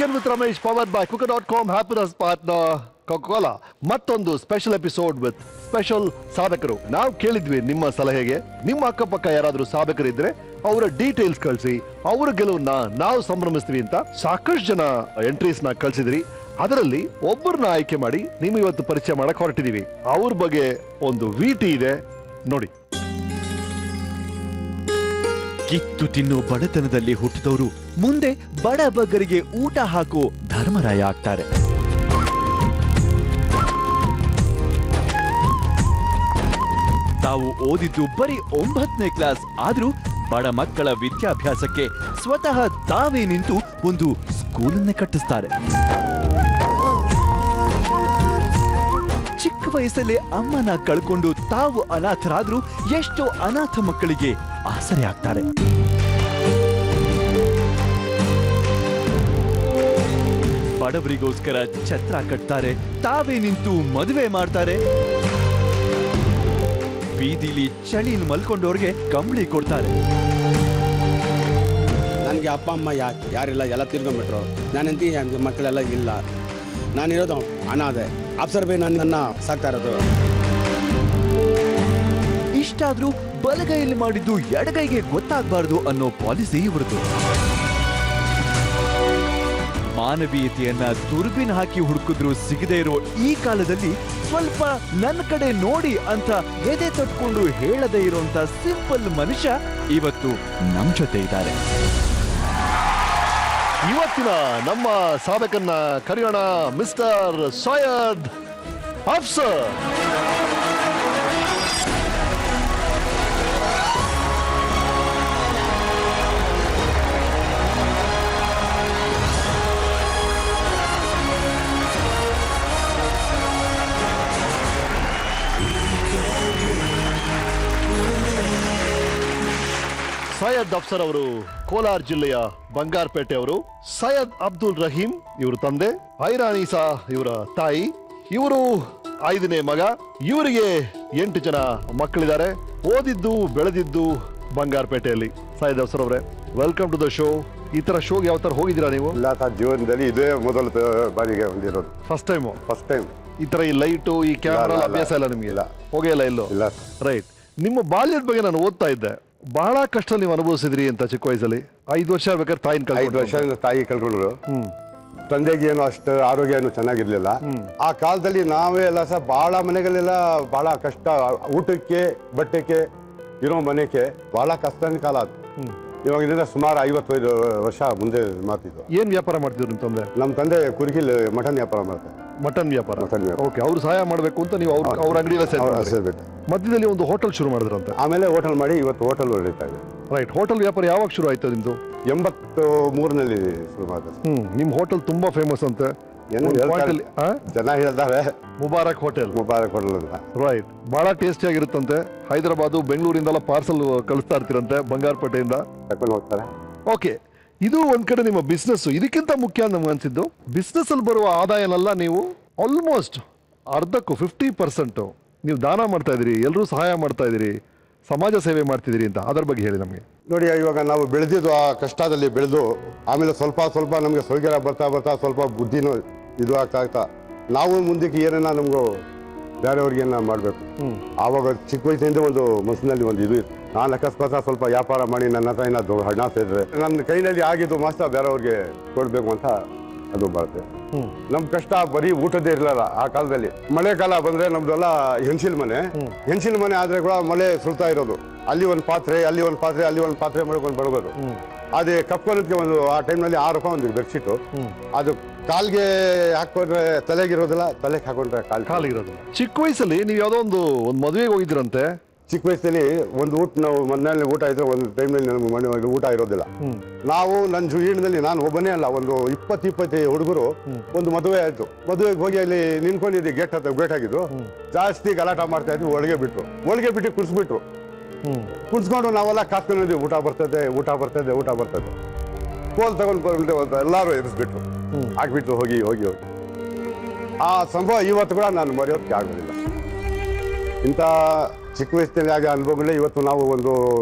Weekend with Ramesh powered by Cooker.com happiness partner Coca-Cola. ಮತ್ತೊಂದು special episode with special ಸಾಧಕರು. ನಾವು ಕೇಳಿದ್ವಿ ನಿಮ್ಮ ಸಲಹೆಗೆ, ನಿಮ್ಮ ಅಕ್ಕಪಕ್ಕ ಯಾರಾದ್ರೂ ಸಾಧಕರಿದ್ರೆ ಅವರ ಡೀಟೇಲ್ಸ್ ಕಳಿಸಿ, ಅವರ ಗೆಲುವನ್ನ ನಾವು ಸಂಭ್ರಮಿಸ್ತೀವಿ ಅಂತ ಸಾಕಷ್ಟು ಜನ ಎಂಟ್ರೀಸ್ ನ ಕಳ್ಸಿದ್ರಿ. ಅದರಲ್ಲಿ ಒಬ್ಬರನ್ನ ಆಯ್ಕೆ ಮಾಡಿ ನಿಮ್ಗೆ ಇವತ್ತು ಪರಿಚಯ ಮಾಡಕ್ ಹೊರಟಿದೀವಿ. ಅವ್ರ ಬಗ್ಗೆ ಒಂದು ವಿಟಿ ಇದೆ ನೋಡಿ. ಕಿತ್ತು ತಿನ್ನೋ ಬಡತನದಲ್ಲಿ ಹುಟ್ಟಿದವರು ಮುಂದೆ ಬಡ ಬಗ್ಗರಿಗೆ ಊಟ ಹಾಕೋ ಧರ್ಮರಾಯ ಆಗ್ತಾರೆ. ತಾವು ಓದಿದ್ದು ಬರೀ 9ನೇ ಕ್ಲಾಸ್ ಆದ್ರೂ ಬಡ ಮಕ್ಕಳ ವಿದ್ಯಾಭ್ಯಾಸಕ್ಕೆ ಸ್ವತಃ ತಾವೇ ನಿಂತು ಒಂದು ಸ್ಕೂಲನ್ನೇ ಕಟ್ಟಿಸ್ತಾರೆ. ಚಿಕ್ಕ ವಯಸ್ಸಲ್ಲೇ ಅಮ್ಮನ ಕಳ್ಕೊಂಡು ತಾವು ಅನಾಥರಾದ್ರೂ ಎಷ್ಟೋ ಅನಾಥ ಮಕ್ಕಳಿಗೆ ಆಸರೆ ಆಗ್ತಾರೆ. ಬಡವರಿಗೋಸ್ಕರ ಛತ್ರ ಕಟ್ತಾರೆ, ತಾವೇ ನಿಂತು ಮದುವೆ ಮಾಡ್ತಾರೆ. ಬೀದಿಲಿ ಚಳಿಲ್ ಮಲ್ಕೊಂಡವ್ರಿಗೆ ಕಂಬಳಿ ಕೊಡ್ತಾರೆ. ನನಗೆ ಅಪ್ಪ ಅಮ್ಮ ಯಾರಿಲ್ಲ, ಎಲ್ಲ ತಿರ್ಕೊಂಡ್ಬಿಟ್ರು. ನಾನಂತಿ ಮಕ್ಕಳೆಲ್ಲ ಇಲ್ಲ, ನಾನಿರೋದು ಅನಾಥೆ. ಅಪ್ಸರ್ ಬೈ ನನ್ನ ಸಾಕ್ತಾ ಇರೋದು. ಇಷ್ಟಾದ್ರೂ ಬಲಗೈಯಲ್ಲಿ ಮಾಡಿದ್ದು ಎಡಗೈಗೆ ಗೊತ್ತಾಗಬಾರದು ಅನ್ನೋ ಪಾಲಿಸಿ ಇವ್ರದ್ದು. ಮಾನವೀಯತೆಯನ್ನ ದುರ್ಬಿನ್ ಹಾಕಿ ಹುಡುಕಿದ್ರು ಸಿಗದೆ ಇರೋ ಈ ಕಾಲದಲ್ಲಿ ಸ್ವಲ್ಪ ನನ್ನ ಕಡೆ ನೋಡಿ ಅಂತ ಎದೆ ತಟ್ಕೊಂಡು ಹೇಳದೇ ಇರುವಂತ ಸಿಂಪಲ್ ಮನುಷ್ಯ ಇವತ್ತು ನಮ್ ಜೊತೆ ಇದ್ದಾರೆ. ಇವತ್ತಿನ ನಮ್ಮ ಸಾಧಕನ್ನ ಕರೆಯೋಣ, ಮಿಸ್ಟರ್ ಸೈಯದ್ ಅಫ್ಸರ್. ಸೈಯದ್ ಅಫ್ಸರ್ ಅವರು ಕೋಲಾರ ಜಿಲ್ಲೆಯ ಬಂಗಾರಪೇಟೆ ಅವರು. ಸೈಯದ್ ಅಬ್ದುಲ್ ರಹೀಂ ಇವ್ರ ತಂದೆ, ಐರಾನೀಸಾ ಇವರ ತಾಯಿ. ಇವರು 5ನೇ ಮಗ. ಇವರಿಗೆ 8 ಜನ ಮಕ್ಕಳಿದ್ದಾರೆ. ಓದಿದ್ದು ಬೆಳೆದಿದ್ದು ಬಂಗಾರಪೇಟೆಯಲ್ಲಿ. ಸೈಯದ್ ಅಫ್ಸರ್ ಅವರೇ, ವೆಲ್ಕಮ್ ಟು ದ ಶೋ. ಈ ತರ ಶೋಗೆ ಯಾವ ತರ ಹೋಗಿದ್ದೀರಾ ನೀವು? ಇಲ್ಲ ಸರ್, ಜೀವನದಲ್ಲಿ ಇದೇ ಮೊದಲ ಬಾರಿಗೆ ಹೊಂದಿರೋದು. ಫಸ್ಟ್ ಟೈಮ್ ಈ ತರ ಈ ಲೈಟು ಈ ಕ್ಯಾಮರಾ ಅಭ್ಯಾಸ ಇಲ್ಲ ನಿಮ್ಗೆ? ಇಲ್ಲ, ಹೋಗೇ ಇಲ್ಲ ಎಲ್ಲೋ? ಇಲ್ಲ. ರೈಟ್. ನಿಮ್ಮ ಬಾಲ್ಯದ ಬಗ್ಗೆ ನಾನು ಓದ್ತಾ ಇದ್ದೆ, ಬಹಳ ಕಷ್ಟ ನೀವು ಅನುಭವಿಸಿದ್ರಿ ಅಂತ ಚಿಕ್ಕ ವಯಸ್ಸಲ್ಲಿ. 5 ವರ್ಷ ಬೇಕಾದ್ರೆ ತಾಯಿನ 5 ವರ್ಷದಿಂದ ತಾಯಿ ಕಳ್ಕೊಂಡ್ರು. ತಂದೆಗೆ ಏನು ಅಷ್ಟು ಆರೋಗ್ಯ ಏನು ಚೆನ್ನಾಗಿರ್ಲಿಲ್ಲ. ಆ ಕಾಲದಲ್ಲಿ ನಾವೇ ಎಲ್ಲ ಸಹ ಬಹಳ ಮನೆಗಳೆಲ್ಲ ಬಹಳ ಕಷ್ಟ. ಊಟಕ್ಕೆ ಬಟ್ಟೆಗೆ ಇರೋ ಮನೆಗೆ ಬಹಳ ಕಷ್ಟದ ಕಾಲ ಅದು. ಇವಾಗ ಇದರಿಂದ ಸುಮಾರು 55 ವರ್ಷ ಮುಂದೆ ಮಾತಿದ್ದು. ಏನ್ ವ್ಯಾಪಾರ ಮಾಡ್ತಿದ್ರು ನಿಮ್ ತಂದೆ? ನಮ್ಮ ತಂದೆ ಕುರಿಕಿಲ್ ಮಟನ್ ವ್ಯಾಪಾರ ಮಾಡ್ತಾರೆ. ಮಟನ್ ವ್ಯಾಪಾರ. ಓಕೆ. ಅವ್ರು ಸಹಾಯ ಮಾಡ್ಬೇಕು ಅಂತ ನೀವು ಅವ್ರ ಅಂಗಡಿ ಸೇರ್ಬೇಕು. ಮಧ್ಯದಲ್ಲಿ ಒಂದು ಹೋಟೆಲ್ ಶುರು ಮಾಡಿದ್ರಂತೆ. ಆಮೇಲೆ ಹೋಟೆಲ್ ಮಾಡಿ ಇವತ್ತು ಹೋಟೆಲ್ ನಡೀತಾ ಇದೆ. ರೈಟ್. ಹೋಟೆಲ್ ವ್ಯಾಪಾರ ಯಾವಾಗ ಶುರು ಆಯ್ತು ನಿಮ್ದು? 83ನಲ್ಲಿ ಶುರು ಮಾಡಿದೆ. ನಿಮ್ ಹೋಟೆಲ್ ತುಂಬಾ ಫೇಮಸ್ ಅಂತೆ. ಜನ ಹೇಳ್ತಾರೆ ಮುಬಾರಕ್ ಹೋಟೆಲ್ ಅಂತ. ರೈಟ್. ಬಹಳ ಟೇಸ್ಟಿ ಆಗಿರುತ್ತಂತೆ. ಹೈದರಾಬಾದ್ ಬೆಂಗಳೂರಿಂದೆಲ್ಲ ಪಾರ್ಸಲ್ ಕಳಿಸ್ತಾ ಇರ್ತೀರಂತೆ ಬಂಗಾರಪೇಟೆಯಿಂದ. ತಕೊಂಡು ಹೋಗ್ತಾರೆ. ಓಕೆ. ಇದು ಒಂದ್ ಕಡೆ ನಿಮ್ಮ ಬಿಸ್ನೆಸ್. ಇದಕ್ಕಿಂತ ಮುಖ್ಯ ನಮ್ಗೆ ಅನ್ಸಿದ್ದು, ಬಿಸ್ನೆಸ್ ಅಲ್ಲಿ ಬರುವ ಆದಾಯನೆಲ್ಲ ನೀವು ಆಲ್ಮೋಸ್ಟ್ ಅರ್ಧಕ್ಕೂ 50% ನೀವು ದಾನ ಮಾಡ್ತಾ ಇದೀರಿ, ಎಲ್ಲರೂ ಸಹಾಯ ಮಾಡ್ತಾ ಇದೀರಿ, ಸಮಾಜ ಸೇವೆ ಮಾಡ್ತಿದ್ದೀರಿ ಅಂತ. ಅದರ ಬಗ್ಗೆ ಹೇಳಿ ನಮಗೆ. ನೋಡಿ, ಇವಾಗ ನಾವು ಬೆಳೆದಿದ್ದು ಆ ಕಷ್ಟದಲ್ಲಿ ಬೆಳೆದು ಆಮೇಲೆ ಸ್ವಲ್ಪ ನಮಗೆ ಸೌಕರ್ಯ ಬರ್ತಾ ಸ್ವಲ್ಪ ಬುದ್ಧಿನೂ ಇದು ಆಗ್ತಾ ನಾವು ಮುಂದಕ್ಕೆ ಏನೇನ ನಮಗೂ ಬೇರೆಯವ್ರಿಗೆ ಏನ ಮಾಡಬೇಕು. ಆವಾಗ ಚಿಕ್ಕ ವಯಸ್ಸಿಂದ ಒಂದು ಮನಸ್ಸಿನಲ್ಲಿ ಒಂದು ಇದು ಇತ್ತು. ನಾನು ಅಕಸ್ಮಾತ್ ಸ್ವಲ್ಪ ವ್ಯಾಪಾರ ಮಾಡಿ ನನ್ನ ಹತ್ರ ಏನಾದ್ರು ಹಣ ಸೇರಿದ್ರೆ ನನ್ನ ಕೈನಲ್ಲಿ ಆಗಿದ್ದು ಮಾತ್ರ ಬೇರೆಯವ್ರಿಗೆ ಕೊಡ್ಬೇಕು ಅಂತ ಅದು ಬರುತ್ತೆ. ನಮ್ ಕಷ್ಟ ಬರೀ ಊಟದೇ ಇರಲಿಲ್ಲ ಆ ಕಾಲದಲ್ಲಿ. ಮಳೆಗಾಲ ಬಂದ್ರೆ ನಮ್ದೆಲ್ಲ ಹೆಂಚಿನ ಮನೆ ಆದ್ರೆ ಕೂಡ ಮಳೆ ಸುಳ್ತಾ ಇರೋದು. ಅಲ್ಲಿ ಒಂದು ಪಾತ್ರೆ ಅಲ್ಲಿ ಒಂದು ಪಾತ್ರೆ ಮಾಡ್ಕೊಂಡು ಬಡಗೋದು. ಅದೇ ಕಪ್ಕೊಳ್ಳೋದಕ್ಕೆ ಒಂದು ಆ ಟೈಮ್ನಲ್ಲಿ 6 ರೂಪಾಯಿ ಒಂದು ಬೆಡ್ಶೀಟು. ಅದು ಕಾಲ್ಗೆ ಹಾಕೊಂಡ್ರೆ ತಲೆಗಿರೋದಿಲ್ಲ, ತಲೆಗೆ ಹಾಕೊಂಡ್ರೆ ಕಾಲಿಗಿರೋದು. ಚಿಕ್ಕ ವಯಸ್ಸಲ್ಲಿ ನೀವು ಯಾವ್ದೋ ಒಂದು ಮದುವೆಗೆ ಹೋಗಿದ್ರಂತೆ. ಚಿಕ್ಕ ವಯಸ್ಸಲ್ಲಿ ಒಂದು ಊಟ, ನಾವು ಮನೆಯಲ್ಲಿ ಊಟ ಇದ್ರೆ ಒಂದು ಟೈಮ್ನಲ್ಲಿ ನಮ್ಗೆ ಮನೆ ಊಟ ಇರೋದಿಲ್ಲ. ನಾವು ನನ್ನ ಜೀವನದಲ್ಲಿ ನಾನು ಒಬ್ಬನೇ ಅಲ್ಲ, ಒಂದು 20-25 ಹುಡುಗರು ಒಂದು ಮದುವೆ ಆಯ್ತು. ಮದುವೆಗೆ ಹೋಗಿ ಅಲ್ಲಿ ನಿಂತ್ಕೊಂಡಿದ್ದೆ, ಗೇಟ್ ಆಗಿದ್ದು. ಜಾಸ್ತಿ ಗಲಾಟ ಮಾಡ್ತಾ ಇದ್ವಿ. ಒಳಗೆ ಬಿಟ್ಟು ಕುಡಿಸ್ಬಿಟ್ರು. ಕುಡಿಸ್ಕೊಂಡು ನಾವೆಲ್ಲ ಕಾಸ್ಕೊಂಡಿದ್ವಿ, ಊಟ ಬರ್ತದೆ. ಕೋಲ್ ತಗೊಂಡು ಎಲ್ಲಾರು ಎರಿಸ್ಬಿಟ್ರು, ಹಾಕ್ಬಿಟ್ರು ಹೋಗಿ. ಆ ಸಂಭವ ಇವತ್ತು ಕೂಡ ನಾನು ಮರೆಯೋದಕ್ಕೆ ಆಗೋದಿಲ್ಲ. ಇಂಥ ಚಿಕ್ಕ ವಯಸ್ಸಿನಲ್ಲಿ ಆಗ ಅನುಭವಗಳೇ ಇವತ್ತು ನಾವು ಒಂದು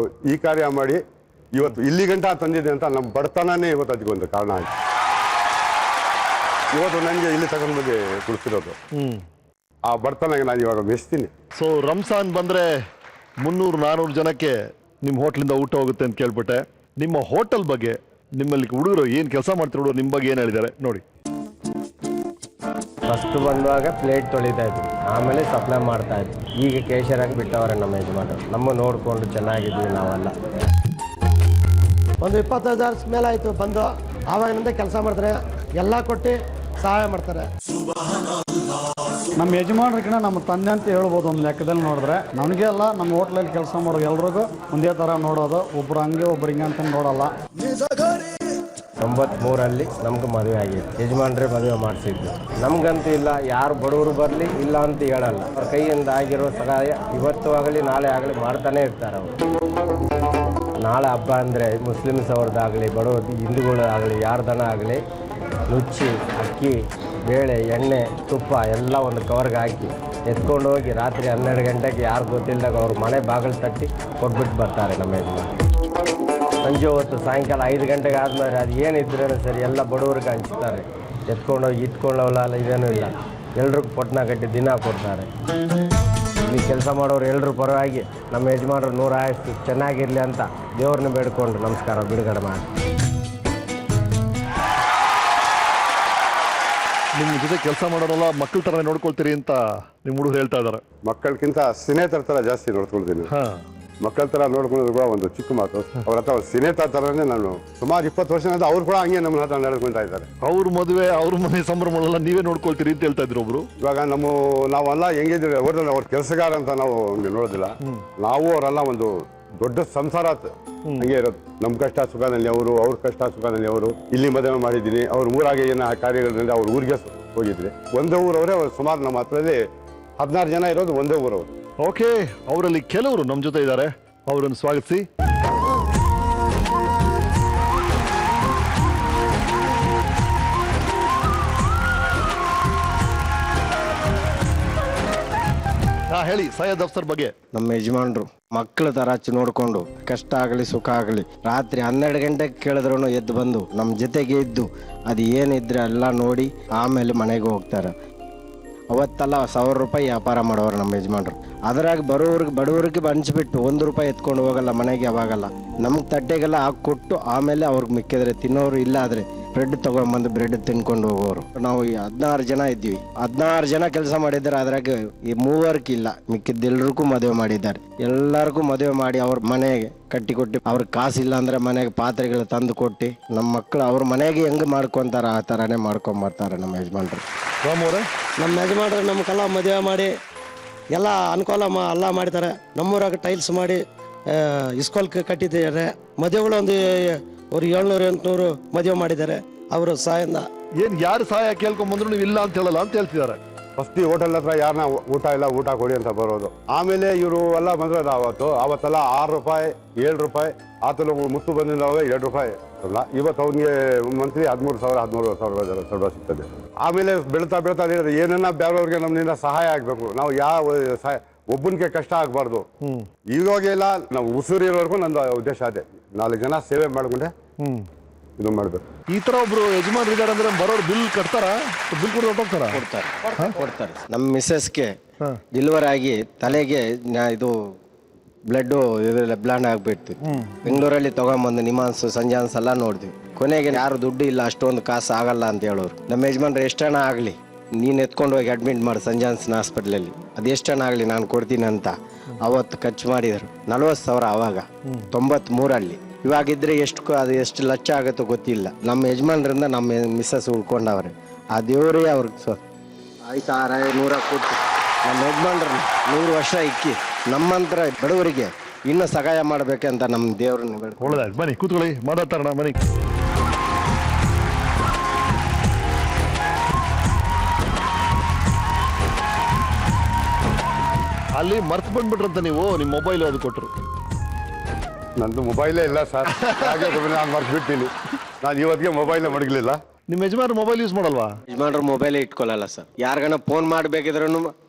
ಈ ಕಾರ್ಯ ಮಾಡಿ ಇವತ್ತು ಇಲ್ಲಿ ಗಂಟ ತಂದಿದೆ ಅಂತ ನಮ್ಮ ಬಡತನನೇ ಇವತ್ತು ಅದಕ್ಕೊಂದು ಕಾರಣ ಆಯ್ತು. ಇವತ್ತು ನನಗೆ ಇಲ್ಲಿ ತಗೊಂಡು ಬಂದು ಕುಡಿಸಿರೋದು. ಆ ಬಡತನಾಗ ನಾನು ಇವಾಗ ಮೆಚ್ತೀನಿ. ಸೊ ರಂಜಾನ್ ಬಂದ್ರೆ 300-400 ಜನಕ್ಕೆ ನಿಮ್ಮ ಹೋಟ್ಲಿಂದ ಊಟ ಹೋಗುತ್ತೆ ಅಂತ ಕೇಳ್ಬಿಟ್ಟೆ. ನಿಮ್ಮ ಹೋಟೆಲ್ ಬಗ್ಗೆ, ನಿಮ್ಮಲ್ಲಿ ಹುಡುಗರು ಏನು ಕೆಲಸ ಮಾಡ್ತಿರೋ ಹುಡುಗರು ನಿಮ್ಮ ಬಗ್ಗೆ ಏನು ಹೇಳಿದ್ದಾರೆ ನೋಡಿ. ಫಸ್ಟ್ ಬಂದುವಾಗ ಪ್ಲೇಟ್ ತೊಳಿತಾ ಇದ್ವಿ, ಆಮೇಲೆ ಸಪ್ಲೈ ಮಾಡ್ತಾ ಇದ್ವಿ. ಈಗ ಕೇಶರಾಗಿ ಬಿಟ್ಟವ್ರೆ ನಮ್ಮ ಯಜಮಾನರು. ನಮ್ಮ ನೋಡಿಕೊಂಡು ಚೆನ್ನಾಗಿದ್ವಿ ನಾವೆಲ್ಲ. ಒಂದು 25 ವರ್ಷ ಮೇಲೆ ಆಯಿತು ಬಂದು. ಆವಾಗಿನಿಂದ ಕೆಲಸ ಮಾಡ್ತಾರೆ, ಎಲ್ಲ ಕೊಟ್ಟು ಸಹಾಯ ಮಾಡ್ತಾರೆ. ನಮ್ಮ ಯಜಮಾನ್ರಿಗಿನ ನಮ್ಮ ತಂದೆ ಅಂತ ಹೇಳ್ಬೋದು ಒಂದು ಲೆಕ್ಕದಲ್ಲಿ ನೋಡಿದ್ರೆ. ನನಗೆ ಅಲ್ಲ, ನಮ್ಮ ಹೋಟ್ಲಲ್ಲಿ ಕೆಲಸ ಮಾಡೋ ಎಲ್ರಿಗೂ ಒಂದೇ ಥರ ನೋಡೋದು. ಒಬ್ರು ಹಂಗೆ ಒಬ್ರು ಹಿಂಗೆ ಅಂತ ನೋಡಲ್ಲ. 93ರಲ್ಲಿ ನಮ್ಗೆ ಮದುವೆ ಆಗಿತ್ತು. ಯಜಮಾನ್ರೆ ಮದುವೆ ಮಾಡಿಸಿದ್ದು. ನಮಗಂತೂ ಇಲ್ಲ, ಯಾರು ಬಡವರು ಬರಲಿ ಇಲ್ಲ ಅಂತ ಹೇಳಲ್ಲ. ಅವ್ರ ಕೈಯಿಂದ ಆಗಿರೋ ಸಹಾಯ ಇವತ್ತು ಆಗಲಿ ನಾಳೆ ಆಗಲಿ ಮಾಡ್ತಾನೆ ಇರ್ತಾರೆ ಅವರು. ನಾಳೆ ಹಬ್ಬ ಅಂದರೆ ಮುಸ್ಲಿಮ್ಸ್ ಅವ್ರದ್ದಾಗಲಿ ಬಡವರು ಹಿಂದೂಗಳಾಗಲಿ ಯಾರ್ದನ ಆಗಲಿ ನುಚ್ಚಿ ಅಕ್ಕಿ ಬೇಳೆ ಎಣ್ಣೆ ತುಪ್ಪ ಎಲ್ಲ ಒಂದು ಕವರ್ಗೆ ಹಾಕಿ ಎತ್ಕೊಂಡು ಹೋಗಿ ರಾತ್ರಿ 12 ಗಂಟೆಗೆ ಯಾರು ಗೊತ್ತಿಲ್ಲದಾಗ ಅವ್ರ ಮನೆ ಬಾಗಿಲು ತಟ್ಟಿ ಕೊಟ್ಬಿಟ್ಟು ಬರ್ತಾರೆ ನಮ್ಮ ಯಜಮಾನ. ಸಂಜೆ ಹೊತ್ತು ಸಾಯಂಕಾಲ 5 ಗಂಟೆಗೆ ಆದಮೇಲೆ ಅದು ಏನಿದ್ರೂ ಸರಿ ಎಲ್ಲ ಬಡವ್ರಿಗೆ ಹಂಚ್ತಾರೆ. ಎತ್ಕೊಂಡೋಗಿ ಇಟ್ಕೊಂಡವಲ್ಲ ಇದೇನೂ ಇಲ್ಲ, ಎಲ್ರಿಗೂ ಪೊಟ್ನ ಕಟ್ಟಿ ದಿನ ಕೊಡ್ತಾರೆ. ಇಲ್ಲಿ ಕೆಲಸ ಮಾಡೋರು ಎಲ್ಲರೂ ಪರವಾಗಿ ನಮ್ಮ ಯಜಮಾನರು 100 ಆಯಸ್ಸು ಚೆನ್ನಾಗಿರಲಿ ಅಂತ ದೇವ್ರನ್ನ ಬೇಡ್ಕೊಂಡು ನಮಸ್ಕಾರ ಬಿಡುಗಡೆ ಮಾಡಿ. ನಿಮ್ಮ ಜೊತೆ ಕೆಲಸ ಮಾಡೋರೆಲ್ಲ ಮಕ್ಕಳ ಥರ ನೋಡ್ಕೊಳ್ತೀರಿ ಅಂತ ನಿಮ್ಮ ಹುಡುಗರು ಹೇಳ್ತಾ ಇದ್ದಾರೆ. ಮಕ್ಕಳಿಗಿಂತ ಸ್ನೇಹಿತರ ಥರ ಜಾಸ್ತಿ ನೋಡ್ಕೊಳ್ತೀನಿ. ಮಕ್ಕಳ ಥರ ನೋಡ್ಕೊಳ್ಳೋದು ಕೂಡ ಒಂದು ಚಿಕ್ಕ ಮಾತು. ಅವ್ರ ಹತ್ರ ಸ್ನೇಹಿತರ ಥರನೇ ನಾನು ಸುಮಾರು 20 ವರ್ಷದಿಂದ ಅವ್ರು ಕೂಡ ಹಂಗೆ ನಮ್ಮ ಹತ್ರ ನಡ್ಕೊಳ್ತಾ ಇದ್ದಾರೆ. ಅವ್ರ ಮದುವೆ ಅವ್ರ ಮನೆ ಸಂಭ್ರಮಗಳೆಲ್ಲ ನೀವೇ ನೋಡ್ಕೊಳ್ತೀರಿ ಅಂತ ಹೇಳ್ತಾ ಇದ್ರು ಒಬ್ರು. ಇವಾಗ ನಾವೆಲ್ಲ ಹೆಂಗಿದ್ದೀವಿ ಹೋಟೆಲ್ ಅವ್ರ ಕೆಲಸಗಾರ ಅಂತ ನಾವು ನೋಡೋದಿಲ್ಲ. ನಾವು ಅವರೆಲ್ಲ ಒಂದು ದೊಡ್ಡ ಸಂಸಾರ ಹಂಗೆ ಇರೋದು. ನಮ್ಮ ಕಷ್ಟ ಸುಖದಲ್ಲಿ ಅವರು, ಅವ್ರ ಕಷ್ಟ ಸುಖದಲ್ಲಿ ಅವರು. ಇಲ್ಲಿ ಮದುವೆ ಮಾಡಿದ್ದೀನಿ, ಅವ್ರ ಊರಾಗೆ ಏನೋ ಕಾರ್ಯಗಳಿಂದ ಅವ್ರ ಊರಿಗೆ ಹೋಗಿದ್ವಿ. ಒಂದೇ ಊರವರೇ ಅವ್ರು ಸುಮಾರು ನಮ್ಮ ಹತ್ರದಲ್ಲಿ 16 ಜನ ಇರೋದು ಒಂದೇ ಊರವರು. ಓಕೆ, ಅವರಲ್ಲಿ ಕೆಲವರು ನಮ್ಮ ಜೊತೆ ಇದ್ದಾರೆ, ಅವರನ್ನು ಸ್ವಾಗತಿಸಿ. ಹೇಳಿ ಸೈಯದ್ ಅಫ್ಸರ್ ಬಗ್ಗೆ. ನಮ್ಮ ಯಜಮಾನ್ರು ಮಕ್ಕಳ ಥರ ನೋಡಿಕೊಂಡು ಕಷ್ಟ ಆಗಲಿ ಸುಖ ಆಗಲಿ ರಾತ್ರಿ 12 ಗಂಟೆಗೆ ಕೇಳಿದ್ರು ಎದ್ದು ಬಂದು ನಮ್ಮ ಜೊತೆಗೆ ಇದ್ದು ಅದು ಏನಿದ್ರೆ ಎಲ್ಲ ನೋಡಿ ಆಮೇಲೆ ಮನೆಗೆ ಹೋಗ್ತಾರೆ. ಅವತ್ತೆಲ್ಲ 1000 ರೂಪಾಯಿ ವ್ಯಾಪಾರ ಮಾಡೋರು ನಮ್ಮ ಯಜಮಾನ್ರು. ಅದ್ರಾಗ ಬಡವ್ರಿಗೆ ಹಂಚ್ಬಿಟ್ಟು 1 ರೂಪಾಯಿ ಎತ್ಕೊಂಡು ಹೋಗಲ್ಲ ಮನೆಗೆ. ಅವಾಗಲ್ಲ ನಮ್ಗೆ ತಟ್ಟೆಗೆಲ್ಲ ಹಾಕ್ಕೊಟ್ಟು ಆಮೇಲೆ ಅವ್ರಿಗೆ ಮಿಕ್ಕಿದ್ರೆ ತಿನ್ನೋರು, ಇಲ್ಲ ಆದರೆ ಬ್ರೆಡ್ ತೊಗೊಂಡ್ಬಂದು ಬ್ರೆಡ್ ತಿನ್ಕೊಂಡು ಹೋಗೋರು. ನಾವು 16 ಜನ ಇದ್ವಿ. 16 ಜನ ಕೆಲಸ ಮಾಡಿದ್ದಾರೆ. ಅದ್ರಾಗ ಈ 3 ಇಲ್ಲ, ಮಿಕ್ಕಿದ್ದೆಲ್ರಿಗೂ ಮದುವೆ ಮಾಡಿದ್ದಾರೆ. ಎಲ್ಲರಿಗೂ ಮದುವೆ ಮಾಡಿ ಅವ್ರ ಮನೆಗೆ ಕಟ್ಟಿಕೊಟ್ಟು, ಅವ್ರಿಗೆ ಕಾಸಿಲ್ಲ ಅಂದರೆ ಮನೆಗೆ ಪಾತ್ರೆಗಳು ತಂದು ಕೊಟ್ಟು ನಮ್ಮ ಮಕ್ಕಳು ಅವ್ರ ಮನೆಗೆ ಹೆಂಗೆ ಮಾಡ್ಕೊತಾರೆ ಆ ಥರನೇ ಮಾಡ್ಕೊಂಬರ್ತಾರೆ ನಮ್ಮ ಯಜಮಾನ್ರು. ನಮ್ಮ ಯಜಮಾನ್ರು ನಮ್ಗೆಲ್ಲ ಮದುವೆ ಮಾಡಿ ಎಲ್ಲ ಅನುಕೂಲ ಎಲ್ಲ ಮಾಡ್ತಾರೆ. ನಮ್ಮೂರಾಗ ಟೈಲ್ಸ್ ಮಾಡಿ ಇಸ್ಕೋಲ್ ಕಟ್ಟಿದ್ದಾರೆ. ಮದುವೆಗಳು ಒಂದು 700-800 ಮದುವೆ ಮಾಡಿದ್ದಾರೆ ಅವರ ಸಹಾಯದಿಂದ. ಏನ್ ಯಾರು ಸಹಾಯ ಕೇಳ್ಕೊಂಬಂದ್ರು ನೀವು ಇಲ್ಲ ಅಂತ ಹೇಳಲ್ಲ ಅಂತ ಹೇಳ್ತಿದ್ದಾರೆ. ಫಸ್ಟ್ ಈ ಹೋಟೆಲ್ ಹತ್ರ ಯಾರನ್ನ ಊಟ ಕೊಡಿ ಅಂತ ಬರೋದು. ಆಮೇಲೆ ಇವರು ಎಲ್ಲ ಬಂದ್ರೆ ಅವತ್ತೆಲ್ಲ 6 ರೂಪಾಯಿ 7 ರೂಪಾಯಿ ಆತಲು ಮುತ್ತು ಬಂದಿಲ್ಲ 2 ರೂಪಾಯಿ ಅಲ್ಲ. ಇವತ್ತು ಅವ್ನಿಗೆ ಮಂತ್ಲಿ 13,000 ಸಂಬಳ ಸಿಗ್ತದೆ. ಆಮೇಲೆ ಬೆಳ್ತಾ ಏನನ್ನ ಬೇರೆಯವ್ರಿಗೆ ನಮ್ಮಿಂದ ಸಹಾಯ ಆಗ್ಬೇಕು. ನಾವು ಯಾವ ಒಬ್ಬನಿಗೆ ಕಷ್ಟ ಆಗ್ಬಾರ್ದು. ಇವಾಗೆಲ್ಲ ನಾವು ಉಸಿರಿರೋವರೆಗೂ ನನ್ನ ಉದ್ದೇಶ ಅದೇ, 4 ಜನ ಸೇವೆ ಮಾಡ್ಕೊಂಡೆ ಇದು ಮಾಡ್ಬೇಕು. ಈ ತರ ಒಬ್ರು ಯಜಮಾನ್ ಇದಾರೆ ಅಂದ್ರೆ ಬರೋರು ಬಿಲ್ ಕಟ್ತಾರ, ಬಿಲ್ ಕೊಡ್ತಾರ ಕೊಡ್ತಾರೆ. ನಮ್ಮ ಮಿಸ್ಸಸ್ಗೆ ಡೆಲಿವರಿ ಆಗಿ ತಲೆಗೆ ಇದು ಬ್ಲಡ್ಡು ಬ್ಲಾಂಡ್ ಆಗ್ಬಿಡ್ತು. ಬೆಂಗಳೂರಲ್ಲಿ ತಗೊಂಬಂದು ನಿಮಾನ್ಸು ಸಂಜಾನ್ಸ್ ಎಲ್ಲ ನೋಡಿದ್ವಿ. ಕೊನೆಗೆ ಯಾರು ದುಡ್ಡು ಇಲ್ಲ, ಅಷ್ಟೊಂದು ಕಾಸು ಆಗಲ್ಲ ಅಂತ ಹೇಳೋರು. ನಮ್ಮ ಯಜಮಾನ್ರು ಎಷ್ಟಣ್ಣ ಆಗಲಿ ನೀನು ಎತ್ಕೊಂಡು ಹೋಗಿ ಅಡ್ಮಿಟ್ ಮಾಡಿ ಸಂಜಾನ್ಸ್ನ ಹಾಸ್ಪಿಟ್ಲಲ್ಲಿ, ಅದು ಎಷ್ಟಣ್ಣ ಆಗಲಿ ನಾನು ಕೊಡ್ತೀನಿ ಅಂತ ಅವತ್ತು ಖರ್ಚು ಮಾಡಿದರು. 40,000 ಆವಾಗ 93ರಲ್ಲಿ. ಇವಾಗಿದ್ರೆ ಎಷ್ಟು ಲಕ್ಷ ಆಗುತ್ತೋ ಗೊತ್ತಿಲ್ಲ. ನಮ್ಮ ಯಜಮಾನ್ರಿಂದ ನಮ್ಮ ಮಿಸ್ಸಸ್ ಉಳ್ಕೊಂಡವ್ರೆ. ಆ ದೇವರೇ ಅವ್ರಿಗೆ ಆಯ್ತು 100 ಕೊಟ್ಟು ನಮ್ಮ ಯಜಮಾನ್ರನ್ನ 100 ವರ್ಷ ಇಕ್ಕಿ ನಮ್ಮಂತರ ಬಡವರಿಗೆ ಇನ್ನೂ ಸಹಾಯ ಮಾಡ್ಬೇಕಂತ ನಮ್ಮ ದೇವ್ರನ್ನ ಬೇಡ. ಒಳ್ಳೆದಾಯ್ತು, ಬನ್ನಿ ಕೂತ್ಕೊಳ್ಳಿ, ಮಾತಾಡ್ತಾರಣ ಬನ್ನಿ. ಅಲ್ಲಿ ಮರ್ತು ಬಂದ್ಬಿಟ್ರಂತ ನೀವು ನಿಮ್ಮ ಮೊಬೈಲ್ ಅದು ಕೊಟ್ಟರು. ನಂದು ಮೊಬೈಲೇ ಇಲ್ಲ ಸರ್, ಹಾಗೆ ನಾನು ಮರ್ತ್ಬಿಡ್ತೀನಿ. ನಾನು ಇವತ್ತಿಗೆ ಮೊಬೈಲೇ ಮಡಗಲಿಲ್ಲ. ನಿಮ್ಮ ಯಜಮಾನ್ರು ಮೊಬೈಲ್ ಯೂಸ್ ಮಾಡಲ್ವಾ? ಯಜಮಾನ್ರು ಮೊಬೈಲೇ ಇಟ್ಕೊಳ್ಳಲ್ಲ ಸರ್. ಯಾರಿಗಾನ ಫೋನ್ ಮಾಡಬೇಕಿದ್ರು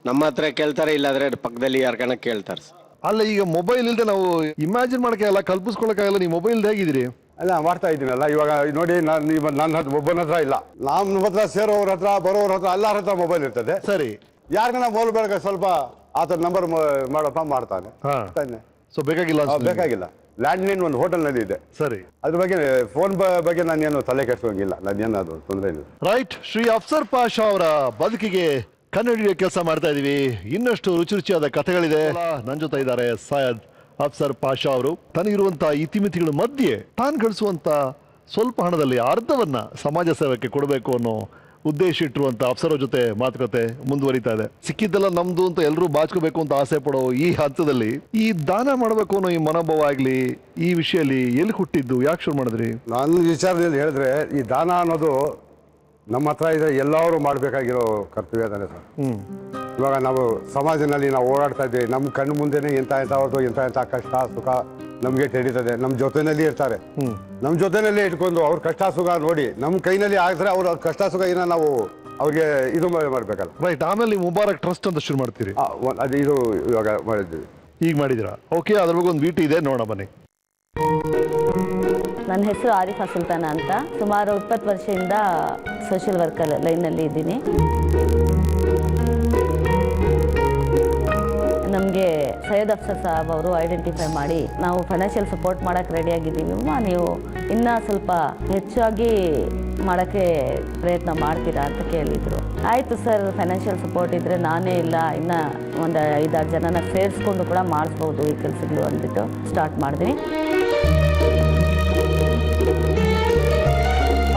ನಮ್ಮ ಹತ್ರ ಕೇಳ್ತಾರೆ, ಇಲ್ಲಾದ್ರೆ ಪಕ್ಕದಲ್ಲಿ ಯಾರಿಗಾನ ಕೇಳ್ತಾರೆ ಸರ್. ಅಲ್ಲ, ಈಗ ಮೊಬೈಲ್ ಇಲ್ಲದೆ ನಾವು ಇಮ್ಯಾಜಿನ್ ಮಾಡೋಕ್ಕಾಗಲ್ಲ, ಕಲ್ಪಿಸ್ಕೊಳಕ್ಕಾಗಲ್ಲ. ನೀವು ಮೊಬೈಲ್ ಹೇಗಿದ್ದೀರಿ? ಅಲ್ಲ ಮಾಡ್ತಾ ಇದ್ದೀನಲ್ಲ ಇವಾಗ ನೋಡಿ ನಾನು ಇವಾಗ ನನ್ನ ಹತ್ರ ಒಬ್ಬನ ಹತ್ರ ಇಲ್ಲ, ನಮ್ಮ ಹತ್ರ ಸೇರೋವ್ರ ಹತ್ರ ಬರೋವ್ರ ಹತ್ರ ಎಲ್ಲರ ಹತ್ರ ಮೊಬೈಲ್ ಇರ್ತದೆ. ಸರಿ, ಯಾರಿಗಾನ ಮೊಬೈಲ್ ಬೇಡ ಸ್ವಲ್ಪ ಆತ ನಂಬರ್ ಮಾಡಪ್ಪ ಮಾಡ್ತಾನೆ. ಸೊ ಬೇಕಾಗಿಲ್ಲ ಬೇಕಾಗಿಲ್ಲ. ಲ್ಯಾಂಡ್ಲೈನ್ ಒಂದು ಹೋಟೆಲ್ನಲ್ಲಿ ಇದೆ. ಸರಿ, ಅದ್ರ ಬಗ್ಗೆ ಫೋನ್ ಬಗ್ಗೆ ನಾನೇನು ತಲೆ ಕೆಡಿಸೋಂಗಿಲ್ಲ, ನಾನೇನು ತೊಂದರೆ ಇಲ್ಲ. ರೈಟ್. ಶ್ರೀ ಅಫ್ಸರ್ ಪಾಷಾ ಅವರ ಬದುಕಿಗೆ ಕನ್ನಡಿಯ ಕೆಲಸ ಮಾಡ್ತಾ ಇದೀವಿ. ಇನ್ನಷ್ಟು ರುಚಿ ರುಚಿಯಾದ ಕಥೆಗಳಿದೆ. ನನ್ನ ಜೊತೆ ಇದ್ದಾರೆ ಸೈಯದ್ ಅಫ್ಸರ್ ಪಾಷಾ ಅವರು. ತನಗಿರುವಂತ ಇತಿಮಿತಿಗಳ ಮಧ್ಯೆ ತಾನು ಗಳಿಸುವಂತ ಸ್ವಲ್ಪ ಹಣದಲ್ಲಿ ಅರ್ಧವನ್ನ ಸಮಾಜ ಸೇವೆಗೆ ಕೊಡಬೇಕು ಅನ್ನೋ ಉದ್ದೇಶ ಇಟ್ಟಿರುವಂತ ಅಫ್ಸರ್ ಜೊತೆ ಮಾತುಕತೆ ಮುಂದುವರಿತಾ ಇದೆ. ಸಿಕ್ಕಿದ್ದೆಲ್ಲ ನಮ್ದು ಅಂತ ಎಲ್ಲರೂ ಬಾಚ್ಕೋಬೇಕು ಅಂತ ಆಸೆ ಪಡೋ ಈ ಹಂತದಲ್ಲಿ ಈ ದಾನ ಮಾಡಬೇಕು ಅನ್ನೋ ಈ ಮನೋಭಾವ ಆಗ್ಲಿ, ಈ ವಿಷಯದಲ್ಲಿ ಎಲ್ಲಿ ಹುಟ್ಟಿದ್ದು, ಯಾಕೆ ಶುರು ಮಾಡಿದ್ರಿ? ನನ್ನ ವಿಚಾರದಲ್ಲಿ ಹೇಳಿದ್ರೆ ಈ ದಾನ ಅನ್ನೋದು ನಮ್ಮ ಹತ್ರ ಇದ್ರೆ ಎಲ್ಲರೂ ಮಾಡಬೇಕಾಗಿರೋ ಕರ್ತವ್ಯ ತಾನೆ ಸರ್. ಇವಾಗ ನಾವು ಸಮಾಜದಲ್ಲಿ ನಾವು ಓಡಾಡ್ತಾ ಇದ್ದೀವಿ, ನಮ್ಮ ಕಣ್ಣು ಮುಂದೆನೇ ಅವ್ರದ್ದು ಎಂಥ ಕಷ್ಟ ಸುಖ ನಮಗೆ ತಿಳಿತದೆ. ನಮ್ಮ ಜೊತೆಯಲ್ಲಿ ಇರ್ತಾರೆ, ನಮ್ಮ ಜೊತೆಯಲ್ಲೇ ಇಟ್ಕೊಂಡು ಅವ್ರ ಕಷ್ಟ ಸುಖ ನೋಡಿ ನಮ್ಮ ಕೈನಲ್ಲಿ ಆಗಿದ್ರೆ ಅವ್ರ ಕಷ್ಟ ಸುಖ ಏನೋ ನಾವು ಅವ್ರಿಗೆ ಇದು ಮಾಡ್ಬೇಕಲ್ಲ. ರೈಟ್. ಆಮೇಲೆ ನೀವು ಮುಬಾರಕ್ ಟ್ರಸ್ಟ್ ಅಂತ ಶುರು ಮಾಡ್ತೀರಿ. ಅದು ಇದು ಇವಾಗ ಮಾಡಿದ್ವಿ, ಈಗ ಮಾಡಿದಿರಾ? ಓಕೆ, ಅದ್ರ ಬಗ್ಗೆ ಒಂದು ವಿಟಿ ಇದೆ, ನೋಡೋಣ ಬನ್ನಿ. ನನ್ನ ಹೆಸರು ಆರಿಫಾ ಸುಲ್ತಾನ ಅಂತ. ಸುಮಾರು 20 ವರ್ಷದಿಂದ ಸೋಷಿಯಲ್ ವರ್ಕರ್ ಲೈನಲ್ಲಿ ಇದ್ದೀನಿ. ನಮಗೆ ಸೈಯದ್ ಅಫ್ಸರ್ ಸಾಹಬ್ ಅವರು ಐಡೆಂಟಿಫೈ ಮಾಡಿ, ನಾವು ಫೈನಾನ್ಷಿಯಲ್ ಸಪೋರ್ಟ್ ಮಾಡೋಕ್ಕೆ ರೆಡಿಯಾಗಿದ್ದೀವಿ, ನೀವು ಇನ್ನೂ ಸ್ವಲ್ಪ ಹೆಚ್ಚಾಗಿ ಮಾಡೋಕ್ಕೆ ಪ್ರಯತ್ನ ಮಾಡ್ತೀರಾ ಅಂತ ಕೇಳಿದರು. ಆಯಿತು ಸರ್, ಫೈನಾನ್ಷಿಯಲ್ ಸಪೋರ್ಟ್ ಇದ್ದರೆ ನಾನೇ ಇಲ್ಲ ಇನ್ನೂ ಒಂದು 5-6 ಜನನ ಸೇರಿಸ್ಕೊಂಡು ಕೂಡ ಮಾಡಿಸ್ಬೋದು ಈ ಕೆಲಸಗಳು ಅಂದ್ಬಿಟ್ಟು ಸ್ಟಾರ್ಟ್ ಮಾಡಿದ್ವಿ.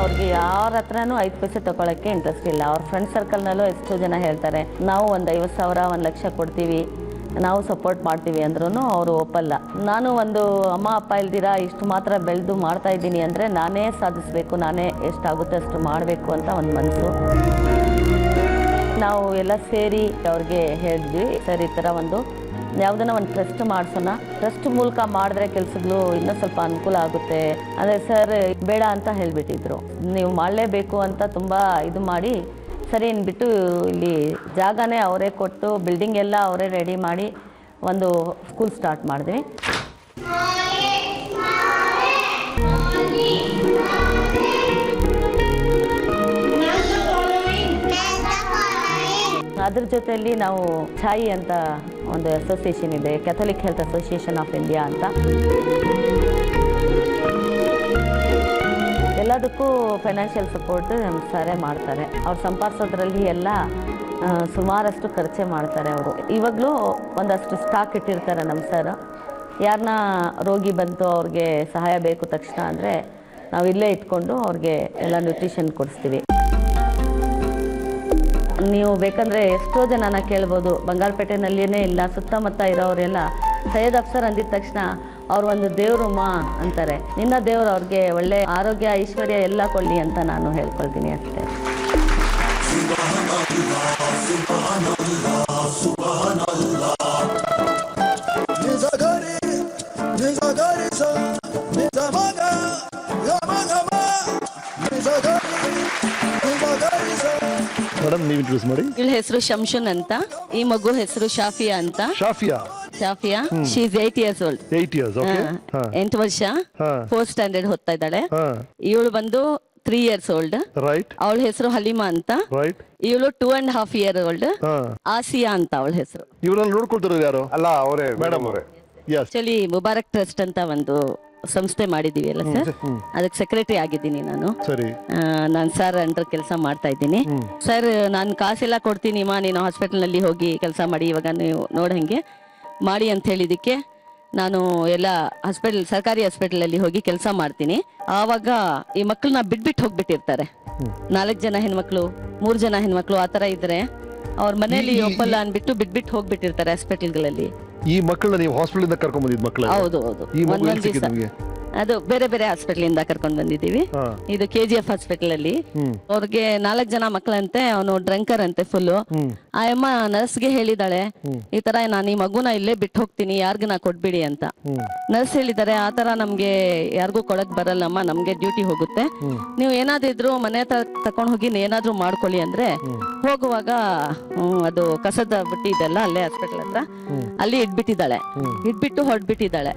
ಅವ್ರಿಗೆ ಯಾರ ಹತ್ರನೂ 5 ಪೈಸೆ ತೊಗೊಳಕ್ಕೆ ಇಂಟ್ರೆಸ್ಟ್ ಇಲ್ಲ. ಅವ್ರ ಫ್ರೆಂಡ್ ಸರ್ಕಲ್ನಲ್ಲೂ ಎಷ್ಟೋ ಜನ ಹೇಳ್ತಾರೆ, ನಾವು ಒಂದು 50,000 1 ಲಕ್ಷ ಕೊಡ್ತೀವಿ, ನಾವು ಸಪೋರ್ಟ್ ಮಾಡ್ತೀವಿ ಅಂದ್ರೂ ಅವರು ಒಪ್ಪಲ್ಲ. ನಾನು ಒಂದು ಅಮ್ಮ ಅಪ್ಪ ಇಲ್ದಿರ ಇಷ್ಟು ಮಾತ್ರ ಬೆಳೆದು ಮಾಡ್ತಾ ಇದ್ದೀನಿ ಅಂದರೆ ನಾನೇ ಸಾಧಿಸಬೇಕು, ನಾನೇ ಎಷ್ಟಾಗುತ್ತೆ ಅಷ್ಟು ಮಾಡಬೇಕು ಅಂತ ಒಂದು ಮನಸ್ಸು. ನಾವು ಎಲ್ಲ ಸೇರಿ ಅವ್ರಿಗೆ ಹೇಳಿದ್ವಿ, ಸರ್ ಈ ಥರ ಒಂದು ಯಾವುದನ್ನ ಒಂದು ಟ್ರಸ್ಟ್ ಮಾಡಿಸೋಣ, ಟ್ರಸ್ಟ್ ಮೂಲಕ ಮಾಡಿದ್ರೆ ಕೆಲಸಗಳು ಇನ್ನೂ ಸ್ವಲ್ಪ ಅನುಕೂಲ ಆಗುತ್ತೆ ಅಂದರೆ ಸರ್ ಬೇಡ ಅಂತ ಹೇಳಿಬಿಟ್ಟಿದ್ರು. ನೀವು ಮಾಡಲೇಬೇಕು ಅಂತ ತುಂಬ ಇದು ಮಾಡಿ ಸರಿ ಅಂದ್ಬಿಟ್ಟು ಇಲ್ಲಿ ಜಾಗನೇ ಅವರೇ ಕೊಟ್ಟು ಬಿಲ್ಡಿಂಗ್ ಎಲ್ಲ ಅವರೇ ರೆಡಿ ಮಾಡಿ ಒಂದು ಸ್ಕೂಲ್ ಸ್ಟಾರ್ಟ್ ಮಾಡಿದ್ವಿ. ಅದ್ರ ಜೊತೆಯಲ್ಲಿ ನಾವು ಛಾಯಿ ಅಂತ ಒಂದು ಅಸೋಸಿಯೇಷನ್ ಇದೆ, Catholic health association of India ಅಂತ. ಎಲ್ಲದಕ್ಕೂ ಫೈನಾನ್ಷಿಯಲ್ ಸಪೋರ್ಟ್ ನಮ್ಮ ಸರೇ ಮಾಡ್ತಾರೆ. ಅವ್ರು ಸಂಪಾದಿಸೋದ್ರಲ್ಲಿ ಎಲ್ಲ ಸುಮಾರಷ್ಟು ಖರ್ಚೆ ಮಾಡ್ತಾರೆ ಅವರು. ಇವಾಗಲೂ ಒಂದಷ್ಟು ಸ್ಟಾಕ್ ಇಟ್ಟಿರ್ತಾರೆ ನಮ್ಮ ಸರ್. ಯಾರನ್ನ ರೋಗಿ ಬಂತು ಅವ್ರಿಗೆ ಸಹಾಯ ಬೇಕು ತಕ್ಷಣ ಅಂದರೆ ನಾವು ಇಲ್ಲೇ ಇಟ್ಕೊಂಡು ಅವ್ರಿಗೆ ಎಲ್ಲ ನ್ಯೂಟ್ರಿಷನ್ ಕೊಡಿಸ್ತೀವಿ. ನೀವು ಬೇಕಂದರೆ ಎಷ್ಟೋ ಜನನ ಕೇಳ್ಬೋದು, ಬಂಗಾರಪೇಟೆನಲ್ಲಿಯೇ ಇಲ್ಲ ಸುತ್ತಮುತ್ತ ಇರೋರೆಲ್ಲ ಸೈಯದ್ ಅಫ್ಸರ್ ಅಂದಿದ ತಕ್ಷಣ ಅವ್ರು ಒಂದು ದೇವ್ರಮ್ಮ ಅಂತಾರೆ. ನಿನ್ನ ದೇವ್ರು ಅವ್ರಿಗೆ ಒಳ್ಳೆ ಆರೋಗ್ಯ ಐಶ್ವರ್ಯ ಎಲ್ಲ ಕೊಡಲಿ ಅಂತ ನಾನು ಹೇಳ್ಕೊಳ್ತೀನಿ ಅಷ್ಟೇ. ಮೇಡಮ್ ನೀವು ಇಂಟ್ರೊಡ್ಯೂಸ್ ಮಾಡಿ. ಇವಳ ಹೆಸರು ಶಂಶುನ್ ಅಂತ, ಈ ಮಗು ಹೆಸರು ಶಾಫಿಯಾ ಅಂತ. ಶಾಫಿಯಾ she is 8 years old. 8 years, okay. 8 ವರ್ಷ, 4th standard ಓದ್ತಾ ಇದ್ದಾಳೆ. ಇವಳು ಬಂದು 3 years old. ರೈಟ್. ಅವಳ ಹೆಸರು ಹಲೀಮಾ ಅಂತ. ರೈಟ್. ಇವಳು 2.5 year old. ಆಸಿಯಾ ಅಂತ ಅವಳ ಹೆಸರು. ಇವರನ್ನ ನೋಡ್ಕೊಳ್ತಾರ ಯಾರು? ಅಲ್ಲ ಅವರೇ ಮೇಡಮ್ ಅವರೇ. ಆಕ್ಚುಲಿ ಮುಬಾರಕ್ ಟ್ರಸ್ಟ್ ಅಂತ ಒಂದು ಸಂಸ್ಥೆ ಮಾಡಿದೀವಿ ಅಲ್ಲ ಸರ್, ಅದಕ್ಕೆ ಸೆಕ್ರೆಟರಿ ಆಗಿದ್ದೀನಿ ನಾನು. ನಾನು ಸರ್ ಅಂಡರ್ ಕೆಲಸ ಮಾಡ್ತಾ ಇದ್ದೀನಿ. ಸರ್ ನಾನು ಕಾಸೆಲ್ಲ ಕೊಡ್ತೀನಿ ಮಾ, ನೀನು ಹಾಸ್ಪಿಟಲ್ ನಲ್ಲಿ ಹೋಗಿ ಕೆಲಸ ಮಾಡಿ, ಇವಾಗ ನೀವು ನೋಡಂಗೆ ಮಾಡಿ ಅಂತ ಹೇಳಿದಕ್ಕೆ ನಾನು ಎಲ್ಲ ಸರ್ಕಾರಿ ಹಾಸ್ಪಿಟಲ್ ಅಲ್ಲಿ ಹೋಗಿ ಕೆಲಸ ಮಾಡ್ತೀನಿ. ಆವಾಗ ಈ ಮಕ್ಕಳನ್ನ ಬಿಟ್ಬಿಟ್ಟು ಹೋಗ್ಬಿಟ್ಟಿರ್ತಾರೆ. 4 ಜನ ಹೆಣ್ಮಕ್ಳು 3 ಜನ ಹೆಣ್ಮಕ್ಳು ಆತರ ಇದ್ರೆ ಅವ್ರ ಮನೆಯಲ್ಲಿ ಒಪ್ಪಲ್ಲ ಅನ್ಬಿಟ್ಟು ಬಿಟ್ಬಿಟ್ಟು ಹೋಗ್ಬಿಟ್ಟಿರ್ತಾರೆ ಹಾಸ್ಪಿಟಲ್ಗಳಲ್ಲಿ. ಈ ಮಕ್ಕಳನ್ನ ನೀವು ಹಾಸ್ಪಿಟಲ್ ಇಂದ ಕರ್ಕೊಂಡ್ ಬಂದಿದ್ ಮಕ್ಕಳು? ಹೌದು ಹೌದು, ಒಂದೊಂದ್ ದಿವಸ ಅದು ಬೇರೆ ಬೇರೆ ಹಾಸ್ಪಿಟಲ್ ಇಂದ ಕರ್ಕೊಂಡ್ ಬಂದಿದ್ದೀವಿ. ಇದು KGF ಹಾಸ್ಪಿಟಲ್ ಅಲ್ಲಿ ಅವ್ರಿಗೆ 4 ಜನ ಮಕ್ಕಳಂತೆ, ಅವನು ಡ್ರಂಕರ್ ಅಂತೆ ಫುಲ್. ಆ ಅಮ್ಮ ನರ್ಸ್ಗೆ ಹೇಳಿದಾಳೆ, ಈ ತರ ನಾನು ಈ ಮಗುನ ಇಲ್ಲೇ ಬಿಟ್ಟು ಹೋಗ್ತೀನಿ, ಯಾರ್ಗು ನಾ ಕೊಡ್ಬಿಡಿ ಅಂತ. ನರ್ಸ್ ಹೇಳಿದಾರೆ, ಆ ತರ ನಮ್ಗೆ ಯಾರಿಗೂ ಕೊಡಕ್ ಬರಲ್ಲಮ್ಮ, ನಮ್ಗೆ ಡ್ಯೂಟಿ ಹೋಗುತ್ತೆ, ನೀವು ಏನಾದ್ರು ಮನೆ ಹತ್ರ ತಕೊಂಡ್ ಹೋಗಿ ಏನಾದ್ರು ಮಾಡ್ಕೊಳ್ಳಿ ಅಂದ್ರೆ ಹೋಗುವಾಗ ಅದು ಕಸದ ಬುಟ್ಟಿ ಇದೆಲ್ಲ ಅಲ್ಲೇ ಹಾಸ್ಪಿಟಲ್ ಹತ್ರ ಅಲ್ಲಿ ಇಟ್ಬಿಟ್ಟಿದ್ದಾಳೆ. ಇಟ್ಬಿಟ್ಟು ಹೊರಡ್ಬಿಟ್ಟಿದ್ದಾಳೆ.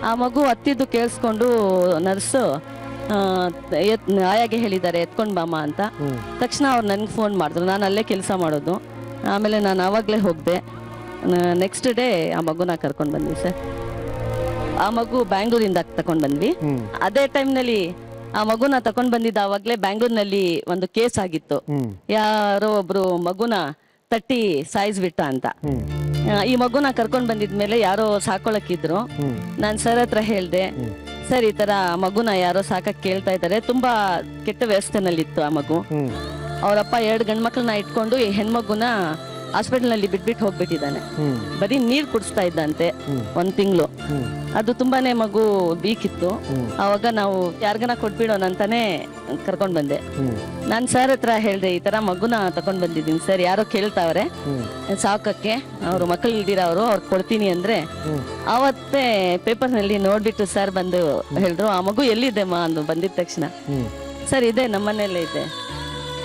ಆ ಮಗು ಹತ್ತಿದ್ದು ಕೇಳಿಸ್ಕೊಂಡು ಎತ್ಕೊಂಡು ನರ್ಸು ಆಯಾಗೆ ಹೇಳಿದ್ದಾರೆ ಎತ್ಕೊಂಡು ಬಾಮ ಅಂತ. ತಕ್ಷಣ ಅವ್ರು ನನಗೆ ಫೋನ್ ಮಾಡಿದ್ರು. ನಾನು ಅಲ್ಲೇ ಕೆಲಸ ಮಾಡೋದು. ಆಮೇಲೆ ನಾನು ಆವಾಗಲೇ ಹೋಗಿದೆ. ನೆಕ್ಸ್ಟ್ ಡೇ ಆ ಮಗುನ ಕರ್ಕೊಂಡು ಬಂದ್ವಿ ಸರ್. ಆ ಮಗು ಬ್ಯಾಂಗ್ಳೂರಿಂದ ತಗೊಂಡು ಬಂದ್ವಿ. ಅದೇ ಟೈಮ್ನಲ್ಲಿ ಆ ಮಗುನ ತಗೊಂಡ್ ಬಂದಿದ್ದ ಆವಾಗಲೇ ಬ್ಯಾಂಗ್ಳೂರ್ನಲ್ಲಿ ಒಂದು ಕೇಸ್ ಆಗಿತ್ತು. ಯಾರೋ ಒಬ್ರು ಮಗುನ ತಟ್ಟಿ ಸಾಯಿಸ್ಬಿಟ್ಟ ಅಂತ. ಈ ಮಗುನ ಕರ್ಕೊಂಡ್ ಬಂದಿದ್ಮೇಲೆ ಯಾರೋ ಸಾಕೊಳಕಿದ್ರು. ನಾನ್ ಸರ್ ಹತ್ರ ಹೇಳ್ದೆ, ಸರ್ ಈ ತರ ಮಗುನ ಯಾರೋ ಸಾಕಕ್ ಕೇಳ್ತಾ ಇದ್ದಾರೆ, ತುಂಬಾ ಕೆಟ್ಟ ವ್ಯವಸ್ಥೆನಲ್ಲಿತ್ತು ಆ ಮಗು. ಅವರಪ್ಪ 2 ಗಂಡ್ ಮಕ್ಳನ್ನ ಇಟ್ಕೊಂಡು ಈ ಹೆಣ್ಮಗುನ ಹಾಸ್ಪಿಟಲ್ ನಲ್ಲಿ ಬಿಟ್ಬಿಟ್ಟು ಹೋಗ್ಬಿಟ್ಟಿದ್ದಾನೆ. ಬರೀ ನೀರ್ ಕುಡಿಸ್ತಾ ಇದ್ದಂತೆ 1 ತಿಂಗಳು. ಅದು ತುಂಬಾನೇ ಮಗು ವೀಕ್ ಇತ್ತು. ಅವಾಗ ನಾವು ಯಾರ್ಗನ ಕೊಟ್ಬಿಡೋಣ ಅಂತಾನೆ ಕರ್ಕೊಂಡ್ ಬಂದೆ. ನಾನ್ ಸರ್ ಹತ್ರ ಹೇಳ್ದೆ, ಈ ತರ ಮಗುನ ತಕೊಂಡ್ ಬಂದಿದ್ದೀನಿ ಸರ್, ಯಾರೋ ಕೇಳ್ತಾವ್ರೆ ಸಾಕಕ್ಕೆ, ಅವ್ರು ಮಕ್ಳು ಇಲ್ದಿರ ಅವ್ರು ಕೊಡ್ತೀನಿ ಅಂದ್ರೆ, ಅವತ್ತೇ ಪೇಪರ್ ನಲ್ಲಿ ನೋಡ್ಬಿಟ್ಟು ಸರ್ ಬಂದು ಹೇಳಿದ್ರು, ಆ ಮಗು ಎಲ್ಲಿದೆಮ್ಮ ಅಂದು ಬಂದಿದ ತಕ್ಷಣ. ಸರ್ ಇದೆ ನಮ್ಮನೇಲೆ ಇದೆ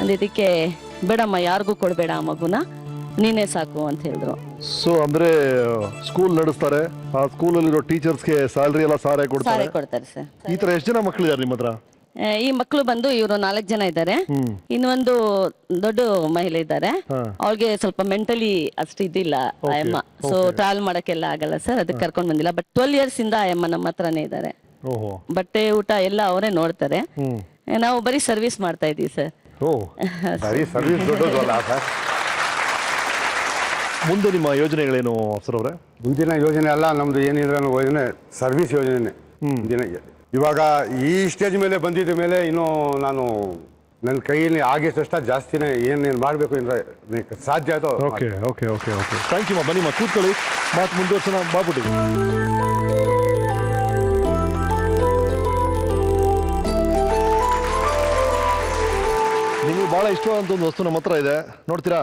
ಅಂದಿದ್ದಕ್ಕೆ, ಬೇಡಮ್ಮ ಯಾರಿಗೂ ಕೊಡ್ಬೇಡ ಆ ಮಗುನ, ನೀನೇ ಸಾಕು ಅಂತ ಹೇಳಿದ್ರು. ಸೊ ಅಂದ್ರೆ ಸ್ಕೂಲ್ ನಡೆಸ್ತಾರೆ, ಆ ಸ್ಕೂಲಲ್ಲಿರೋ ಟೀಚರ್ಸ್ಗೆ ಸ್ಯಾಲರಿ ಎಲ್ಲ ಸಾರೇ ಕೊಡ್ತಾರೆ ಸರ್. ಈ ತರ ಎಷ್ಟು ಜನ ಮಕ್ಕಳಿದ್ದಾರೆ ನಿಮ್ಮ ಹತ್ರ? ಈ ಮಕ್ಕಳು ಬಂದು ಇವರು 4 ಜನ ಇದ್ದಾರೆ. ಇನ್ನೊಂದು ದೊಡ್ಡ ಮಹಿಳೆ ಇದ್ದಾರೆ, ಅವ್ರಿಗೆ ಸ್ವಲ್ಪ ಮೆಂಟಲಿ ಅಷ್ಟು ಇದಿಲ್ಲ ಅಮ್ಮ. ಸೊ ಟ್ರಾವೆಲ್ ಮಾಡಕ್ಕೆಲ್ಲ ಆಗಲ್ಲ ಸರ್, ಅದಕ್ಕೆ ಕರ್ಕೊಂಡ್ ಬಂದಿಲ್ಲ. ಬಟ್ 12 years ಇಂದ ಅಮ್ಮ ನಮ್ಮ ಹತ್ರನೇ ಇದ್ದಾರೆ. ಬಟ್ಟೆ ಊಟ ಎಲ್ಲ ಅವರೇ ನೋಡ್ತಾರೆ. ನಾವು ಬರೀ ಸರ್ವಿಸ್ ಮಾಡ್ತಾ ಇದೀವಿ ಸರ್. ಮುಂದೆ ನಿಮ್ಮ ಯೋಜನೆಗಳೇನು ಅಫ್ಸರ್ ಅವರೇ? ಮುಂದಿನ ಯೋಜನೆ ಅಲ್ಲ ನಮ್ದು ಏನಿದ್ರೆ ಯೋಜನೆ ಸರ್ವಿಸ್ ಯೋಜನೆ. ಇವಾಗ ಈ ಸ್ಟೇಜ್ ಮೇಲೆ ಬಂದಿದ್ದ ಮೇಲೆ ಇನ್ನು ನಾನು ನನ್ನ ಕೈಯಲ್ಲಿ ಆಗಿದ್ದಷ್ಟ ಜಾಸ್ತಿನೇ ಏನೇನು ಮಾಡಬೇಕು ಅಂದ್ರೆ ಸಾಧ್ಯ ಆಯ್ತು. Okay okay okay okay thank you. ಬನ್ನಿಮ್ಮ ಕೂತ್ಕೊಳ್ಳಿ, ಮಾತು ಮುಂದುವರ್ಸೋಣ. ಬಾಬುಟಿ, ನಿಮಗೆ ಬಹಳ ಇಷ್ಟವಾದಂತ ಒಂದು ವಸ್ತು ನಮ್ಮ ಹತ್ರ ಇದೆ, ನೋಡ್ತೀರಾ?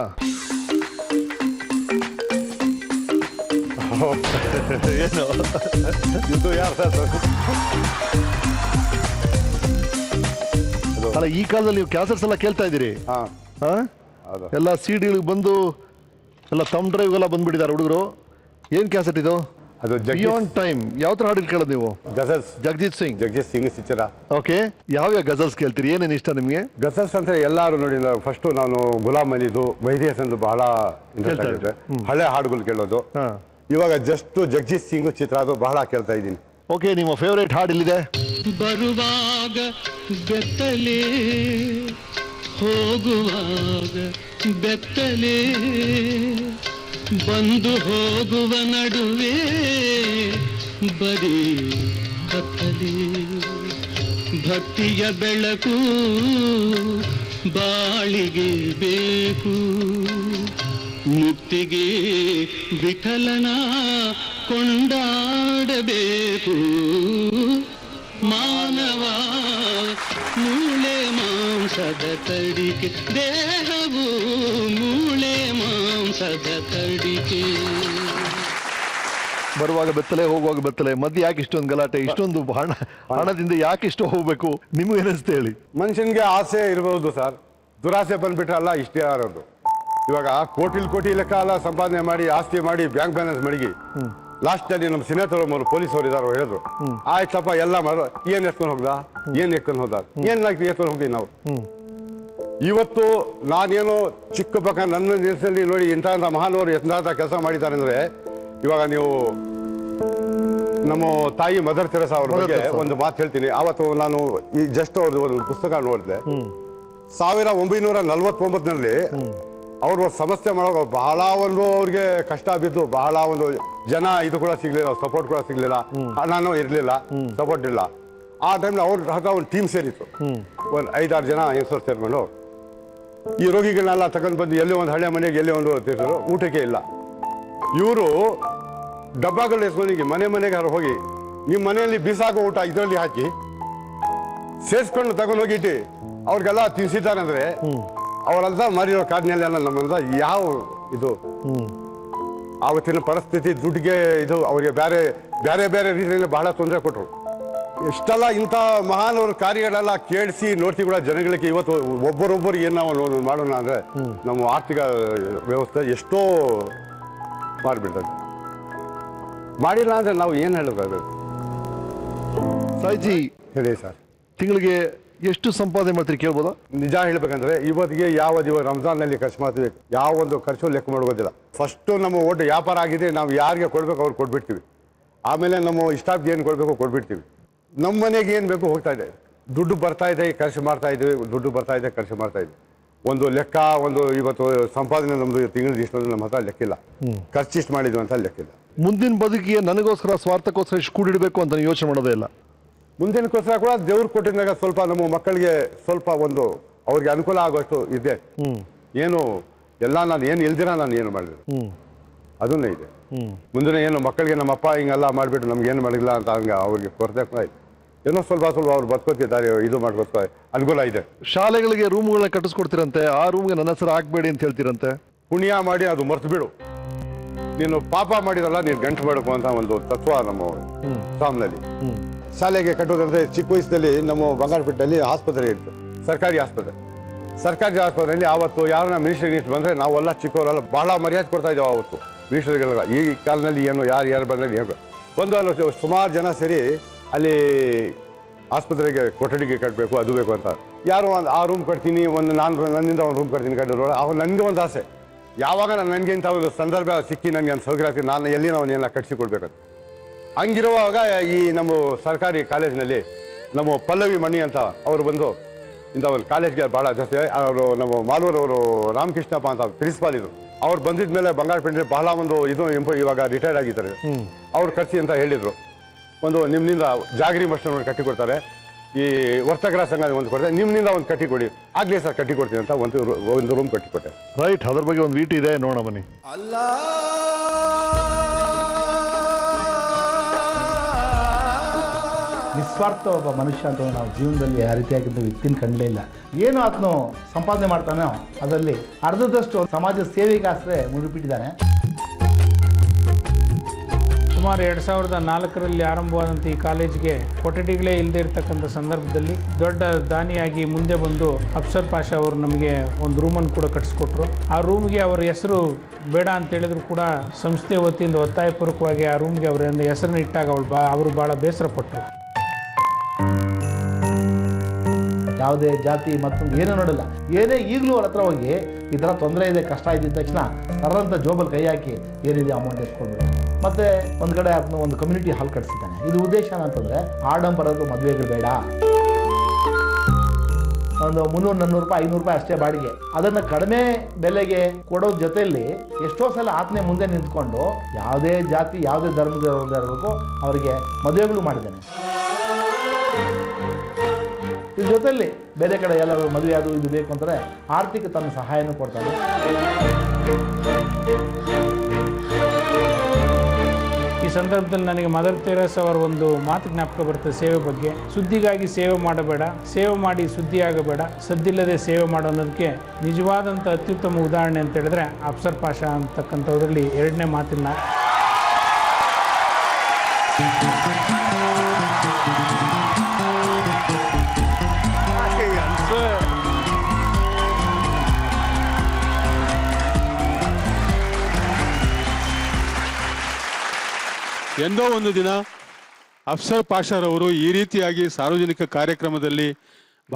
ಏನು ಇದು ಯಾರು ಸರ್? ಅಲ್ಲ, ಈ ಕಾಲದಲ್ಲಿ ನೀವು ಕ್ಯಾಸೆಟ್ಸ್ ಎಲ್ಲ ಕೇಳ್ತಾ ಇದ್ದೀರಿ. ಎಲ್ಲ ಸಿಡಿಗಳಿಗೆ ಬಂದು ಎಲ್ಲ ತಮ್ ಡ್ರೈವ್ ಎಲ್ಲ ಬಂದ್ಬಿಟ್ಟಿದ್ದಾರೆ ಹುಡುಗರು. ಏನ್ ಕ್ಯಾಸೆಟ್ ಇದು? ಅದು ಬಿಯಾನ್ ಟೈಮ್. ಯಾವ ತರ ಹಾಡಿಲ್ ಕೇಳೋದು ನೀವು? ಗಜಲ್ಸ್. ಜಗಜೀತ್ ಸಿಂಗ್ ಸಿಚ್ಚರ. ಓಕೆ, ಯಾವ್ಯಾವ ಗಜಲ್ಸ್ ಕೇಳ್ತೀರಿ? ಏನೇನು ಇಷ್ಟ ನಿಮಗೆ? ಗಜಲ್ಸ್ ಅಂತ ಎಲ್ಲಾರು ನೋಡಿ, ಫಸ್ಟ್ ನಾನು ಗುಲಾಮ್ ಅಲಿದು, ವೈದ್ಯಸ್ ಎಂದು ಬಹಳ ಇಂಟ್ರೆಸ್ಟ್ ಆಗಿದೆ. ಹಳೆ ಹಾಡುಗಳು ಕೇಳೋದು. ಇವಾಗ ಜಸ್ಟ್ ಜಗಜೀತ್ ಸಿಂಗ್ ಚಿತ್ರ ಅದು ಬಹಳ ಕೇಳ್ತಾ ಇದ್ದೀನಿ. ಓಕೆ, ನಿಮ್ಮ ಫೇವರೇಟ್ ಹಾಡು ಇಲ್ಲಿದೆ. ಬರುವಾಗ ಬೆತ್ತಲೆ, ಹೋಗುವಾಗ ಬೆತ್ತಲೆ, ಬಂದು ಹೋಗುವ ನಡುವೆ ಬರೀ ಕತ್ತಲೆ, ಭಕ್ತಿಯ ಬೆಳಕು ಬಾಳಿಗೆ ಬೇಕು, ಮುಕ್ತಿಗೆ ವಿಠಲನ ಕೊಂಡಾಡಬೇಕು. ಮಾನವ ಮೂಳೆ ಮಾಂಸದ ತಡಿಕೆ, ದೇಹವು ಮೂಳೆ ಮಾಂಸದ ತಡಿಕೆ. ಬರುವಾಗ ಬೆತ್ತಲೆ, ಹೋಗುವಾಗ ಬೆತ್ತಲೆ, ಮಧ್ಯೆ ಯಾಕೆ ಇಷ್ಟೊಂದು ಗಲಾಟೆ, ಇಷ್ಟೊಂದು ಹಣದಿಂದ ಯಾಕೆ ಇಷ್ಟು ಹೋಗ್ಬೇಕು? ನಿಮ್ಗೆ ಏನಿಸ್ತೆ ಹೇಳಿ? ಮನುಷ್ಯನಿಗೆ ಆಸೆ ಇರಬಹುದು ಸರ್, ದುರಾಸೆ ಬಂದ್ಬಿಟ್ರಲ್ಲ ಇಷ್ಟೇ ಆರೋದು. ಇವಾಗ ಕೋಟಿ ಲೆಕ್ಕ ಎಲ್ಲ ಸಂಪಾದನೆ ಮಾಡಿ, ಆಸ್ತಿ ಮಾಡಿ, ಬ್ಯಾಂಕ್ ಬ್ಯಾಲೆನ್ಸ್ ಮಡಗಿ, ಲಾಸ್ಟ್ ಅಲ್ಲಿ ನಮ್ಮ ಸಿನೇತರು ಪೊಲೀಸರು ಇದಾರು ಹೇಳಿದ್ರು, ಆಯ್ತಪ್ಪ ಎಲ್ಲ ಮಾಡೋ, ಏನ್ ಎತ್ಕೊಂಡು ಹೋಗ್ದ, ಏನ್ ಎತ್ಕೊಂಡು ಹೋದ, ಏನ್ ಎತ್ಕೊಂಡು ಹೋಗ್ತೀವಿ ನಾವು. ಇವತ್ತು ನಾನೇನೋ ಚಿಕ್ಕ ಪಕ್ಕ ನನ್ನ ದೇಶದಲ್ಲಿ ನೋಡಿ ಇಂಥ ಮಹಾನವರು ಎಂತ ಕೆಲಸ ಮಾಡಿದ್ದಾರೆ ಅಂದ್ರೆ, ಇವಾಗ ನೀವು ನಮ್ಮ ತಾಯಿ ಮದರ್ ತೆರೇಸಾ ಅವ್ರ ಬಗ್ಗೆ ಒಂದು ಮಾತು ಹೇಳ್ತೀನಿ. ಅವತ್ತು ನಾನು ಈ ಜಸ್ಟ್ ಅವ್ರದ್ದು ಒಂದು ಪುಸ್ತಕ ನೋಡಿದೆ. 1949ನಲ್ಲಿ ಅವರು ಸಮಸ್ಯೆ ಮಾಡೋ ಬಹಳ ಒಂದು ಅವ್ರಿಗೆ ಕಷ್ಟ ಬಿದ್ದು, ಬಹಳ ಒಂದು ಜನ ಇದು ಕೂಡ ಸಿಗ್ಲಿಲ್ಲ, ಸಪೋರ್ಟ್ ಕೂಡ ಸಿಗ್ಲಿಲ್ಲ, ಹಣನೂ ಇರ್ಲಿಲ್ಲ, ಸಪೋರ್ಟ್ ಇಲ್ಲ. ಆ ಟೈಮ್ಲಿ ಅವ್ರ ಹತ್ರ ಒಂದು ಟೀಮ್ ಸೇರಿತ್ತು, ಒಂದು 5-6 ಜನ ಹೆಂಗಸರು ಸೇರ್ಕೊಂಡು ಈ ರೋಗಿಗಳನ್ನೆಲ್ಲ ತಗೊಂಡು ಬಂದು ಎಲ್ಲೇ ಒಂದು ಹಳೆ ಮನೆಗೆ ಎಲ್ಲೇ ಒಂದು ತಿರ್ಸರು, ಊಟಕ್ಕೆ ಇಲ್ಲ. ಇವರು ಡಬ್ಬಗಳು ಎಸ್ಕೊಂಡು ಮನೆಗೆ ಹೋಗಿ, ನಿಮ್ಮ ಮನೆಯಲ್ಲಿ ಬೀಸಾಕೋ ಊಟ ಇದರಲ್ಲಿ ಹಾಕಿ ಸೇರಿಸ್ಕೊಂಡು ತಗೊಂಡು ಹೋಗಿಟ್ಟು ಅವ್ರಿಗೆಲ್ಲ ತಿನ್ಸಿದ್ದಾರೆ ಅಂದ್ರೆ, ಅವರೆಲ್ಲ ಮಾರಿರೋ ಕಾಡಿನೆಲ್ಲ ನಮ್ಮಂದ ಯಾವ ಇದು ಆವತ್ತಿನ ಪರಿಸ್ಥಿತಿ, ದುಡ್ಡಿಗೆ ಇದು ಅವ್ರಿಗೆ ಬೇರೆ ಬೇರೆ ಬೇರೆ ರೀತಿಯಲ್ಲಿ ಬಹಳ ತೊಂದರೆ ಕೊಟ್ಟರು. ಇಷ್ಟೆಲ್ಲ ಇಂಥ ಮಹಾನವ್ರ ಕಾರ್ಯಗಳೆಲ್ಲ ಕೇಳಿಸಿ ನೋಡ್ತೀವಿ ಕೂಡ ಜನಗಳಿಗೆ. ಇವತ್ತು ಒಬ್ಬರೊಬ್ಬರಿಗೆ ಏನು ನಾವು ಮಾಡೋಣ ಅಂದ್ರೆ ನಮ್ಮ ಆರ್ಥಿಕ ವ್ಯವಸ್ಥೆ ಎಷ್ಟೋ ಮಾರಿಬಿಡ್ತದೆ. ಮಾಡಿಲ್ಲ ಅಂದ್ರೆ ನಾವು ಏನು ಹೇಳೋದು? ಸಾಯಿಜಿ, ಹೇಳಿ ಸರ್. ತಿಂಗಳಿಗೆ ಎಷ್ಟು ಸಂಪಾದನೆ ಮಾಡ್ತೀರಿ ಕೇಳ್ಬೋದಾ? ನಿಜ ಹೇಳ್ಬೇಕಂದ್ರೆ ಇವತ್ತಿಗೆ ಯಾವ ರಂಜಾನ್ನಲ್ಲಿ ಖರ್ಚು ಮಾಡ್ತೀವಿ, ಯಾವ ಒಂದು ಖರ್ಚು ಲೆಕ್ಕ ಮಾಡೋದಿಲ್ಲ. ಫಸ್ಟು ನಮ್ಮ ಒಟ್ಟು ವ್ಯಾಪಾರ ಆಗಿದೆ, ನಾವು ಯಾರಿಗೆ ಕೊಡ್ಬೇಕು ಅವ್ರು ಕೊಟ್ಬಿಡ್ತೀವಿ. ಆಮೇಲೆ ನಮ್ಮ ಸ್ಟಾಫ್ಗೆ ಏನು ಕೊಡಬೇಕು ಕೊಟ್ಬಿಡ್ತೀವಿ. ನಮ್ಮ ಮನೆಗೆ ಏನು ಬೇಕು ಹೋಗ್ತಾ ಇದೆ, ದುಡ್ಡು ಬರ್ತಾ ಇದೆ ಖರ್ಚು ಮಾಡ್ತಾ ಇದ್ದೀವಿ, ದುಡ್ಡು ಬರ್ತಾ ಇದೆ ಖರ್ಚು ಮಾಡ್ತಾ ಇದ್ವಿ. ಒಂದು ಲೆಕ್ಕ, ಒಂದು ಇವತ್ತು ಸಂಪಾದನೆ ನಮ್ಮದು ತಿಂಗಳಿಗೆ ಇಷ್ಟು ನಮ್ಮ ಹತ್ರ ಲೆಕ್ಕಿಲ್ಲ, ಖರ್ಚು ಇಷ್ಟು ಮಾಡಿದ್ವಿ ಅಂತ ಲೆಕ್ಕಿಲ್ಲ. ಮುಂದಿನ ಬದುಕಿಗೆ ನನಗೋಸ್ಕರ ಸ್ವಾರ್ಥಕ್ಕೋಸ್ಕರ ಇಷ್ಟು ಕೂಡಿಡಬೇಕು ಅಂತ ಯೋಚನೆ ಮಾಡೋದೇ ಇಲ್ಲ. ಮುಂದಿನಕ್ಕೋಸ್ಕರ ಕೂಡ ದೇವ್ರು ಕೊಟ್ಟಿದ್ದಾಗ ಸ್ವಲ್ಪ ನಮ್ಮ ಮಕ್ಕಳಿಗೆ ಸ್ವಲ್ಪ ಒಂದು ಅವ್ರಿಗೆ ಅನುಕೂಲ ಆಗೋಷ್ಟು ಇದೆ. ಏನು ಎಲ್ಲ ನಾನು ಏನು ಇಲ್ದಿರ ನಾನು ಏನು ಮಾಡಿದೆ ಅದನ್ನೇ ಇದೆ. ಮುಂದಿನ ಏನು ಮಕ್ಕಳಿಗೆ ನಮ್ಮ ಅಪ್ಪ ಹಿಂಗೆಲ್ಲ ಮಾಡಿಬಿಟ್ಟು ನಮ್ಗೆ ಏನು ಮಾಡಿಲ್ಲ ಅಂತ ಹಂಗೆ ಅವ್ರಿಗೆ ಕೊರತೆ ಕೂಡ ಇದೆ. ಏನೋ ಸ್ವಲ್ಪ ಅವ್ರು ಬದುಕೋತಿದ್ದಾರೆ, ಇದು ಮಾಡ್ಕೋತಾರೆ, ಅನುಕೂಲ ಇದೆ. ಶಾಲೆಗಳಿಗೆ ರೂಮ್ಗಳನ್ನ ಕಟ್ಟಿಸ್ಕೊಡ್ತೀರಂತೆ, ಆ ರೂಮ್ಗೆ ನನ್ನ ಹೆಸರು ಹಾಕ್ಬೇಡಿ ಅಂತ ಹೇಳ್ತೀರಂತೆ. ಪುಣ್ಯ ಮಾಡಿ ಅದು ಮರ್ತು ಬಿಡು, ನೀನು ಪಾಪ ಮಾಡಿದಲ್ಲ ನೀನು ಗಂಟು ಮಾಡಬೇಕು ಅಂತ ಒಂದು ತತ್ವ ನಮ್ಮ ಸಾಮ್ನಲ್ಲಿ. ಶಾಲೆಗೆ ಕಟ್ಟೋದಂದ್ರೆ ಚಿಕ್ಕ ವಯಸ್ಸಲ್ಲಿ ನಮ್ಮ ಬಂಗಾರಪೇಟೆಯಲ್ಲಿ ಆಸ್ಪತ್ರೆ ಇತ್ತು, ಸರ್ಕಾರಿ ಆಸ್ಪತ್ರೆ. ಸರ್ಕಾರಿ ಆಸ್ಪತ್ರೆಯಲ್ಲಿ ಆವತ್ತು ಯಾರನ್ನ ಮಿನಿಸ್ಟರ್ ಬಂದರೆ ನಾವೆಲ್ಲ ಚಿಕ್ಕವರೆಲ್ಲ ಬಹಳ ಮರ್ಯಾದೆ ಕೊಡ್ತಾ ಇದ್ದೇವೆ ಆವತ್ತು ಮಿನಿಸ್ಟರ್ಗೆಲ್ಲ. ಈ ಕಾಲದಲ್ಲಿ ಏನು ಯಾರು ಬಂದರೆ ಏನು ಒಂದು ಅಲ್ಲ ಸುಮಾರು ಜನ ಸೇರಿ ಅಲ್ಲಿ ಆಸ್ಪತ್ರೆಗೆ ಕೊಠಡಿಗೆ ಕಟ್ಟಬೇಕು, ಅದು ಬೇಕು ಅಂತ. ಯಾರು ಒಂದು ಆ ರೂಮ್ ಕಟ್ತೀನಿ, ಒಂದು ನನ್ನಿಂದ ಒಂದು ರೂಮ್ ಕಟ್ತೀನಿ ಕಟ್ಟಿದ್ರು. ಅವ್ರು ನನಗೆ ಒಂದು ಆಸೆ, ಯಾವಾಗ ನನಗೆ ಇಂಥ ಒಂದು ಸಂದರ್ಭ ಸಿಕ್ಕಿ ನನಗೆ ಒಂದು ಸೌಕರ್ಯ ಆಗ್ತೀನಿ, ನಾನು ಎಲ್ಲಿ ಅವನ್ನೆಲ್ಲ ಕಟ್ಟಿಸಿಕೊಡ್ಬೇಕಂತ. ಹಂಗಿರುವಾಗ ಈ ನಮ್ಮ ಸರ್ಕಾರಿ ಕಾಲೇಜಿನಲ್ಲಿ ನಮ್ಮ ಪಲ್ಲವಿ ಮಣಿ ಅಂತ ಅವರು ಬಂದು ಇಂಥ ಒಂದು ಕಾಲೇಜ್ಗೆ ಭಾಳ ಜಾಸ್ತಿ. ಅವರು ನಮ್ಮ ಮಾಲೂರವರು ರಾಮಕೃಷ್ಣಪ್ಪ ಅಂತ ಪ್ರಿನ್ಸಿಪಾಲ್ ಇದ್ರು. ಅವ್ರು ಬಂದಿದ್ದ ಮೇಲೆ ಬಂಗಾರಪೇಟೆ ಬಹಳ ಒಂದು ಇದು ಇವಾಗ ರಿಟೈರ್ಡ್ ಆಗಿದ್ದಾರೆ. ಅವ್ರು ಕಟ್ಸಿ ಅಂತ ಹೇಳಿದರು. ಒಂದು ನಿಮ್ಮಿಂದ ಜಾಗರಿ ಮಸ್ಟರ್ ಒಂದು ಕಟ್ಟಿ ಕೊಡ್ತಾರೆ, ಈ ವರ್ತಕರ ಸಂಘ ಒಂದು ಕೊಡ್ತಾರೆ, ನಿಮ್ಮಿಂದ ಒಂದು ಕಟ್ಟಿ ಕೊಡಿ. ಆಗಲೇ ಸರ್ ಕಟ್ಟಿ ಕೊಡ್ತೀನಿ ಅಂತ ಒಂದು ರೂಮ್ ಕಟ್ಟಿಕೊಟ್ಟೆ. ರೈಟ್, ಅದ್ರ ಬಗ್ಗೆ ಒಂದು ವೀಟ್ ಇದೆ, ನೋಡೋಣ ಬನ್ನಿ. ನಿಸ್ವಾರ್ಥ ಒಬ್ಬ ಮನುಷ್ಯ ಅಂತ ನಾವು ಜೀವನದಲ್ಲಿ ಯಾವ ರೀತಿಯಾಗಿದ್ದ ವ್ಯಕ್ತಿನ ಕಂಡಲೇ ಇಲ್ಲ. ಏನು ಆತನು ಸಂಪಾದನೆ ಮಾಡ್ತಾನೋ ಅದರಲ್ಲಿ ಅರ್ಧದಷ್ಟು ಸಮಾಜ ಸೇವೆಗೆ ಆಸರೆ ಮುಡಿಪಿಟ್ಟಿದ್ದಾನೆ. ಸುಮಾರು 2004ರಲ್ಲಿ ಆರಂಭವಾದಂಥ ಈ ಕಾಲೇಜ್ಗೆ ಕೊಠಡಿಗಳೇ ಇಲ್ಲದೆ ಇರತಕ್ಕಂಥ ಸಂದರ್ಭದಲ್ಲಿ ದೊಡ್ಡ ದಾನಿಯಾಗಿ ಮುಂದೆ ಬಂದು ಅಫ್ಸರ್ ಪಾಷಾ ಅವರು ನಮಗೆ ಒಂದು ರೂಮನ್ನು ಕೂಡ ಕಟ್ಟಿಸ್ಕೊಟ್ರು. ಆ ರೂಮ್ಗೆ ಅವರ ಹೆಸರು ಬೇಡ ಅಂತ ಹೇಳಿದ್ರು ಕೂಡ ಸಂಸ್ಥೆ ವತಿಯಿಂದ ಒತ್ತಾಯಪೂರ್ವಕವಾಗಿ ಆ ರೂಮ್ಗೆ ಅವರ ಹೆಸರನ್ನು ಇಟ್ಟಾಗ ಅವರು ಭಾಳ ಬೇಸರ ಪಟ್ಟರು. ಯಾವುದೇ ಜಾತಿ ಮತ್ತೊಂದು ಏನೂ ನೋಡಿಲ್ಲ, ಏನೇ ಈಗಲೂ ಅವ್ರ ಹತ್ರ ಹೋಗಿ ಈ ಥರ ತೊಂದರೆ ಇದೆ, ಕಷ್ಟ ಇದ್ದ ತಕ್ಷಣ ಸರಂತ ಜೋಬಲ್ಲಿ ಕೈ ಹಾಕಿ ಏನಿದೆ ಅಮೌಂಟ್ ಎತ್ಕೊಂಡ್ಬಿಡು. ಮತ್ತು ಒಂದು ಕಡೆ ಅದನ್ನ ಒಂದು ಕಮ್ಯುನಿಟಿ ಹಾಲ್ ಕಟ್ಸಿದ್ದಾನೆ. ಇದು ಉದ್ದೇಶ ಏನಂತಂದರೆ ಆಡಂಬರದ್ದು ಮದುವೆಗಳು ಬೇಡ, ಒಂದು 300-400 ರೂಪಾಯಿ 500 ರೂಪಾಯಿ ಅಷ್ಟೇ ಬಾಡಿಗೆ, ಅದನ್ನು ಕಡಿಮೆ ಬೆಲೆಗೆ ಕೊಡೋ ಜೊತೆಯಲ್ಲಿ ಎಷ್ಟೋ ಸಲ ಆತನೇ ಮುಂದೆ ನಿಂತ್ಕೊಂಡು ಯಾವುದೇ ಜಾತಿ ಯಾವುದೇ ಧರ್ಮದವ್ರದ್ದು ಇರಬೇಕು ಅವರಿಗೆ ಮದುವೆಗಳು ಮಾಡಿದ್ದಾನೆ. ಇದ್ರ ಜೊತೆಯಲ್ಲಿ ಬೇರೆ ಕಡೆ ಎಲ್ಲರೂ ಮದುವೆ ಅದು ಇದು ಬೇಕು ಅಂತಾರೆ ಆರ್ಥಿಕ ತನ್ನ ಸಹಾಯನೂ ಕೊಡ್ತಾನೆ. ಈ ಸಂದರ್ಭದಲ್ಲಿ ನನಗೆ ಮದರ್ ತೆರೇಸಾ ಅವರ ಒಂದು ಮಾತು ಜ್ಞಾಪಕ ಬರ್ತದೆ ಸೇವೆ ಬಗ್ಗೆ. ಸುದ್ದಿಗಾಗಿ ಸೇವೆ ಮಾಡಬೇಡ, ಸೇವೆ ಮಾಡಿ ಸುದ್ದಿ ಆಗಬೇಡ, ಸದ್ದಿಲ್ಲದೆ ಸೇವೆ ಮಾಡೋ ಅನ್ನೋದಕ್ಕೆ ನಿಜವಾದಂಥ ಅತ್ಯುತ್ತಮ ಉದಾಹರಣೆ ಅಂತ ಹೇಳಿದ್ರೆ ಅಫ್ಸರ್ ಪಾಷಾ ಅಂತಕ್ಕಂಥದ್ರಲ್ಲಿ 2ನೇ ಮಾತಿನ ಎಂದೋ ಒಂದು ದಿನ ಅಫ್ಸರ್ ಪಾಷಾರವರು ಈ ರೀತಿಯಾಗಿ ಸಾರ್ವಜನಿಕ ಕಾರ್ಯಕ್ರಮದಲ್ಲಿ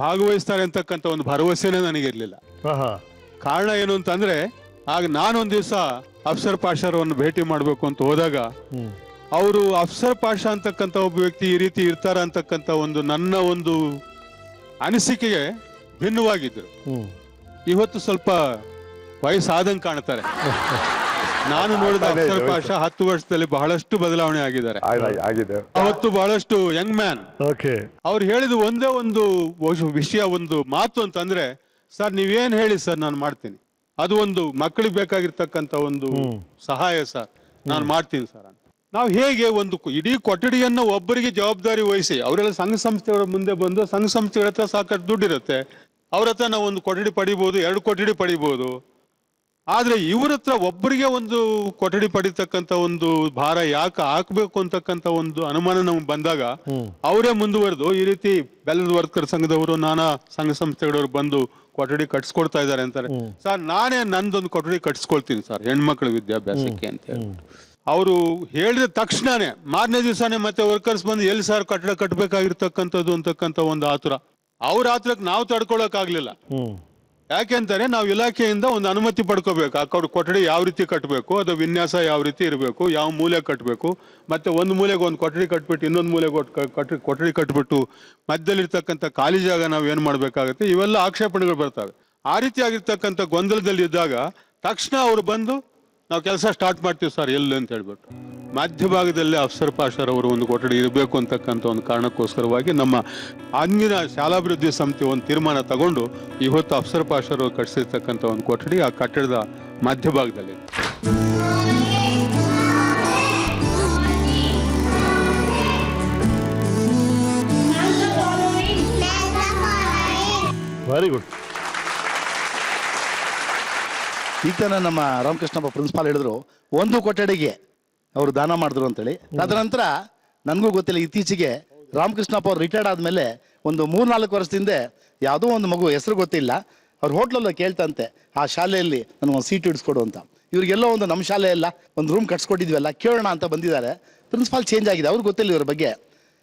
ಭಾಗವಹಿಸ್ತಾರೆ ಅಂತಕ್ಕಂಥ ಒಂದು ಭರವಸೆನೇ ನನಗಿರಲಿಲ್ಲ. ಕಾರಣ ಏನು ಅಂತಂದ್ರೆ, ಆಗ ನಾನೊಂದು ದಿವಸ ಅಫ್ಸರ್ ಪಾಷಾರವನ್ನು ಭೇಟಿ ಮಾಡಬೇಕು ಅಂತ ಹೋದಾಗ ಅವರು ಅಫ್ಸರ್ ಪಾಷಾ ಅಂತಕ್ಕಂಥ ಒಬ್ಬ ವ್ಯಕ್ತಿ ಈ ರೀತಿ ಇರ್ತಾರ ಅಂತಕ್ಕಂಥ ಒಂದು ನನ್ನ ಒಂದು ಅನಿಸಿಕೆಗೆ ಭಿನ್ನವಾಗಿದ್ರು. ಇವತ್ತು ಸ್ವಲ್ಪ ವಯಸ್ಸಾದಂಗೆ ಕಾಣ್ತಾರೆ. ನಾನು ನೋಡಿದ ಅಫ್ಸರ್ ಪಾಷಾ 10 ವರ್ಷದಲ್ಲಿ ಬಹಳಷ್ಟು ಬದಲಾವಣೆ ಆಗಿದ್ದಾರೆ. ಅವತ್ತು ಬಹಳಷ್ಟು ಯಂಗ್ ಮ್ಯಾನ್. ಅವ್ರು ಹೇಳಿದ ಒಂದೇ ಒಂದು ವಿಷಯ, ಒಂದು ಮಾತು ಅಂತಂದ್ರೆ, ಸರ್ ನೀವೇನ್ ಹೇಳಿ ಸರ್ ನಾನು ಮಾಡ್ತೀನಿ, ಅದು ಒಂದು ಮಕ್ಕಳಿಗೆ ಬೇಕಾಗಿರ್ತಕ್ಕಂಥ ಒಂದು ಸಹಾಯ ಸರ್, ನಾನು ಮಾಡ್ತೀನಿ ಸರ್ ಅಂತ. ನಾವು ಹೇಗೆ ಒಂದು ಇಡೀ ಕೊಠಡಿಯನ್ನ ಒಬ್ಬರಿಗೆ ಜವಾಬ್ದಾರಿ ವಹಿಸಿ, ಅವರೆಲ್ಲ ಸಂಘ ಸಂಸ್ಥೆಗಳ ಮುಂದೆ ಬಂದು, ಸಂಘ ಸಂಸ್ಥೆಗಳ ಹತ್ರ ಸಾಕಷ್ಟು ದುಡ್ಡಿರುತ್ತೆ, ಅವ್ರ ಹತ್ರ ನಾವು ಒಂದು ಕೊಠಡಿ ಪಡಿಬಹುದು, 2 ಕೊಠಡಿ ಪಡಿಬಹುದು. ಆದ್ರೆ ಇವ್ರ ಹತ್ರ ಒಬ್ಬರಿಗೆ ಒಂದು ಕೊಠಡಿ ಪಡಿತಕ್ಕಂತ ಒಂದು ಭಾರ ಯಾಕೆ ಹಾಕ್ಬೇಕು ಅಂತಕ್ಕಂಥ ಒಂದು ಅನುಮಾನ ನಮ್ಗೆ ಬಂದಾಗ ಅವರೇ ಮುಂದುವರೆದು ಈ ರೀತಿ ಬೆಲ್ಲದ ವರ್ಕರ್ ಸಂಘದವರು, ನಾನಾ ಸಂಘ ಸಂಸ್ಥೆಗಳವರು ಬಂದು ಕೊಠಡಿ ಕಟ್ಸ್ಕೊಡ್ತಾ ಇದ್ದಾರೆ ಅಂತಾರೆ. ಸರ್ ನಾನೇ ನಂದೊಂದು ಕೊಠಡಿ ಕಟ್ಸ್ಕೊಳ್ತೀನಿ ಸರ್ ಹೆಣ್ಮಕ್ಳ ವಿದ್ಯಾಭ್ಯಾಸಕ್ಕೆ ಅಂತ ಹೇಳಿ. ಅವರು ಹೇಳಿದ ತಕ್ಷಣನೇ ಮಾರನೇ ದಿವಸನೇ ಮತ್ತೆ ವರ್ಕರ್ಸ್ ಬಂದು ಎಲ್ಲಿ ಸರ್ ಕಟ್ಟಡ ಕಟ್ಟಬೇಕಾಗಿರ್ತಕ್ಕಂಥದ್ದು ಅಂತಕ್ಕಂಥ ಒಂದು ಆತುರ. ಅವ್ರ ಆತುರಕ್ಕೆ ನಾವು ತಡ್ಕೊಳಕ್ಕಾಗ್ಲಿಲ್ಲ. ಯಾಕೆಂತಾರೆ ನಾವು ಇಲಾಖೆಯಿಂದ ಒಂದು ಅನುಮತಿ ಪಡ್ಕೋಬೇಕು. ಆ ಕೊಠಡಿ ಯಾವ ರೀತಿ ಕಟ್ಟಬೇಕು, ಅದು ವಿನ್ಯಾಸ ಯಾವ ರೀತಿ ಇರಬೇಕು, ಯಾವ ಮೂಲೆ ಕಟ್ಟಬೇಕು, ಮತ್ತೆ ಒಂದು ಮೂಲೆಗೆ ಒಂದು ಕೊಠಡಿ ಕಟ್ಬಿಟ್ಟು ಇನ್ನೊಂದು ಮೂಲೆಗೆ ಕೊಠಡಿ ಕಟ್ಬಿಟ್ಟು ಮಧ್ಯದಲ್ಲಿರ್ತಕ್ಕಂಥ ಖಾಲಿ ಜಾಗ ನಾವು ಏನ್ ಮಾಡ್ಬೇಕಾಗತ್ತೆ, ಇವೆಲ್ಲ ಆಕ್ಷೇಪಣೆಗಳು ಬರ್ತವೆ. ಆ ರೀತಿಯಾಗಿರ್ತಕ್ಕಂಥ ಗೊಂದಲದಲ್ಲಿ ಇದ್ದಾಗ ತಕ್ಷಣ ಅವ್ರು ಬಂದು ನಾವು ಕೆಲಸ ಸ್ಟಾರ್ಟ್ ಮಾಡ್ತೀವಿ ಸರ್ ಎಲ್ಲಿ ಅಂತ ಹೇಳ್ಬಿಟ್ಟು ಮಧ್ಯಭಾಗದಲ್ಲೇ ಅಫ್ಸರ್ ಪಾಷರ್ ಅವರು ಒಂದು ಕೊಠಡಿ ಇರಬೇಕು ಅಂತಕ್ಕಂಥ ಒಂದು ಕಾರಣಕ್ಕೋಸ್ಕರವಾಗಿ ನಮ್ಮ ಅಂದಿನ ಶಾಲಾಭಿವೃದ್ಧಿ ಸಮಿತಿ ಒಂದು ತೀರ್ಮಾನ ತಗೊಂಡು ಇವತ್ತು ಅಫ್ಸರ್ ಪಾಷರ್ ಅವರು ಕಟ್ಟಿಸಿರ್ತಕ್ಕಂಥ ಒಂದು ಕೊಠಡಿ ಆ ಕಟ್ಟಡದ ಮಧ್ಯಭಾಗದಲ್ಲಿ. Very good. ಈಗ ನಮ್ಮ ರಾಮಕೃಷ್ಣಪ್ಪ ಪ್ರಿನ್ಸಿಪಾಲ್ ಹೇಳಿದ್ರು ಒಂದು ಕೊಠಡಿಗೆ ಅವರು ದಾನ ಮಾಡಿದ್ರು ಅಂತೇಳಿ. ತದನಂತರ ನನಗೂ ಗೊತ್ತಿಲ್ಲ, ಇತ್ತೀಚೆಗೆ ರಾಮಕೃಷ್ಣಪ್ಪ ಅವ್ರು ರಿಟೈರ್ಡ್ ಆದಮೇಲೆ ಒಂದು 3-4 ವರ್ಷದಿಂದ ಯಾವುದೋ ಒಂದು ಮಗು ಹೆಸರು ಗೊತ್ತಿಲ್ಲ, ಅವ್ರ ಹೋಟ್ಲಲ್ಲಿ ಕೇಳ್ತಂತೆ ಆ ಶಾಲೆಯಲ್ಲಿ ನನಗೊಂದು ಸೀಟ್ ಹಿಡಿಸ್ಕೊಡು ಅಂತ. ಇವ್ರಿಗೆಲ್ಲೋ ಒಂದು ನಮ್ಮ ಶಾಲೆ ಎಲ್ಲ ಒಂದು ರೂಮ್ ಕಟ್ಸ್ಕೊಟ್ಟಿದ್ವಲ್ಲ ಕೇಳೋಣ ಅಂತ ಬಂದಿದ್ದಾರೆ. ಪ್ರಿನ್ಸಿಪಾಲ್ ಚೇಂಜ್ ಆಗಿದೆ, ಅವ್ರಿಗೆ ಗೊತ್ತಿಲ್ಲ ಇವ್ರ ಬಗ್ಗೆ.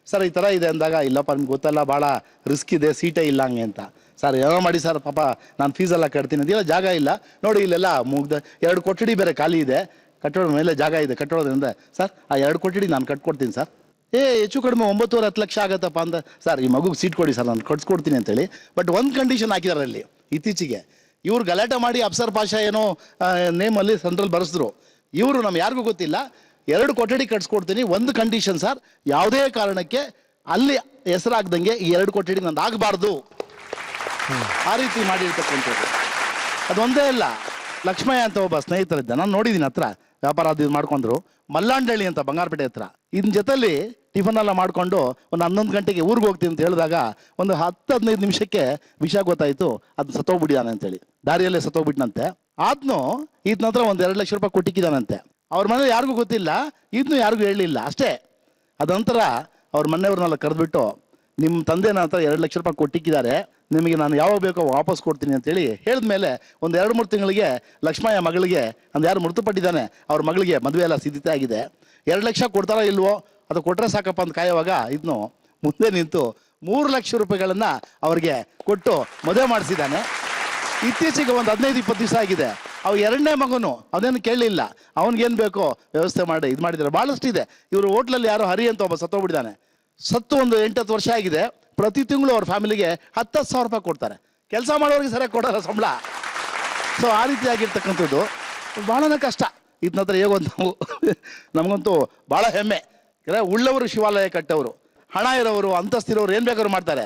ಸರ್ ಈ ಥರ ಇದೆ ಅಂದಾಗ, ಇಲ್ಲಪ್ಪ ನಿಮ್ಗೆ ಗೊತ್ತಲ್ಲ, ಭಾಳ ರಿಸ್ಕ್ ಇದೆ, ಸೀಟೇ ಇಲ್ಲ ಹಂಗೆ ಅಂತ. ಸರ್ ಏನೋ ಮಾಡಿ ಸರ್, ಪಾಪ ನಾನು ಫೀಸೆಲ್ಲ ಕಟ್ತೀನಿ ಅಂತಿಲ್ಲ, ಜಾಗ ಇಲ್ಲ ನೋಡಿ, ಇಲ್ಲೆಲ್ಲ ಮುಗ್ದ 2 ಕೊಠಡಿ ಬೇರೆ ಖಾಲಿ ಇದೆ, ಕಟ್ಟೋದ್ರ ಮೇಲೆ ಜಾಗ ಇದೆ ಕಟ್ಟೋದ್ರಿಂದ ಸರ್ ಆ 2 ಕೊಠಡಿ ನಾನು ಕಟ್ಕೊಡ್ತೀನಿ ಸರ್. ಹೆಚ್ಚು ಕಡಿಮೆ 9-10 ಲಕ್ಷ ಆಗತ್ತಪ್ಪ ಅಂತ. ಸರ್ ಈ ಮಗುಗೆ ಸೀಟ್ ಕೊಡಿ ಸರ್, ನಾನು ಕಟ್ಸ್ಕೊಡ್ತೀನಿ ಅಂತೇಳಿ. ಬಟ್ ಒಂದು ಕಂಡೀಷನ್ ಹಾಕಿದಾರೆ ಅಲ್ಲಿ ಇತ್ತೀಚೆಗೆ. ಇವ್ರು ಗಲಾಟೆ ಮಾಡಿ ಅಫ್ಸರ್ ಪಾಷಾ ಏನೋ ನೇಮಲ್ಲಿ ಸೆಂಟ್ರಲ್ ಬರೆಸಿದ್ರು. ಇವರು ನಮ್ಗೆ ಯಾರಿಗೂ ಗೊತ್ತಿಲ್ಲ, 2 ಕೊಠಡಿ ಕಟ್ಸ್ಕೊಡ್ತೀನಿ, ಒಂದು ಕಂಡೀಷನ್ ಸರ್, ಯಾವುದೇ ಕಾರಣಕ್ಕೆ ಅಲ್ಲಿ ಹೆಸರಾಗ್ದಂಗೆ ಈ 2 ಕೊಠಡಿ ನಂದು ಆಗಬಾರ್ದು. ಆ ರೀತಿ ಮಾಡಿರ್ತಕ್ಕಂಥದ್ದು. ಅದೊಂದೇ ಇಲ್ಲ, ಲಕ್ಷ್ಮಯ್ಯ ಅಂತ ಒಬ್ಬ ಸ್ನೇಹಿತರಿದ್ದ, ನಾನು ನೋಡಿದ್ದೀನಿ ಹತ್ರ ವ್ಯಾಪಾರ ಅದು ಮಾಡ್ಕೊಂಡ್ರು, ಮಲ್ಲಾಂಡಳ್ಳಿ ಅಂತ ಬಂಗಾರಪೇಟೆ ಹತ್ರ. ಇದ್ರ ಜೊತೆಲಿ ಟಿಫನ್ ಎಲ್ಲ ಮಾಡ್ಕೊಂಡು ಒಂದು 11 ಗಂಟೆಗೆ ಊರಿಗೆ ಹೋಗ್ತೀನಿ ಅಂತ ಹೇಳಿದಾಗ ಒಂದು 10-15 ನಿಮಿಷಕ್ಕೆ ವಿಷಯ ಗೊತ್ತಾಯ್ತು, ಅದು ಸತ್ತೋಗ್ಬಿಟ್ಟಿದ್ದಾನೆ ಅಂತೇಳಿ. ದಾರಿಯಲ್ಲೇ ಸತ್ತೋಗ್ಬಿಟ್ನಂತೆ. ಆದ್ನು ಈತನ ಹತ್ರ ಒಂದು 2 ಲಕ್ಷ ರೂಪಾಯಿ ಕೊಟ್ಟಿದ್ದಾನಂತೆ. ಅವ್ರ ಮನೇಲಿ ಯಾರಿಗೂ ಗೊತ್ತಿಲ್ಲ, ಇದನ್ನು ಯಾರಿಗೂ ಹೇಳಲಿಲ್ಲ ಅಷ್ಟೇ. ಅದಂತರ ಅವ್ರ ಮನೆಯವ್ರನ್ನೆಲ್ಲ ಕರೆದ್ಬಿಟ್ಟು, ನಿಮ್ಮ ತಂದೆ ನನ್ನ ಹತ್ರ 2 ಲಕ್ಷ ರೂಪಾಯಿ ಕೊಟ್ಟಿದ್ದಾರೆ, ನಿಮಗೆ ನಾನು ಯಾವಾಗ ಬೇಕೋ ವಾಪಸ್ ಕೊಡ್ತೀನಿ ಅಂತೇಳಿ ಹೇಳಿದ್ಮೇಲೆ ಒಂದು 2-3 ತಿಂಗಳಿಗೆ ಲಕ್ಷ್ಮಯ್ಯ ಮಗಳಿಗೆ, ಅಂದ್ರೆ ಯಾರು ಮೃತಪಟ್ಟಿದ್ದಾನೆ ಅವ್ರ ಮಗಳಿಗೆ ಮದುವೆ ಎಲ್ಲ ಸಿದ್ಧತೆ ಆಗಿದೆ. 2 ಲಕ್ಷ ಕೊಡ್ತಾರೋ ಇಲ್ವೋ, ಅದು ಕೊಟ್ಟರೆ ಸಾಕಪ್ಪ ಅಂತ ಕಾಯುವಾಗ ಇದನ್ನು ಮುಂದೆ ನಿಂತು 3 ಲಕ್ಷ ರೂಪಾಯಿಗಳನ್ನ ಅವ್ರಿಗೆ ಕೊಟ್ಟು ಮದುವೆ ಮಾಡಿಸಿದ್ದಾನೆ. ಇತ್ತೀಚೆಗೆ ಒಂದು 15-20 ದಿವಸ ಆಗಿದೆ. ಅವ್ 2ನೇ ಮಗನು ಅದೇನು ಕೇಳಲಿಲ್ಲ, ಅವನಿಗೇನು ಬೇಕೋ ವ್ಯವಸ್ಥೆ ಮಾಡಿ ಇದು ಮಾಡಿದ್ದಾರೆ. ಭಾಳಷ್ಟು ಇದೆ. ಇವರು ಹೋಟ್ಲಲ್ಲಿ ಯಾರೋ ಹರಿ ಅಂತ ಒಬ್ಬ ಸತ್ತೋಗ್ಬಿಟ್ಟಿದ್ದಾನೆ. ಸತ್ತು ಒಂದು 8-10 ವರ್ಷ ಆಗಿದೆ. ಪ್ರತಿ ತಿಂಗಳು ಅವ್ರ ಫ್ಯಾಮಿಲಿಗೆ 10,000 ರೂಪಾಯಿ ಕೊಡ್ತಾರೆ. ಕೆಲಸ ಮಾಡೋರಿಗೆ ಸರಿಯಾಗಿ ಕೊಡೋಲ್ಲ ಸಂಬಳ. ಸೊ ಆ ರೀತಿ ಆಗಿರ್ತಕ್ಕಂಥದ್ದು ಭಾಳನೇ ಕಷ್ಟ. ಇದನ್ನ ಹತ್ರ ಹೇಗೋ ನಾವು ನಮಗಂತೂ ಭಾಳ ಹೆಮ್ಮೆ. ಉಳ್ಳವರು ಶಿವಾಲಯ ಕಟ್ಟವರು, ಹಣ ಇರೋರು, ಅಂತಸ್ತಿರೋರು ಏನು ಬೇಕಾದ್ರು ಮಾಡ್ತಾರೆ.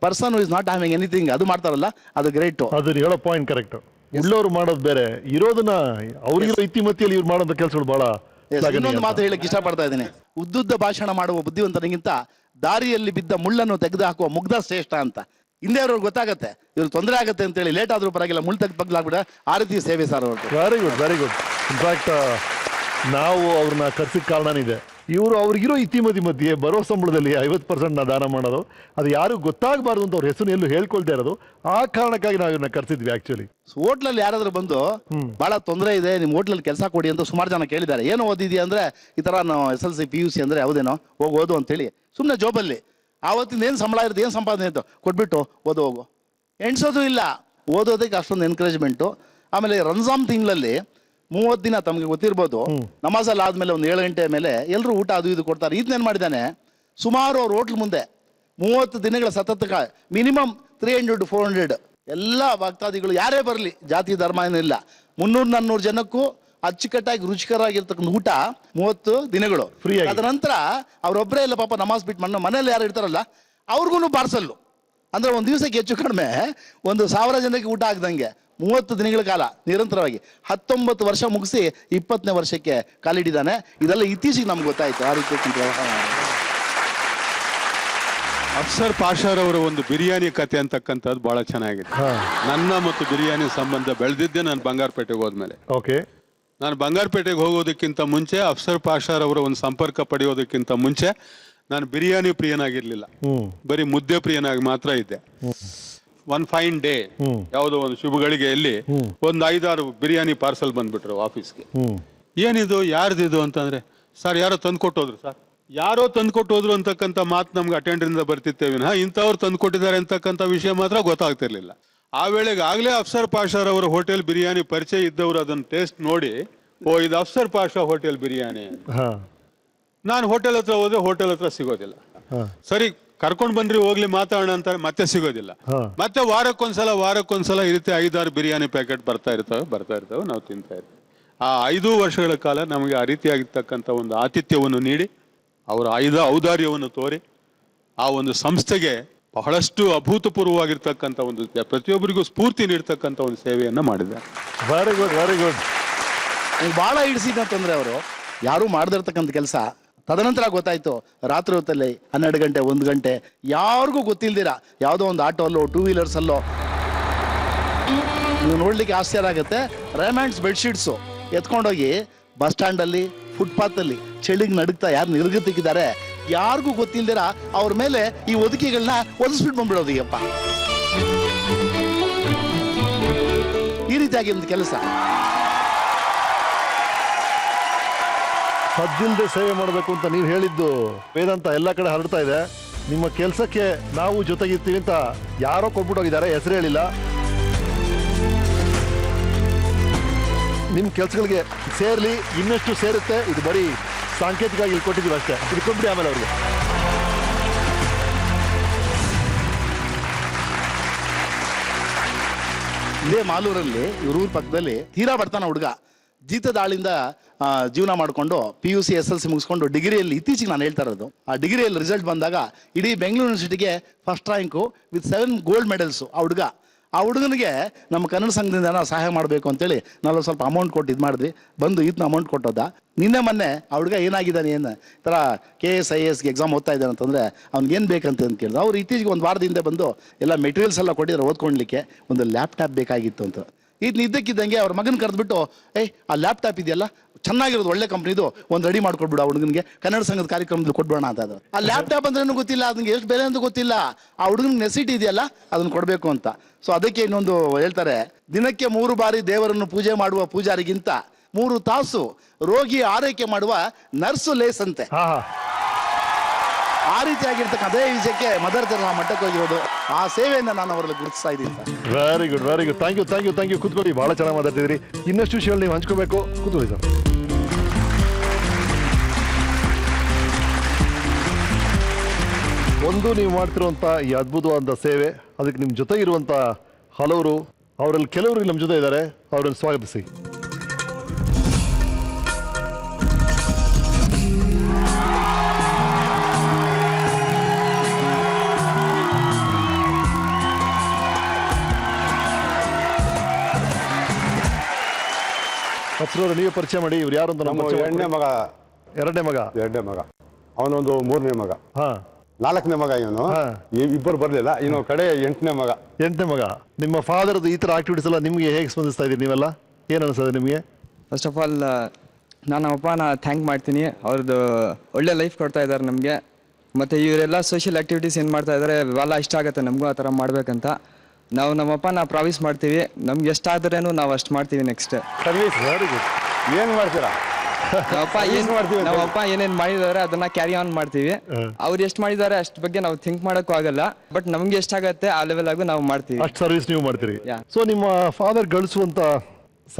Person is not having anything ಅದು ಮಾಡ್ತಾರಲ್ಲ, ಅದು ಗ್ರೇಟು. ಅದು ಹೇಳೋ ಪಾಯಿಂಟ್ ಕರೆಕ್ಟ್. ಉಳ್ಳವರು ಮಾಡೋದು ಬೇರೆ, ಇರೋದನ್ನ ಅವ್ರಿಗಿರೋ ಇತಿಮತಿಯಲ್ಲಿ ಇವ್ರು ಮಾಡೋಂಥ ಕೆಲಸಗಳು ಭಾಳ. ಇನ್ನೊಂದು ಮಾತು ಹೇಳಕ್ಕೆ ಇಷ್ಟಪಡ್ತಾ ಇದ್ದೀನಿ, ಉದ್ದುದ್ದ ಭಾಷಣ ಮಾಡುವ ಬುದ್ಧಿವಂತನಿಗಿಂತ ದಾರಿಯಲ್ಲಿ ಬಿದ್ದ ಮುಳ್ಳನ್ನು ತೆಗೆದು ಹಾಕುವ ಮುಗ್ಧ ಶ್ರೇಷ್ಠ ಅಂತ. ಹಿಂದೆ ಅವ್ರಿಗೆ ಗೊತ್ತಾಗತ್ತೆ ಇವ್ರು ತೊಂದರೆ ಆಗತ್ತೆ ಅಂತೇಳಿ ಲೇಟ್ ಆದ್ರೂ ಪರವಾಗಿಲ್ಲ, ಮುಳ್ಳು ತೆಗೆದು ಬಗ್ಲಾಗ್ಬಿಡ. ಆ ರೀತಿ ಸೇವೆ ಸರ್ ಅವ್ರದ್ದು. Very good, very good. In fact ನಾವು ಅವ್ರನ್ನ ಕರ್ಸಿದ ಕಾರಣನಿದೆ. ಇವರು ಅವ್ರಿಗಿರೋ ಇತಿಮತಿ ಮಧ್ಯೆ ಬರೋ ಸಂಬಳದಲ್ಲಿ 50% ನಾ ದಾನ ಮಾಡೋದು, ಅದು ಯಾರು ಗೊತ್ತಾಗಬಾರ್ದು ಅಂತ ಅವ್ರ ಹೆಸರು ಎಲ್ಲೂ ಹೇಳ್ಕೊಳ್ತಾ ಇರೋದು. ಆ ಕಾರಣಕ್ಕಾಗಿ ನಾವು ಇವ್ರನ್ನ ಕರ್ಸಿದ್ವಿ. ಆಕ್ಚುಲಿ ಹೋಟ್ಲಲ್ಲಿ ಯಾರಾದ್ರೂ ಬಂದು ಬಹಳ ತೊಂದರೆ ಇದೆ, ನಿಮ್ ಹೋಟ್ಲಲ್ಲಿ ಕೆಲಸ ಕೊಡಿ ಅಂತ ಸುಮಾರು ಜನ ಕೇಳಿದ್ದಾರೆ. ಏನು ಓದಿದ್ಯಾ ಅಂದ್ರೆ ಈ ತರ ನಾವು SLC PUC ಅಂದ್ರೆ ಯಾವುದೇನೋ ಹೋಗಿ ಓದು ಅಂತೇಳಿ ಸುಮ್ಮನೆ ಜೋಬಲ್ಲಿ ಆವತ್ತಿಂದ ಏನು ಸಂಬಳ ಇರುತ್ತೆ, ಏನು ಸಂಪಾದನೆ ಇತ್ತು ಕೊಟ್ಬಿಟ್ಟು ಹೋಗು ಎಣ್ಸೋದು ಇಲ್ಲ. ಓದೋದಕ್ಕೆ ಅಷ್ಟೊಂದು ಎನ್ಕರೇಜ್ಮೆಂಟು. ಆಮೇಲೆ ರಂಜಾನ್ ತಿಂಗಳಲ್ಲಿ 30 ದಿನ ತಮಗೆ ಗೊತ್ತಿರ್ಬೋದು, ನಮಾಜಲ್ಲಿ ಆದ್ಮೇಲೆ ಒಂದು 7 ಗಂಟೆ ಮೇಲೆ ಎಲ್ಲರೂ ಊಟ ಅದು ಇದು ಕೊಡ್ತಾರೆ. ಇದನ್ನೇನು ಮಾಡಿದ್ದಾನೆ, ಸುಮಾರು ಅವ್ರ ಹೋಟ್ಲ್ ಮುಂದೆ 30 ದಿನಗಳ ಸತತ ಮಿನಿಮಮ್ 300-400 ಎಲ್ಲ ಭಕ್ತಾದಿಗಳು ಯಾರೇ ಬರಲಿ, ಜಾತಿ ಧರ್ಮ ಏನಿಲ್ಲ, 300-400 ಜನಕ್ಕೂ ಅಚ್ಚುಕಟ್ಟಾಗಿ ರುಚಿಕರಾಗಿರ್ತಕ್ಕಂಥ ಊಟ 30 ದಿನಗಳು ಫ್ರೀ. ಅದ ನಂತರ ಅವ್ರೊಬ್ಬರೇ ಇಲ್ಲ ಪಾಪ ನಮಾಜ್ ಬಿಟ್ಟು ಮನೇಲಿ ಯಾರು ಇರ್ತಾರಲ್ಲ ಅವ್ರಿಗೂ ಪಾರ್ಸಲ್ಲು. ಅಂದ್ರೆ ಒಂದು ದಿವಸಕ್ಕೆ ಹೆಚ್ಚು ಕಡಿಮೆ 1,000 ಜನಕ್ಕೆ ಊಟ ಆಗ್ದಂಗೆ 30 ದಿನಗಳ ಕಾಲ ನಿರಂತರವಾಗಿ 19 ವರ್ಷ ಮುಗಿಸಿ 20ನೇ ವರ್ಷಕ್ಕೆ ಕಾಲಿಟ್ಟಿದ್ದಾನೆ. ಇದೆಲ್ಲ ಇತ್ತೀಚೆಗೆ ನಮ್ಗೆ ಗೊತ್ತಾಯ್ತು. ಆ ರೀತಿ ಅಫ್ಸರ್ ಪಾಷಾರ್ ಅವರ ಒಂದು ಬಿರಿಯಾನಿ ಕತೆ ಅಂತಕ್ಕಂಥದ್ದು ಬಹಳ ಚೆನ್ನಾಗಿದೆ. ನನ್ನ ಮತ್ತು ಬಿರಿಯಾನಿ ಸಂಬಂಧ ಬೆಳೆದಿದ್ದೆ ನಾನು ಬಂಗಾರಪೇಟೆಗೆ ಹೋದ್ಮೇಲೆ. ಓಕೆ, ನಾನು ಬಂಗಾರಪೇಟೆಗೆ ಹೋಗೋದಕ್ಕಿಂತ ಮುಂಚೆ ಅಫ್ಸರ್ ಪಾಷಾರ್ ಅವರ ಒಂದು ಸಂಪರ್ಕ ಪಡೆಯೋದಕ್ಕಿಂತ ಮುಂಚೆ ನಾನು ಬಿರಿಯಾನಿ ಪ್ರಿಯನಾಗಿರ್ಲಿಲ್ಲ, ಬರೀ ಮುದ್ದೆ ಪ್ರಿಯನಾಗಿ ಮಾತ್ರ ಇದ್ದೆ. ಒನ್ ಫೈನ್ ಡೇ ಯಾವುದೋ ಒಂದು ಶುಭಗಳಿಗೆಯಲ್ಲಿ ಒಂದು 5-6 ಬಿರಿಯಾನಿ ಪಾರ್ಸಲ್ ಬಂದ್ಬಿಟ್ರು ಆಫೀಸ್ಗೆ. ಏನಿದು ಯಾರ್ದಿದು ಅಂತಂದ್ರೆ ಸರ್ ಯಾರೋ ತಂದ್ಕೊಟ್ಟೋದ್ರು ಸರ್, ಯಾರೋ ತಂದ್ಕೊಟ್ಟೋದ್ರು ಅಂತಕ್ಕಂಥ ಮಾತು ನಮ್ಗೆ ಅಟೆಂಡರಿಂದ ಬರ್ತಿತ್ತೇವೆ ವಿನಃ ಇಂಥವ್ರು ತಂದ್ಕೊಟ್ಟಿದ್ದಾರೆ ಅಂತಕ್ಕಂಥ ವಿಷಯ ಮಾತ್ರ ಗೊತ್ತಾಗ್ತಿರ್ಲಿಲ್ಲ. ಆ ವೇಳೆಗೆ ಆಗ್ಲೇ ಅಫ್ಸರ್ ಪಾಷಾರವರ ಹೋಟೆಲ್ ಬಿರಿಯಾನಿ ಪರಿಚಯ ಇದ್ದವರು ಅದನ್ನ ಟೇಸ್ಟ್ ನೋಡಿ, ಓ ಇದು ಅಫ್ಸರ್ ಪಾಷಾ ಹೋಟೆಲ್ ಬಿರಿಯಾನಿ. ನಾನು ಹೋಟೆಲ್ ಹತ್ರ ಹೋದ್ರೆ ಹೋಟೆಲ್ ಹತ್ರ ಸಿಗೋದಿಲ್ಲ. ಸರಿ ಕರ್ಕೊಂಡ್ ಬನ್ರಿ ಹೋಗ್ಲಿ ಮಾತಾಡೋಣ ಅಂತಾರೆ, ಮತ್ತೆ ಸಿಗೋದಿಲ್ಲ. ಮತ್ತೆ ವಾರಕ್ಕೊಂದ್ಸಲ ಈ ರೀತಿ 5-6 ಬಿರಿಯಾನಿ ಪ್ಯಾಕೆಟ್ ಬರ್ತಾ ಇರ್ತವೆ ನಾವು ತಿಂತಾ ಇರ್ತೀವಿ. ಆ 5 ವರ್ಷಗಳ ಕಾಲ ನಮಗೆ ಆ ರೀತಿಯಾಗಿರ್ತಕ್ಕಂಥ ಒಂದು ಆತಿಥ್ಯವನ್ನು ನೀಡಿ ಅವರ ಔದಾರ್ಯವನ್ನು ತೋರಿ ಆ ಒಂದು ಸಂಸ್ಥೆಗೆ ಬಹಳಷ್ಟು ಅಭೂತಪೂರ್ವವಾಗಿರ್ತಕ್ಕಂಥ ಒಂದು ಪ್ರತಿಯೊಬ್ಬರಿಗೂ ಸ್ಫೂರ್ತಿ ನೀಡ್ತಕ್ಕಂಥ ಒಂದು ಸೇವೆಯನ್ನ ಮಾಡಿದ್ದಾರೆ. Very good very good. ಬಹಳ ಹಿಡಿಸಿದಂತಂದ್ರೆ ಅವರು ಯಾರು ಮಾಡದಿರ್ತಕ್ಕಂಥ ಕೆಲಸ ತದನಂತರ ಗೊತ್ತಾಯ್ತು, ರಾತ್ರಿ ಹೊತ್ತಲ್ಲಿ 12 ಗಂಟೆ 1 ಗಂಟೆ ಯಾರಿಗೂ ಗೊತ್ತಿಲ್ದಿರ ಯಾವುದೋ ಒಂದು ಆಟೋ ಅಲ್ಲೋ 2 ವೀಲರ್ಸ್ ಅಲ್ಲೋ ನೀವು ನೋಡ್ಲಿಕ್ಕೆ ಆಶ್ಚರ್ಯ ಆಗುತ್ತೆ. ರೆಮಂಡ್ಸ್ ಬೆಡ್ಶೀಟ್ಸು ಎತ್ಕೊಂಡೋಗಿ ಬಸ್ ಸ್ಟ್ಯಾಂಡಲ್ಲಿ ಫುಟ್ಪಾತಲ್ಲಿ ಚಳಿಗೆ ನಡುಗ್ತಾ ಯಾರು ನಿರ್ಗತಿಕ್ಕಿದ್ದಾರೆ ಯಾರಿಗೂ ಗೊತ್ತಿಲ್ದಿರ ಅವ್ರ ಮೇಲೆ ಈ ಒದಕಿಗಳನ್ನ ಒದಿಸ್ಬಿಟ್ಟು ಬಂದ್ಬಿಡೋದು. ಅಪ್ಪ ಈ ರೀತಿಯಾಗಿ ಒಂದು ಕೆಲಸ ಸದ್ದಿಲ್ದೆ ಸೇವೆ ಮಾಡಬೇಕು ಅಂತ ನೀವು ಹೇಳಿದ್ದು ವೇದಾಂತ ಎಲ್ಲ ಕಡೆ ಹರಡ್ತಾ ಇದೆ. ನಿಮ್ಮ ಕೆಲಸಕ್ಕೆ ನಾವು ಜೊತೆಗಿರ್ತೀವಿ ಅಂತ ಯಾರೋ ಕೊಟ್ಬಿಟ್ಟೋಗಿದ್ದಾರೆ, ಹೆಸರು ಹೇಳಿಲ್ಲ. ನಿಮ್ಮ ಕೆಲಸಗಳಿಗೆ ಸೇರ್ಲಿ, ಇನ್ನಷ್ಟು ಸೇರುತ್ತೆ. ಇದು ಬರೀ ಸಾಂಕೇತಿಕವಾಗಿ ಇಲ್ಲಿ ಕೊಟ್ಟಿದ್ದೀವಿ ಅಷ್ಟೇ. ಇದು ಕೊಟ್ಬಿಡಿ ಆಮೇಲೆ ಅವ್ರಿಗೆ. ಇದೇ ಮಾಲೂರಲ್ಲಿ ಇವ್ರ ಪಕ್ಕದಲ್ಲಿ ತೀರಾ ಬರ್ತಾನ ಹುಡುಗ ಜೀತದಾಳಿಂದ ಜೀವನ ಮಾಡಿಕೊಂಡು PUC SLC ಮುಗಿಸ್ಕೊಂಡು ಡಿಗ್ರಿಯಲ್ಲಿ ಇತ್ತೀಚೆಗೆ ನಾನು ಹೇಳ್ತಾ ಇರೋದು, ಆ ಡಿಗ್ರಿಯಲ್ಲಿ ರಿಸಲ್ಟ್ ಬಂದಾಗ ಇಡೀ ಬೆಂಗಳೂರು ಯೂನಿವರ್ಸಿಟಿಗೆ first rank with 7 gold medals ಆ ಹುಡುಗನಿಗೆ ನಮ್ಮ ಕನ್ನಡ ಸಂಘದಿಂದ ನಾವು ಸಹಾಯ ಮಾಡಬೇಕು ಅಂತೇಳಿ ನಾವು ಸ್ವಲ್ಪ ಅಮೌಂಟ್ ಕೊಟ್ಟು ಇದು ಮಾಡಿದ್ವಿ. ಬಂದು ಈತನ ಅಮೌಂಟ್ ಕೊಟ್ಟೋದ. ಮೊನ್ನೆ ಆ ಹುಡುಗ ಏನಾಗಿದ್ದಾನೆ, ಏನು ಈ ಥರ KS IASಗೆ ಎಕ್ಸಾಮ್ ಓದ್ತಾ ಇದ್ದಾನೆ ಅಂತಂದರೆ ಅವ್ನಿಗೆ ಏನು ಬೇಕಂತ ಕೇಳಿದ್ರು. ಅವ್ರು ಇತ್ತೀಚೆಗೆ 1 ವಾರದಿಂದ ಬಂದು ಎಲ್ಲ ಮೆಟೀರಿಯಲ್ಸ್ ಎಲ್ಲ ಕೊಟ್ಟಿದ್ದಾರೆ ಓದ್ಕೊಳ್ಲಿಕ್ಕೆ. ಒಂದು ಲ್ಯಾಪ್ಟಾಪ್ ಬೇಕಾಗಿತ್ತು ಅಂತ ಇದನ್ನ ಇದ್ದಕ್ಕಿದ್ದಂಗೆ ಅವ್ರ ಮಗನ ಕರೆದ್ಬಿಟ್ಟು, ಆ ಲ್ಯಾಪ್ಟಾಪ್ ಇದೆಯಲ್ಲ ಚೆನ್ನಾಗಿರೋದು ಒಳ್ಳೆ ಕಂಪ್ನಿದು ಒಂದು ರೆಡಿ ಮಾಡ್ಕೊಡ್ಬಿಡು ಆ ಹುಡುಗನಿಗೆ, ಕನ್ನಡ ಸಂಘದ ಕಾರ್ಯಕ್ರಮದಲ್ಲಿ ಕೊಡ್ಬೇಡ ಅಂತ. ಅದು ಆ ಲ್ಯಾಪ್ಟಾಪ್ ಅಂದ್ರೇನು ಗೊತ್ತಿಲ್ಲ, ಅದಕ್ಕೆ ಎಷ್ಟು ಬೆಲೆ ಅಂತ ಗೊತ್ತಿಲ್ಲ. ಆ ಹುಡುಗನಿಗೆ ನೆಸಿಟಿ ಇದೆಯಲ್ಲ ಅದನ್ನ ಕೊಡಬೇಕು ಅಂತ. ಸೊ ಅದಕ್ಕೆ ಇನ್ನೊಂದು ಹೇಳ್ತಾರೆ, ದಿನಕ್ಕೆ 3 ಬಾರಿ ದೇವರನ್ನು ಪೂಜೆ ಮಾಡುವ ಪೂಜಾರಿಗಿಂತ 3 ತಾಸು ರೋಗಿ ಆರೈಕೆ ಮಾಡುವ ನರ್ಸು ಲೇಸಂತೆ. ಆ ರೀತಿಯಾಗಿರ್ತಕ್ಕ ಅದೇ ವಿಷಯಕ್ಕೆ ಮದರ್ ತೆರೇಸಾ ಮಟ್ಟಕ್ಕೆ ಹೋಗಿರೋದು. ಆ ಸೇವೆಯನ್ನು ನಾನು ಅವರಲ್ಲಿ ಗುರುತಿಸ್ತಾ ಇದ್ದೀನಿ sir. Very good very good. Thank you. ಕೂತ್ಕೊಳ್ಳಿ, ಬಹಳ ಚೆನ್ನಾಗಿ ಮಾತಾಡ್ತಿದ್ರಿ. ಇನ್ನಷ್ಟು ವಿಷಯಗಳು ನೀವು ಹಂಚ್ಕೋಬೇಕು. ಕೂತ್ಕೊಳ್ಳಿ ಸರ್. ಒಂದು ನೀವು ಮಾಡ್ತಿರುವಂಥ ಈ ಅದ್ಭುತವಾದ ಸೇವೆ, ಅದಕ್ಕೆ ನಿಮ್ಮ ಜೊತೆ ಇರುವಂಥ ಹಲವರು, ಅವರಲ್ಲಿ ಕೆಲವರು ನಮ್ಮ ಜೊತೆ ಇದ್ದಾರೆ, ಅವರಲ್ಲಿ ಸ್ವಾಗತಿಸಿ. ಅಪ್ಸರವ್ರು ನೀವೇ ಪರಿಚಯ ಮಾಡಿ, ಇವ್ರು ಯಾರು ಅಂತ. ನಮ್ಮ ಎರಡನೇ ಮಗ, ಅವನೊಂದು 3ನೇ ಮಗ, 4ನೇ ಮಗ ಇವನು. ಇಬ್ಬರು ಬರ್ಲಿಲ್ಲ, ಇನ್ನು ಕಡೆ 8ನೇ ಮಗ. ನಿಮ್ಮ ಫಾದರ್ದು ಈ ತರ ಆಕ್ಟಿವಿಟೀಸ್ ಎಲ್ಲ ನಿಮ್ಗೆ ಹೇಗೆ ಸ್ಪಂದಿಸ್ತಾ ಇದೀರಿ ನೀವೆಲ್ಲ? ಏನ್ ಅನ್ಸ್ತದೆ ನಿಮಗೆ? ಫಸ್ಟ್ ಆಫ್ ಆಲ್ ನಾನು ಅಪ್ಪನ ಥ್ಯಾಂಕ್ ಮಾಡ್ತೀನಿ. ಅವ್ರದ್ದು ಒಳ್ಳೆ ಲೈಫ್ ಕೊಡ್ತಾ ಇದ್ದಾರೆ ನಮಗೆ. ಮತ್ತು ಇವರೆಲ್ಲ ಸೋಷಿಯಲ್ ಆ್ಯಕ್ಟಿವಿಟೀಸ್ ಏನು ಮಾಡ್ತಾ ಇದ್ದಾರೆ ಭಾಳ ಇಷ್ಟ ಆಗುತ್ತೆ ನಮಗೂ ಆ ಥರ ಮಾಡ್ಬೇಕಂತ. ನಾವು ನಮ್ಮಪ್ಪನ ಪ್ರಾಮಿಸ್ ಮಾಡ್ತೀವಿ, ನಮ್ಗೆ ಎಷ್ಟಾದ್ರೇನು ನಾವು ಅಷ್ಟು ಮಾಡ್ತೀವಿ. Next service. Very good. ಏನು ಮಾಡ್ತೀರಾ? ನಮ್ಮಪ್ಪ ಏನೇನು ಮಾಡಿದಾರೆ ಅದನ್ನ ಕ್ಯಾರಿ ಆನ್ ಮಾಡ್ತೀವಿ. ಅವ್ರು ಎಷ್ಟು ಮಾಡಿದಾರೆ ಅಷ್ಟ್ ಬಗ್ಗೆ ನಾವು ಥಿಂಕ್ ಮಾಡೋಕ್ಕೂ ಆಗಲ್ಲ, ಬಟ್ ನಮ್ಗೆ ಎಷ್ಟಾಗತ್ತೆ ಆ ಲೆವೆಲ್ ಆಗು ನಾವು ಮಾಡ್ತೀವಿ. ಅಷ್ಟು ಸರ್ವಿಸ್ ನೀವು ಮಾಡ್ತೀರಿ. ಸೊ ನಿಮ್ಮ ಫಾದರ್ ಗಳಿಸುವಂತ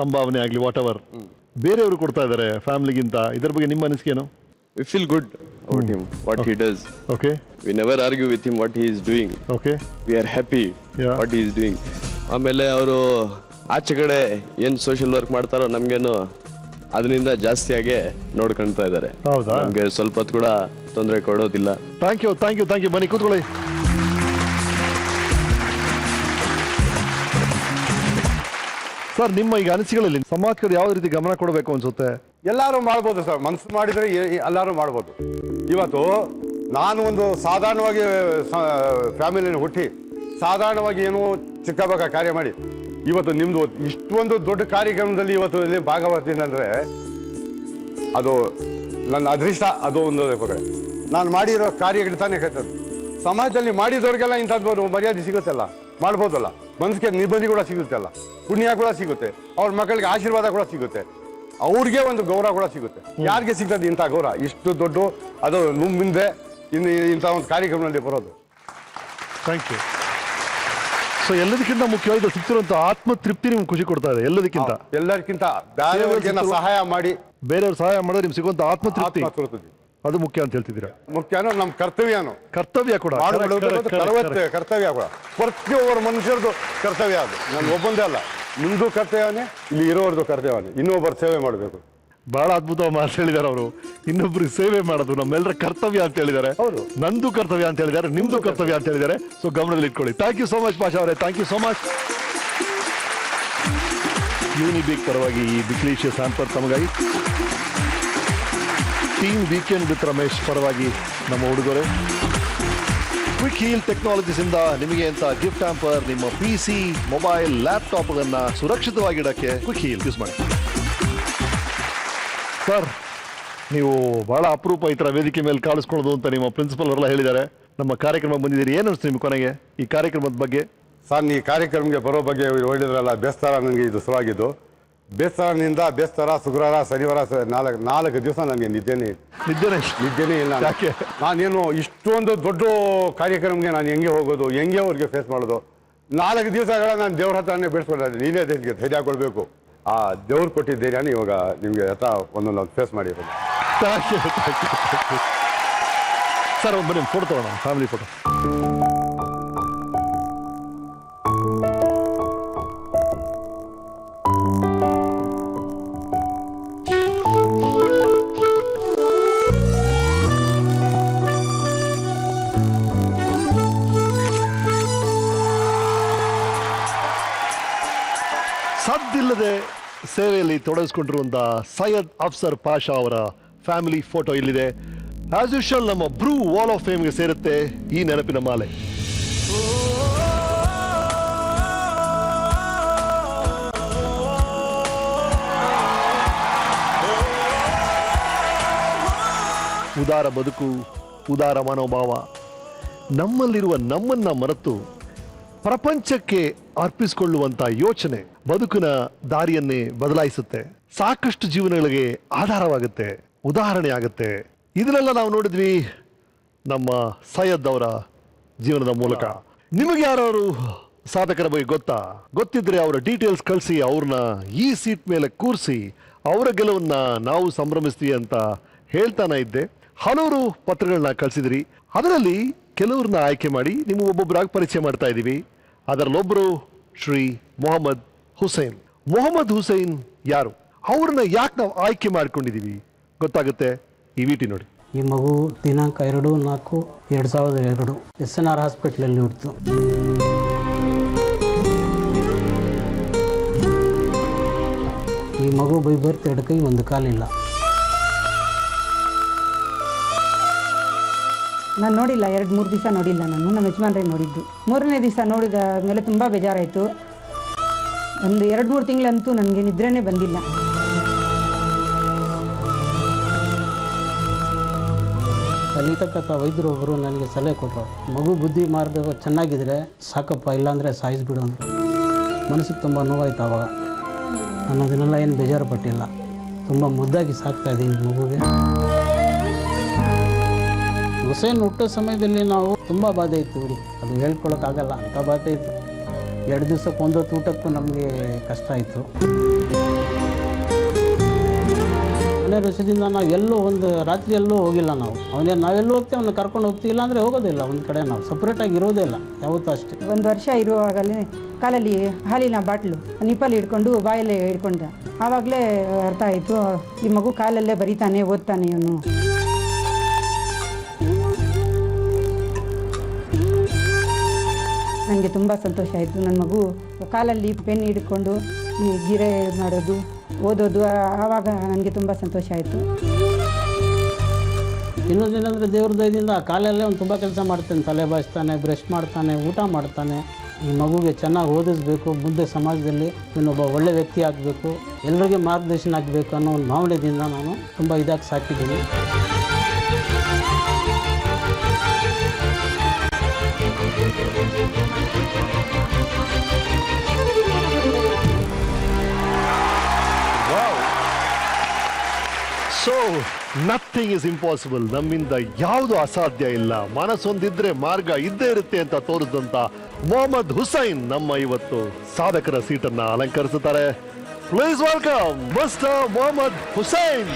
ಸಂಭಾವನೆ ಆಗ್ಲಿ ವಾಟ್ ಎವರ್ ಬೇರೆಯವರು ಕೊಡ್ತಾ ಇದ್ದಾರೆ ಫ್ಯಾಮಿಲಿಗಿಂತ, ಇದರ ಬಗ್ಗೆ ನಿಮ್ಮ ಅನಿಸಿಕೆ ಏನು? We feel good about him, what he does. Okay. We never argue with him what he is doing. Okay. We are happy what he is doing. ಆಮೇಲೆ ಅವರು ಆಚೆ ಕಡೆ ಏನು ಸೋಷಿಯಲ್ ವರ್ಕ್ ಮಾಡ್ತಾರೋ ನಮ್ಗೇನು ಅದರಿಂದ ಜಾಸ್ತಿಯಾಗಿ ನೋಡ್ಕೊಳ್ತಾ ಇದ್ದಾರೆ. ಹೌದಾ? ನಮಗೆ ಸ್ವಲ್ಪ ಹೊತ್ತು ಕೂಡ ತೊಂದರೆ ಕೊಡೋದಿಲ್ಲ. Thank you. ಬನ್ನಿ ಕೂತ್ಕೊಳ್ಳಿ. ಸರ್, ನಿಮ್ಮ ಈಗ ಅನಿಸಿಕೆಗಳಲ್ಲಿ ಸಮಾಜ ಕಡೆ ಯಾವ ರೀತಿ ಗಮನ ಕೊಡಬೇಕು ಅನ್ಸುತ್ತೆ? ಎಲ್ಲರೂ ಮಾಡ್ಬೋದು ಸರ್, ಮನಸ್ಸು ಮಾಡಿದರೆ ಎಲ್ಲರೂ ಮಾಡ್ಬೋದು. ಇವತ್ತು ನಾನು ಒಂದು ಸಾಧಾರಣವಾಗಿ ಫ್ಯಾಮಿಲಿನ ಹುಟ್ಟಿ ಸಾಧಾರಣವಾಗಿ ಏನೋ ಚಿಕ್ಕ ಭಾಗ ಕಾರ್ಯ ಮಾಡಿ ಇವತ್ತು ನಿಮ್ದು ಇಷ್ಟೊಂದು ದೊಡ್ಡ ಕಾರ್ಯಕ್ರಮದಲ್ಲಿ ಇವತ್ತು ಇಲ್ಲಿ ಭಾಗವಹಿಸ್ತೀನಿ ಅಂದರೆ ಅದು ನನ್ನ ಅದೃಷ್ಟ. ಅದು ಒಂದು ನಾನು ಮಾಡಿರೋ ಕಾರ್ಯಗಳು ತಾನೇ ಕಟ್ಟದು. ಸಮಾಜದಲ್ಲಿ ಮಾಡಿದವ್ರಿಗೆಲ್ಲ ಇಂಥದ್ದು ಮರ್ಯಾದೆ ಸಿಗುತ್ತಲ್ಲ, ಮಾಡ್ಬೋದಲ್ಲ, ಮನಸ್ಸಿಗೆ ನಿಬಂಧಿ ಕೂಡ ಸಿಗುತ್ತಲ್ಲ, ಪುಣ್ಯ ಕೂಡ ಸಿಗುತ್ತೆ, ಅವ್ರ ಮಕ್ಕಳಿಗೆ ಆಶೀರ್ವಾದ ಕೂಡ ಸಿಗುತ್ತೆ. ಅವ್ರಿಗೆ ಒಂದು ಗೌರವ ಕೂಡ ಸಿಗುತ್ತೆ. ಯಾರಿಗೆ ಸಿಗ್ತದೆ ಇಂಥ ಗೌರವ? ಇಷ್ಟು ದೊಡ್ಡ ಅದು ಮುಂದೆ ಇನ್ನು ಇಂಥ ಒಂದು ಕಾರ್ಯಕ್ರಮದಲ್ಲಿ ಬರೋದು. Thank you. ಸೊ ಎಲ್ಲದಕ್ಕಿಂತ ಮುಖ್ಯವಾಗಿ ಸಿಗ್ತಿರುವಂತ ಆತ್ಮ ತೃಪ್ತಿ ನಿಮ್ಗೆ ಖುಷಿ ಕೊಡ್ತಾ ಇದೆ. ಎಲ್ಲದಕ್ಕಿಂತ ಬೇರೆಯವ್ರಿಗೆ ಸಹಾಯ ಮಾಡಿ, ಬೇರೆಯವ್ರು ಸಹಾಯ ಮಾಡಿದ್ರೆ ನಿಮ್ಗೆ ಸಿಗುವಂತ ಆತ್ಮ ತೃಪ್ತಿ ಅದು ಮುಖ್ಯ ಅಂತ ಹೇಳ್ತಿದ್ದೀರಾ. ಮುಖ್ಯನೋ ನಮ್ಮ ಕರ್ತವ್ಯ ಕೂಡ ಕರ್ತವ್ಯ ಕೂಡ ಪ್ರತಿಯೊಬ್ಬರು ಮನುಷ್ಯರದು ಕರ್ತವ್ಯ. ಅದು ನನ್ನ ಒಬ್ಬಂದೇ ಅಲ್ಲ, ನಿಮ್ದು ಕರ್ತವ್ಯನೇ, ಇಲ್ಲಿ ಇರೋರ್ದು ಕರ್ತವ್ಯನೇ. ಇನ್ನೊಬ್ಬರು ಸೇವೆ ಮಾಡಬೇಕು. ಬಹಳ ಅದ್ಭುತವಾಗಿ ಮಾತು ಹೇಳಿದ್ದಾರೆ ಅವರು. ಇನ್ನೊಬ್ರಿಗೆ ಸೇವೆ ಮಾಡೋದು ನಮ್ಮೆಲ್ಲರ ಕರ್ತವ್ಯ ಅಂತ ಹೇಳಿದ್ದಾರೆ. ನಂದು ಕರ್ತವ್ಯ ಅಂತ ಹೇಳಿದ್ದಾರೆ, ನಿಮ್ದು ಕರ್ತವ್ಯ ಅಂತ ಹೇಳಿದ್ದಾರೆ. ಸೊ ಗಮನದಲ್ಲಿ ಇಟ್ಕೊಳ್ಳಿ. Thank you so much Pasha ಅವರೇ, thank you so much. Unibic ಪರವಾಗಿ ಈ ಬಿಕ್ಲಿಶಿಯಸ್ ಹ್ಯಾಂಪರ್ ತಮಗಾಗಿ, ಟೀಮ್ ವೀಕೆಂಡ್ ವಿತ್ ರಮೇಶ್ ಪರವಾಗಿ ನಮ್ಮ ಹುಡುಗರು, ಕ್ವಿಕ್ ಹೀಲ್ ಟೆಕ್ನಾಲಜೀಸ್ ಇಂದ ನಿಮಗೆ ಅಂತ ಗಿಫ್ಟ್ ಹ್ಯಾಂಪರ್, ನಿಮ್ಮ PC, ಮೊಬೈಲ್, ಲ್ಯಾಪ್ಟಾಪ್ ಅನ್ನ ಸುರಕ್ಷಿತವಾಗಿಡಕ್ಕೆ ಕ್ವಿಕ್ ಹೀಲ್ ಯೂಸ್ ಮಾಡಿ. ಸರ್, ನೀವು ಬಹಳ ಅಪರೂಪ ಈ ಥರ ವೇದಿಕೆ ಮೇಲೆ ಕಾಣಿಸ್ಕೊಳ್ಳೋದು ಅಂತ ನಿಮ್ಮ ಪ್ರಿನ್ಸಿಪಲ್ ಅವರೆಲ್ಲ ಹೇಳಿದ್ದಾರೆ. ನಮ್ಮ ಕಾರ್ಯಕ್ರಮ ಬಂದಿದ್ದೀರಿ, ಏನು ಅನಿಸ್ತು ನಿಮ್ಗೆ ಕೊನೆಗೆ ಈ ಕಾರ್ಯಕ್ರಮದ ಬಗ್ಗೆ? ಸರ್, ಈ ಕಾರ್ಯಕ್ರಮಕ್ಕೆ ಬರೋ ಬಗ್ಗೆ ಹೇಳಿದ್ರಲ್ಲ, ಬೇಸ್ತರ ನನಗೆ ಇದು ಶುರುವಾಗಿದ್ದು. ಬೇಸ್ತರ ಶುಕ್ರವಾರ ಶನಿವಾರ 4 ದಿವಸ ನನಗೆ ನಿದ್ದೆನೇ ಇಲ್ಲ. ನಾನೇನು ಇಷ್ಟೊಂದು ದೊಡ್ಡ ಕಾರ್ಯಕ್ರಮಕ್ಕೆ ನಾನು ಹೆಂಗೆ ಹೋಗೋದು, ಹೆಂಗೆ ಅವ್ರಿಗೆ ಫೇಸ್ ಮಾಡೋದು? 4 ದಿವಸಗಳ ನಾನು ದೇವ್ರ ಹತ್ರನೇ ಬೆಳೆಸ್ಕೊಳ್ತಾರೆ. ನೀನೇ ಧೈರ್ಯ ಕೊಡಬೇಕು. ಆ ದೇವ್ರು ಕೊಟ್ಟಿದ್ದ ಧೈರ್ಯನ ಇವಾಗ ನಿಮಗೆ ಹತ್ರ ಒಂದೊಂದು ಫೇಸ್ ಮಾಡಿರೋದು. ಸರ್, ಒಂದು ಬನ್ನಿ ಫೋಟೋ ತಗೋಣ, ಫ್ಯಾಮಿಲಿ ಫೋಟೋ. ಸದ್ದಿಲ್ಲದೆ ಸೇವೆಯಲ್ಲಿ ತೊಡಗಿಸ್ಕೊಂಡಿರುವಂತಹ ಸೈಯದ್ ಅಫ್ಸರ್ ಪಾಷಾ ಅವರ ಫ್ಯಾಮಿಲಿ ಫೋಟೋ ಇಲ್ಲಿದೆ. ಆಸ್ ಯೂಶುವಲ್ ನಮ್ಮ ಬ್ರೂ ವಾಲ್ ಆಫ್ ಫೇಮ್ಗೆ ಸೇರುತ್ತೆ ಈ ನೆನಪಿನ ಮಾಲೆ. ಉದಾರ ಬದುಕು, ಉದಾರ ಮನೋಭಾವ, ನಮ್ಮಲ್ಲಿರುವ ನಮ್ಮನ್ನ ಮರೆತು ಪ್ರಪಂಚಕ್ಕೆ ಅರ್ಪಿಸಿಕೊಳ್ಳುವಂತ ಯೋಚನೆ ಬದುಕಿನ ದಾರಿಯನ್ನೇ ಬದಲಾಯಿಸುತ್ತೆ. ಸಾಕಷ್ಟು ಜೀವನಗಳಿಗೆ ಆಧಾರವಾಗುತ್ತೆ, ಉದಾಹರಣೆ ಆಗುತ್ತೆ. ಇದನ್ನೆಲ್ಲ ನಾವು ನೋಡಿದ್ವಿ ನಮ್ಮ ಸೈಯದ್ ಅವರ ಜೀವನದ ಮೂಲಕ. ನಿಮಗೆ ಯಾರು ಸಾಧಕರ ಬಗ್ಗೆ ಗೊತ್ತಿದ್ರೆ ಅವರ ಡೀಟೇಲ್ಸ್ ಕಳಿಸಿ, ಅವ್ರನ್ನ ಈ ಸೀಟ್ ಮೇಲೆ ಕೂರಿಸಿ ಅವರ ಗೆಲುವನ್ನ ನಾವು ಸಂಭ್ರಮಿಸ್ತೀವಿ ಅಂತ ಹೇಳ್ತಾನೆ ಇದ್ದೆ. ಹಲವರು ಪತ್ರಗಳನ್ನ ಕಳಿಸಿದ್ರಿ. ಅದರಲ್ಲಿ ಕೆಲವ್ರನ್ನ ಆಯ್ಕೆ ಮಾಡಿ ನಿಮ್ಮ ಒಬ್ಬೊಬ್ಬರಾಗಿ ಪರಿಚಯ ಮಾಡ್ತಾ ಇದ್ದೀವಿ. ಅದರಲ್ಲೊಬ್ಬರು ಶ್ರೀ ಮೊಹಮ್ಮದ್ ಹುಸೇನ್. ಮೊಹಮ್ಮದ್ ಹುಸೇನ್ ಯಾರು, ಅವ್ರನ್ನ ಯಾಕೆ ನಾವು ಆಯ್ಕೆ ಮಾಡ್ಕೊಂಡಿದ್ದೀವಿ ಗೊತ್ತಾಗುತ್ತೆ ಈ ವಿಟಿ ನೋಡಿ. ಈ ಮಗು ದಿನಾಂಕ 2/4/2002 SNR ಹಾಸ್ಪಿಟ್ಲಲ್ಲಿ ಹುಟ್ಟಿತು. ಈ ಮಗು ಬೈ ಬರ್ತ್ 2 ಕೈ 1 ಕಾಲಿಲ್ಲ. ನಾನು ನೋಡಿಲ್ಲ, 2-3 ದಿವಸ ನೋಡಿಲ್ಲ. ನಮ್ಮ ಯಜಮಾನ್ರೇ ನೋಡಿದ್ದು. 3ನೇ ದಿವಸ ನೋಡಿದ ಮೇಲೆ ತುಂಬ ಬೇಜಾರಾಯಿತು. ಒಂದು 2-3 ತಿಂಗಳಂತೂ ನನಗೆ ನಿದ್ರೆನೇ ಬಂದಿಲ್ಲ. ಕಲಿತಕ್ಕಂಥ ವೈದ್ಯರೊಬ್ಬರು ನನಗೆ ಸಲಹೆ ಕೊಟ್ಟರು, ಮಗು ಬುದ್ಧಿ ಮಾರ್ಗ ಚೆನ್ನಾಗಿದ್ರೆ ಸಾಕಪ್ಪ, ಇಲ್ಲಾಂದರೆ ಸಾಯಿಸ್ಬಿಡು ಅಂದರು. ಮನಸ್ಸಿಗೆ ತುಂಬ ನೋವಾಯ್ತು ಆವಾಗ. ನಾನು ಅದನ್ನೆಲ್ಲ ಏನು ಬೇಜಾರು ಪಟ್ಟಿಲ್ಲ. ತುಂಬ ಮುದ್ದಾಗಿ ಸಾಕ್ತಾಯಿದ್ದೀನಿ ಮಗುಗೆ. ಹುಸೇನ್ ಹುಟ್ಟೋ ಸಮಯದಲ್ಲಿ ನಾವು ತುಂಬ ಬಾಧೆ ಇತ್ತು ಬಿಡಿ, ಅದು ಹೇಳ್ಕೊಳಕ್ಕಾಗಲ್ಲ, ಅಂಥ ಬಾಧೆ ಇತ್ತು. 2 ದಿವಸಕ್ಕೆ 1 ಹೊತ್ತು ಊಟಕ್ಕೂ ನಮಗೆ ಕಷ್ಟ ಆಯಿತು. 12 ವರ್ಷದಿಂದ ನಾವು ಎಲ್ಲೂ ಒಂದು ರಾತ್ರಿ ಎಲ್ಲೂ ಹೋಗಿಲ್ಲ. ನಾವೆಲ್ಲೂ ಹೋಗ್ತೀವಿ, ಅವನ್ನ ಕರ್ಕೊಂಡು ಹೋಗ್ತೀವಿ, ಇಲ್ಲ ಅಂದರೆ ಹೋಗೋದಿಲ್ಲ. ಒಂದು ಕಡೆ ನಾವು ಸಪ್ರೇಟಾಗಿ ಇರೋದೇ ಇಲ್ಲ ಯಾವತ್ತೂ ಅಷ್ಟೇ. 1 ವರ್ಷ ಇರುವಾಗಲೇ ಕಾಲಲ್ಲಿ ಹಾಲಿನ ಬಾಟ್ಲು ನಿಪ್ಪಲ್ಲಿ ಹಿಡ್ಕೊಂಡು ಬಾಯಲ್ಲೇ ಹಿಡ್ಕೊಂಡ. ಆವಾಗಲೇ ಅರ್ಥ ಆಯಿತು, ಈ ಮಗು ಕಾಲಲ್ಲೇ ಬರೀತಾನೆ, ಓದ್ತಾನೆ ಇವನು. ನನಗೆ ತುಂಬ ಸಂತೋಷ ಆಯಿತು. ನನ್ನ ಮಗು ಕಾಲಲ್ಲಿ ಪೆನ್ ಹಿಡ್ಕೊಂಡು ಈ ಗಿರೆ ಮಾಡೋದು, ಓದೋದು, ಆವಾಗ ನನಗೆ ತುಂಬ ಸಂತೋಷ ಆಯಿತು. ಇನ್ನೊಂದೇನೆಂದರೆ ದೇವ್ರ ದಯದಿಂದ ಕಾಲಲ್ಲೇ ಅವ್ನು ತುಂಬ ಕೆಲಸ ಮಾಡ್ತಾನೆ. ತಲೆ ಬಾಚ್ತಾನೆ, ಬ್ರಷ್ ಮಾಡ್ತಾನೆ, ಊಟ ಮಾಡ್ತಾನೆ. ಈ ಮಗುಗೆ ಚೆನ್ನಾಗಿ ಓದಿಸ್ಬೇಕು, ಮುಂದೆ ಸಮಾಜದಲ್ಲಿ ಇನ್ನೊಬ್ಬ ಒಳ್ಳೆ ವ್ಯಕ್ತಿ ಆಗಬೇಕು, ಎಲ್ಲರಿಗೆ ಮಾರ್ಗದರ್ಶನ ಆಗಬೇಕು ಅನ್ನೋ ಒಂದು ಭಾವನೆಯಿಂದ ನಾನು ತುಂಬ ಇದಾಗಿ ಸಾಕಿದ್ದೀನಿ. So nothing is impossible. ನಮ್ಮಿಂದ ಯಾವುದು ಅಸಾಧ್ಯ ಇಲ್ಲ, ಮನಸ್ಸೊಂದಿದ್ರೆ ಮಾರ್ಗ ಇದ್ದೇ ಇರುತ್ತೆ ಅಂತ ತೋರಿಸಿದಂತ ಮೊಹಮ್ಮದ್ ಹುಸೈನ್ ನಮ್ಮ ಇವತ್ತು ಸಾಧಕರ ಸೀಟನ್ನ ಅಲಂಕರಿಸುತ್ತಾರೆ. Please welcome mister Mohammed Hussain.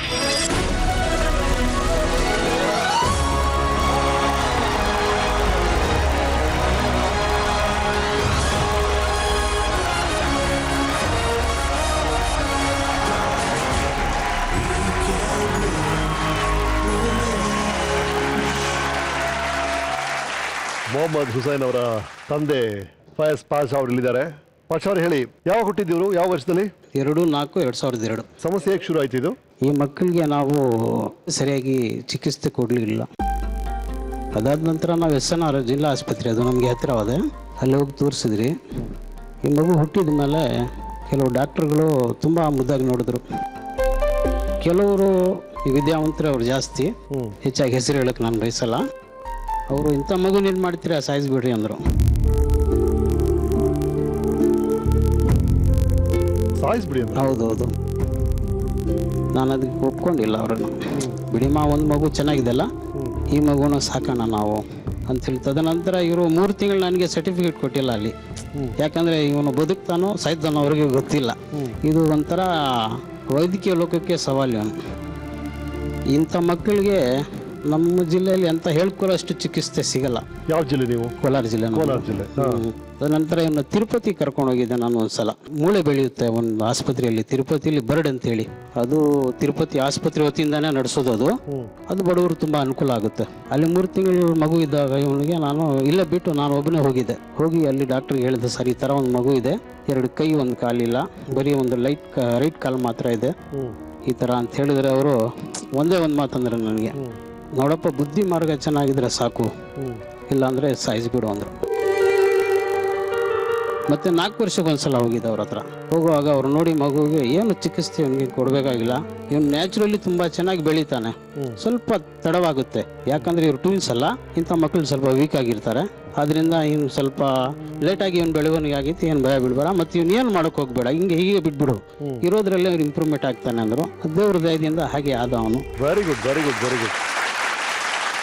Mohammed Hussain ಅವರ ತಂದೆ ಫಯಾಜ್ ಪಾಷಾ ಅವರು ಇಲ್ಲಿದ್ದಾರೆ. ಪಾಷಾ ಅವರು ಹೇಳಿ, ಯಾವಾಗ ಹುಟ್ಟಿದ್ದೀವರು, ಯಾವ ವರ್ಷದಲ್ಲಿ? 2/4/2002. ಸಮಸ್ಯೆ ಹೇಗೆ ಶುರು ಆಯ್ತು ಇದು? ಈ ಮಕ್ಕಳಿಗೆ ನಾವು ಸರಿಯಾಗಿ ಚಿಕಿತ್ಸೆ ಕೊಡಲಿಲ್ಲ. ಅದಾದ ನಂತರ ನಾವು SNR ಜಿಲ್ಲಾ ಆಸ್ಪತ್ರೆ, ಅದು ನಮಗೆ ಹತ್ತಿರವಾದ, ಅಲ್ಲಿ ಹೋಗಿ ತೋರಿಸಿದ್ರಿ. ಈ ಮಗು ಹುಟ್ಟಿದ ಮೇಲೆ ಕೆಲವು ಡಾಕ್ಟ್ರುಗಳು ತುಂಬ ಮುದ್ದಾಗಿ ನೋಡಿದ್ರು. ಕೆಲವರು ಈ ವಿದ್ಯಾವಂತರು ಅವ್ರು ಜಾಸ್ತಿ, ಹೆಚ್ಚಾಗಿ ಹೆಸರು ಹೇಳಕ್ಕೆ ನಾನು ಬಯಸಲ್ಲ. ಅವರು ಇಂಥ ಮಗು ಏನು ಮಾಡ್ತೀರಾ, ಸಾಯಿಸ್ಬಿಡ್ರಿ ಅಂದರು. ಹೌದೌದು, ನಾನು ಅದಕ್ಕೆ ಒಪ್ಕೊಂಡಿಲ್ಲ ಅವರನ್ನು. ಬಿಡಿಮಾ ಒಂದು ಮಗು ಚೆನ್ನಾಗಿದೆಲ್ಲ, ಈ ಮಗುನ ಸಾಕೋಣ ನಾವು ಅಂಥೇಳಿ. ತದನಂತರ ಇವರು 3 ತಿಂಗಳು ನನಗೆ ಸರ್ಟಿಫಿಕೇಟ್ ಕೊಟ್ಟಿಲ್ಲ ಅಲ್ಲಿ. ಯಾಕಂದರೆ ಇವನು ಬದುಕ್ತಾನೋ ಸಾಯ್ತಾನೋ ಅವ್ರಿಗೆ ಗೊತ್ತಿಲ್ಲ. ಇದು ಒಂಥರ ವೈದ್ಯಕೀಯ ಲೋಕಕ್ಕೆ ಸವಾಲು. ಇವನು ಇಂಥ ಮಕ್ಕಳಿಗೆ ನಮ್ಮ ಜಿಲ್ಲೆಯಲ್ಲಿ ಅಂತ ಹೇಳ್ಕೊಳ್ಳೋಷ್ಟು ಚಿಕಿತ್ಸೆ ಸಿಗಲ್ಲ. ಯಾವ ಜಿಲ್ಲೆ ನೀವು? ಕೋಲಾರ ಜಿಲ್ಲೆ. ತದನಂತರ ಇವನ್ನ ತಿರುಪತಿ ಕರ್ಕೊಂಡು ಹೋಗಿದ್ದೆ ನಾನು ಒಂದ್ಸಲ. ಮೂಳೆ ಬೆಳೆಯುತ್ತೆ ಒಂದು ಆಸ್ಪತ್ರೆಯಲ್ಲಿ, ತಿರುಪತಿಯಲ್ಲಿ ಬರ್ಡ್ ಅಂತ ಹೇಳಿ, ಅದು ತಿರುಪತಿ ಆಸ್ಪತ್ರೆ ವತಿಯಿಂದಾನೇ ನಡೆಸೋದು. ಅದು ಬಡವರು ತುಂಬಾ ಅನುಕೂಲ ಆಗುತ್ತೆ. ಅಲ್ಲಿ 3 ತಿಂಗಳು ಮಗು ಇದ್ದಾಗ ಇವನಿಗೆ ನಾನು ಇಲ್ಲೇ ಬಿಟ್ಟು ನಾನು ಒಬ್ಬನೇ ಹೋಗಿದ್ದೆ. ಹೋಗಿ ಅಲ್ಲಿ ಡಾಕ್ಟ್ರಿಗೆ ಹೇಳಿದೆ, ಸರ್ ಈ ಥರ ಒಂದು ಮಗು ಇದೆ, 2 ಕೈ 1 ಕಾಲಿಲ್ಲ, ಬರೀ ಒಂದು ರೈಟ್ ಕಾಲು ಮಾತ್ರ ಇದೆ, ಈ ಥರ ಅಂತ ಹೇಳಿದ್ರೆ ಅವರು ಒಂದೇ ಒಂದು ಮಾತಂದ್ರೆ ನನಗೆ, ನೋಡಪ್ಪ ಬುದ್ಧಿ ಮಾರ್ಗ ಚೆನ್ನಾಗಿದ್ರೆ ಸಾಕು, ಇಲ್ಲಾಂದರೆ ಸಾಯಿಸ್ಬಿಡು ಅಂದರು. ಮತ್ತೆ 4 ವರ್ಷಕ್ಕೊಂದ್ಸಲ ಹೋಗಿದ್ದೆ ಅವ್ರ ಹತ್ರ. ಹೋಗುವಾಗ ಅವ್ರು ನೋಡಿ ಮಗುವಿಗೆ ಏನು ಚಿಕಿತ್ಸೆ ಇವನಿಗೆ ಕೊಡಬೇಕಾಗಿಲ್ಲ, ಇವನು ನ್ಯಾಚುರಲಿ ತುಂಬ ಚೆನ್ನಾಗಿ ಬೆಳೀತಾನೆ, ಸ್ವಲ್ಪ ತಡವಾಗುತ್ತೆ. ಯಾಕಂದರೆ ಇವ್ರು ಟ್ವಿನ್ಸ್ ಅಲ್ಲ, ಇಂಥ ಮಕ್ಕಳು ಸ್ವಲ್ಪ ವೀಕ್ ಆಗಿರ್ತಾರೆ. ಆದ್ದರಿಂದ ಇವ್ನು ಸ್ವಲ್ಪ ಲೇಟಾಗಿ ಇವನು ಬೆಳವಣಿಗೆ ಆಗಿತ್ತು, ಏನು ಭಯ ಬಿಡಬೇಡ, ಮತ್ತು ಇವನು ಏನು ಮಾಡೋಕೆ ಹೋಗ್ಬೇಡ, ಹೀಗೆ ಬಿಟ್ಬಿಡು, ಇರೋದ್ರಲ್ಲೇ ಅವ್ರು ಇಂಪ್ರೂವ್ಮೆಂಟ್ ಆಗ್ತಾನೆ ಅಂದರು. ದೇವ್ರ ದಯದಿಂದ ಹಾಗೆ ಆದ ಅವನು. Very good, very good, very good.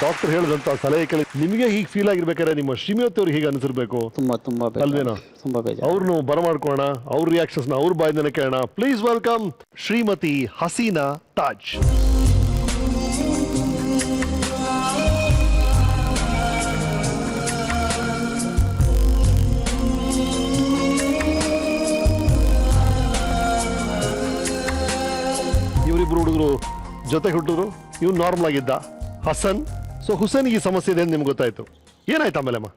Doctor ಹೇಳಿದಂತ ಸಲಹೆ ಕೇಳಿ ನಿಮಗೆ ಹೀಗೆ ಫೀಲ್ ಆಗಿರ್ಬೇಕಾದ್ರೆ ನಿಮ್ಮ ಶ್ರೀಮತಿ ಅವ್ರಿಗೆ ಹೀಗೆ ಅನಿಸಿರ್ಬೇಕು. ತುಂಬಾ ಅಲ್ವೇನೋ? ತುಂಬಾ ಬೇಜಾರು. ಅವ್ರನ್ನು ಬರಮಾಡ್ಕೋಣ, ಅವ್ರ ರಿಯಾಕ್ಷನ್ಸ್ ನ ಅವ್ರ ಬಾಯಿಂದನೇ ಕೇಳೋಣ. Please welcome Shrimati Hasina Taj. ಇವರಿಬ್ರು ಹುಡುಗರು ಜೊತೆಗೆ ಹುಟ್ಟಿದ್ರು. ಇವ್ನು ನಾರ್ಮಲ್ ಆಗಿದ್ದ ಹಸನ್. ಸೊ ಹುಸೇನ್ ಈ ಸಮಸ್ಯೆ ಇದೆ ಅಂತ ನಿಮ್ಗೆ ಗೊತ್ತಾಯ್ತು, ಏನಾಯ್ತು ಆಮೇಲೆಮ್ಮ?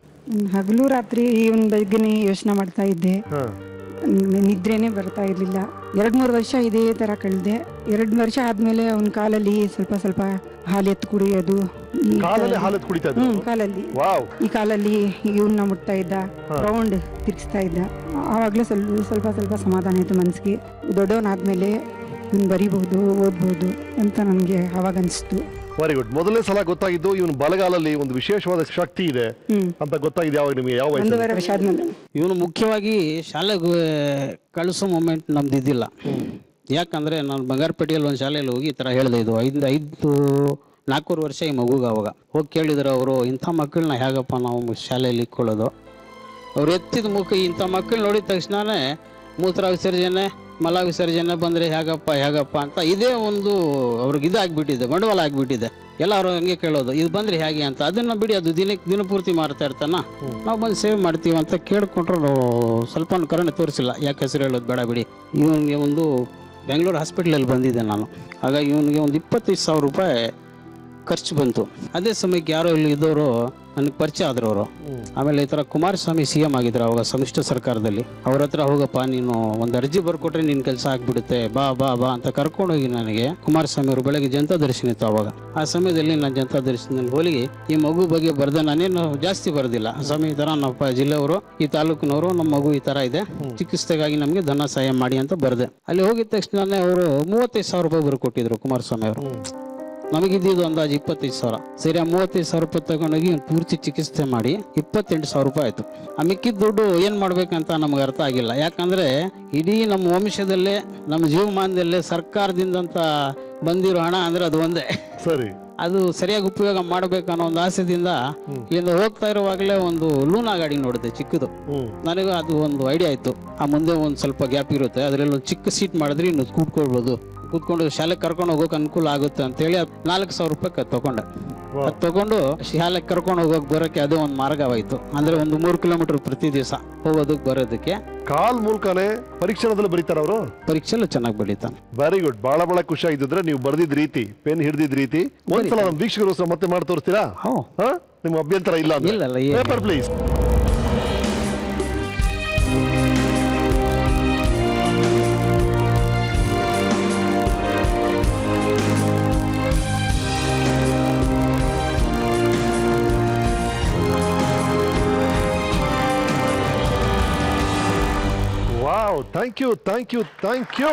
ಹಗಲು ರಾತ್ರಿ ಇವನ್ ಬಗ್ಗೆನೇ ಯೋಚನೆ ಮಾಡ್ತಾ ಇದ್ದೆ, ನಿದ್ರೆನೇ ಬರ್ತಾ ಇರ್ಲಿಲ್ಲ. 2-3 ವರ್ಷ ಇದೇ ತರ ಕಳೆದೆ. 2 ವರ್ಷ ಆದ್ಮೇಲೆ ಅವನ ಕಾಲಲ್ಲಿ ಸ್ವಲ್ಪ ಹಾಲು ಎತ್ತು ಕುಡಿಯೋದು, ಕಾಲಲ್ಲಿ ಈ ಕಾಲಲ್ಲಿ ಇವನ್ನ ಮುಟ್ತಾ ಇದ್ದ, ರೌಂಡ್ ತಿರ್ಗಿಸ್ತಾ ಇದ್ದ. ಆವಾಗ್ಲೂ ಸ್ವಲ್ಪ ಸಮಾಧಾನ ಆಯ್ತು ಮನ್ಸಿಗೆ. ದೊಡ್ಡವನಾದ್ಮೇಲೆ ಇವನು ಬರಿಬಹುದು, ಓದ್ಬಹುದು ಅಂತ ನನಗೆ ಅವಾಗ ಅನಿಸ್ತು. Very good. ಮೊದಲನೇ ಸಲ ಗೊತ್ತಾಗಿದ್ದು ಇವನು ಬಲಗಾಲಲ್ಲಿ ಒಂದು ವಿಶೇಷವಾದ ಶಕ್ತಿ ಇದೆ ಅಂತ ಗೊತ್ತಾಗಿದೆ ಯಾವಾಗ ನಿಮಗೆ? ಯಾವ ವಯಸ್ಸು? ಇವನು ಮುಖ್ಯವಾಗಿ ಶಾಲೆಗೆ ಕಳಿಸೋ ಮೂಮೆಂಟ್ ನಮ್ದು ಇದ್ದಿಲ್ಲ. ಯಾಕಂದ್ರೆ ನಾನು ಬಂಗಾರಪೇಟೆಯಲ್ಲಿ ಒಂದು ಶಾಲೆಯಲ್ಲಿ ಹೋಗಿ ಈ ಥರ ಹೇಳಿದೆ. ಇದು 4 ವರ್ಷ ಈ ಮಗುಗೆ. ಅವಾಗ ಹೋಗಿ ಕೇಳಿದ್ರು ಅವರು, ಇಂಥ ಮಕ್ಕಳನ್ನ ಹೇಗಪ್ಪ ನಾವು ಶಾಲೆಯಲ್ಲಿ ಇಟ್ಕೊಳ್ಳೋದು? ಅವ್ರು ಎತ್ತಿದ ಮುಖ ಇಂಥ ಮಕ್ಕಳು ನೋಡಿದ ತಕ್ಷಣವೇ ಮೂತ್ರ ವಿಸರ್ಜನೆ, ಮಲ ವಿಸರ್ಜನೆ ಬಂದರೆ ಹೇಗಪ್ಪ ಅಂತ ಇದೇ ಒಂದು ಅವ್ರಿಗೆ ಇದಾಗ್ಬಿಟ್ಟಿದೆ, ಬಂಡವಾಳ ಆಗಿಬಿಟ್ಟಿದೆ. ಎಲ್ಲರೂ ಹಂಗೆ ಕೇಳೋದು, ಇದು ಬಂದರೆ ಹೇಗೆ ಅಂತ. ಅದನ್ನು ಬಿಡಿ, ಅದು ದಿನಪೂರ್ತಿ ಮಾರ್ತಾ ಇರ್ತಾನ, ನಾವು ಬಂದು ಸೇವ್ ಮಾಡ್ತೀವಿ ಅಂತ ಕೇಳ್ಕೊಂಡ್ರು ಸ್ವಲ್ಪ ಕರುಣೆ ತೋರಿಸಿಲ್ಲ. ಯಾಕೆ ಹೆಸರು ಹೇಳೋದು ಬೇಡ ಬಿಡಿ. ಇವನಿಗೆ ಒಂದು ಬೆಂಗಳೂರು ಹಾಸ್ಪಿಟ್ಲಲ್ಲಿ ಬಂದಿದ್ದೆ ನಾನು. ಆಗ ಇವನಿಗೆ ಒಂದು 25,000 ರೂಪಾಯಿ ಖರ್ಚು ಬಂತು. ಅದೇ ಸಮಯಕ್ಕೆ ಯಾರೋ ಇಲ್ಲಿ ಇದ್ದವರು ನನಗೆ ಪರಿಚಯ ಆದ್ರು ಅವರು. ಆಮೇಲೆ ಈ ಥರ ಕುಮಾರಸ್ವಾಮಿ CM ಆಗಿದ್ರು ಅವಾಗ ಸಮ್ಮಿಶ್ರ ಸರ್ಕಾರದಲ್ಲಿ. ಅವ್ರ ಹತ್ರ ಹೋಗಪ್ಪ, ನೀನು ಒಂದು ಅರ್ಜಿ ಬರ್ಕೊಟ್ರೆ ನಿನ್ನ ಕೆಲಸ ಆಗ್ಬಿಡುತ್ತೆ, ಬಾ ಅಂತ ಕರ್ಕೊಂಡೋಗಿ ನನಗೆ ಕುಮಾರಸ್ವಾಮಿ ಅವರು ಬೆಳಗ್ಗೆ ಜನತಾ ದರ್ಶನ ಇತ್ತು ಅವಾಗ. ಆ ಸಮಯದಲ್ಲಿ ನಾನು ಜನತಾ ದರ್ಶನದಲ್ಲಿ ಹೋಗಿ ಈ ಮಗು ಬಗ್ಗೆ ಬರ್ದೆ. ನಾನೇನು ಜಾಸ್ತಿ ಬರ್ದಿಲ್ಲ. ಸ್ವಾಮಿ ಈ ಥರ ನಮ್ಮ ಜಿಲ್ಲೆಯವರು, ಈ ತಾಲೂಕಿನವರು, ನಮ್ಮ ಮಗು ಈ ಥರ ಇದೆ, ಚಿಕಿತ್ಸೆಗಾಗಿ ನಮಗೆ ಧನ ಸಹಾಯ ಮಾಡಿ ಅಂತ ಬರ್ದೆ. ಅಲ್ಲಿ ಹೋಗಿದ ತಕ್ಷಣ ಅವರು 35,000 ರೂಪಾಯಿ ಬರ್ಕೊಟ್ಟಿದ್ರು ಕುಮಾರಸ್ವಾಮಿ ಅವರು. ನಮಗಿದ್ದು ಅಂದಾಜು 25,000. ಸರಿ, ಆ 35,000 ರೂಪಾಯಿ ತಗೊಂಡೋಗಿ ಪೂರ್ತಿ ಚಿಕಿತ್ಸೆ ಮಾಡಿ 28,000 ರೂಪಾಯಿ ಆಯ್ತು. ಆ ಮಿಕ್ಕಿದ ದುಡ್ಡು ಏನ್ ಮಾಡ್ಬೇಕಂತ ನಮ್ಗೆ ಅರ್ಥ ಆಗಿಲ್ಲ. ಯಾಕಂದ್ರೆ ಇಡೀ ನಮ್ಮ ವಂಶದಲ್ಲೇ, ನಮ್ಮ ಜೀವಮಾನದಲ್ಲೇ ಸರ್ಕಾರದಿಂದಂತ ಬಂದಿರೋ ಹಣ ಅಂದ್ರೆ ಅದು ಒಂದೇ. ಸರಿ. ಅದು ಸರಿಯಾಗಿ ಉಪಯೋಗ ಮಾಡ್ಬೇಕು ಅನ್ನೋ ಒಂದು ಆಸೆದಿಂದ ಇಲ್ಲಿಂದ ಹೋಗ್ತಾ ಇರುವಾಗಲೇ ಒಂದು ಲೂನಾ ಗಾಡಿ ನೋಡಿದೆ ಚಿಕ್ಕದು. ನನಗೆ ಅದು ಒಂದು ಐಡಿಯಾ ಆಯ್ತು, ಆ ಮುಂದೆ ಒಂದು ಸ್ವಲ್ಪ ಗ್ಯಾಪ್ ಇರುತ್ತೆ, ಅದರಲ್ಲಿ ಒಂದು ಚಿಕ್ಕ ಸೀಟ್ ಮಾಡಿದ್ರೆ ಇನ್ನು ಕೂತ್ಕೊಳ್ಬೋದು, ಕೂತ್ಕೊಂಡು ಶಾಲೆಗೆ ಕರ್ಕೊಂಡು ಹೋಗೋಕೆ ಅನುಕೂಲ ಆಗುತ್ತೆ ಅಂತೇಳಿ 4,000 ರೂಪಾಯಿ ತಗೊಂಡೆ. ಅದು ತಗೊಂಡು ಶಾಲೆಗೆ ಕರ್ಕೊಂಡು ಹೋಗೋಕೆ ಬರೋಕ್ಕೆ ಅದೇ ಒಂದು ಮಾರ್ಗವಾಯಿತು. ಅಂದ್ರೆ ಒಂದು 3 ಕಿಲೋಮೀಟರ್ ಪ್ರತಿ ದಿವಸ ಹೋಗೋದಕ್ಕೆ ಬರೋದಕ್ಕೆ. ಕಾಲ್ ಮೂಲಕನೇ ಪರೀಕ್ಷಣದಲ್ಲಿ ಬರೀತಾರ ಅವರು? ಪರೀಕ್ಷೆಲ್ಲೂ ಚೆನ್ನಾಗಿ ಬರೀತಾನೆ. Very good. ಬಹಳ ಖುಷಿ ಆಗಿದ್ರೆ ನೀವು ಬರ್ದಿದ್ ರೀತಿ, ಪೆನ್ ಹಿಡಿದಿದ್ ರೀತಿ ಒಂದ್ಸಲ ನಮ್ಮ ವೀಕ್ಷಕರು ಮತ್ತೆ ಮಾಡಿ ತೋರಿಸ್ತೀರಾ? ನಿಮ್ಮ ಅಭ್ಯಂತರ ಇಲ್ಲ? Paper please. Wow, thank you.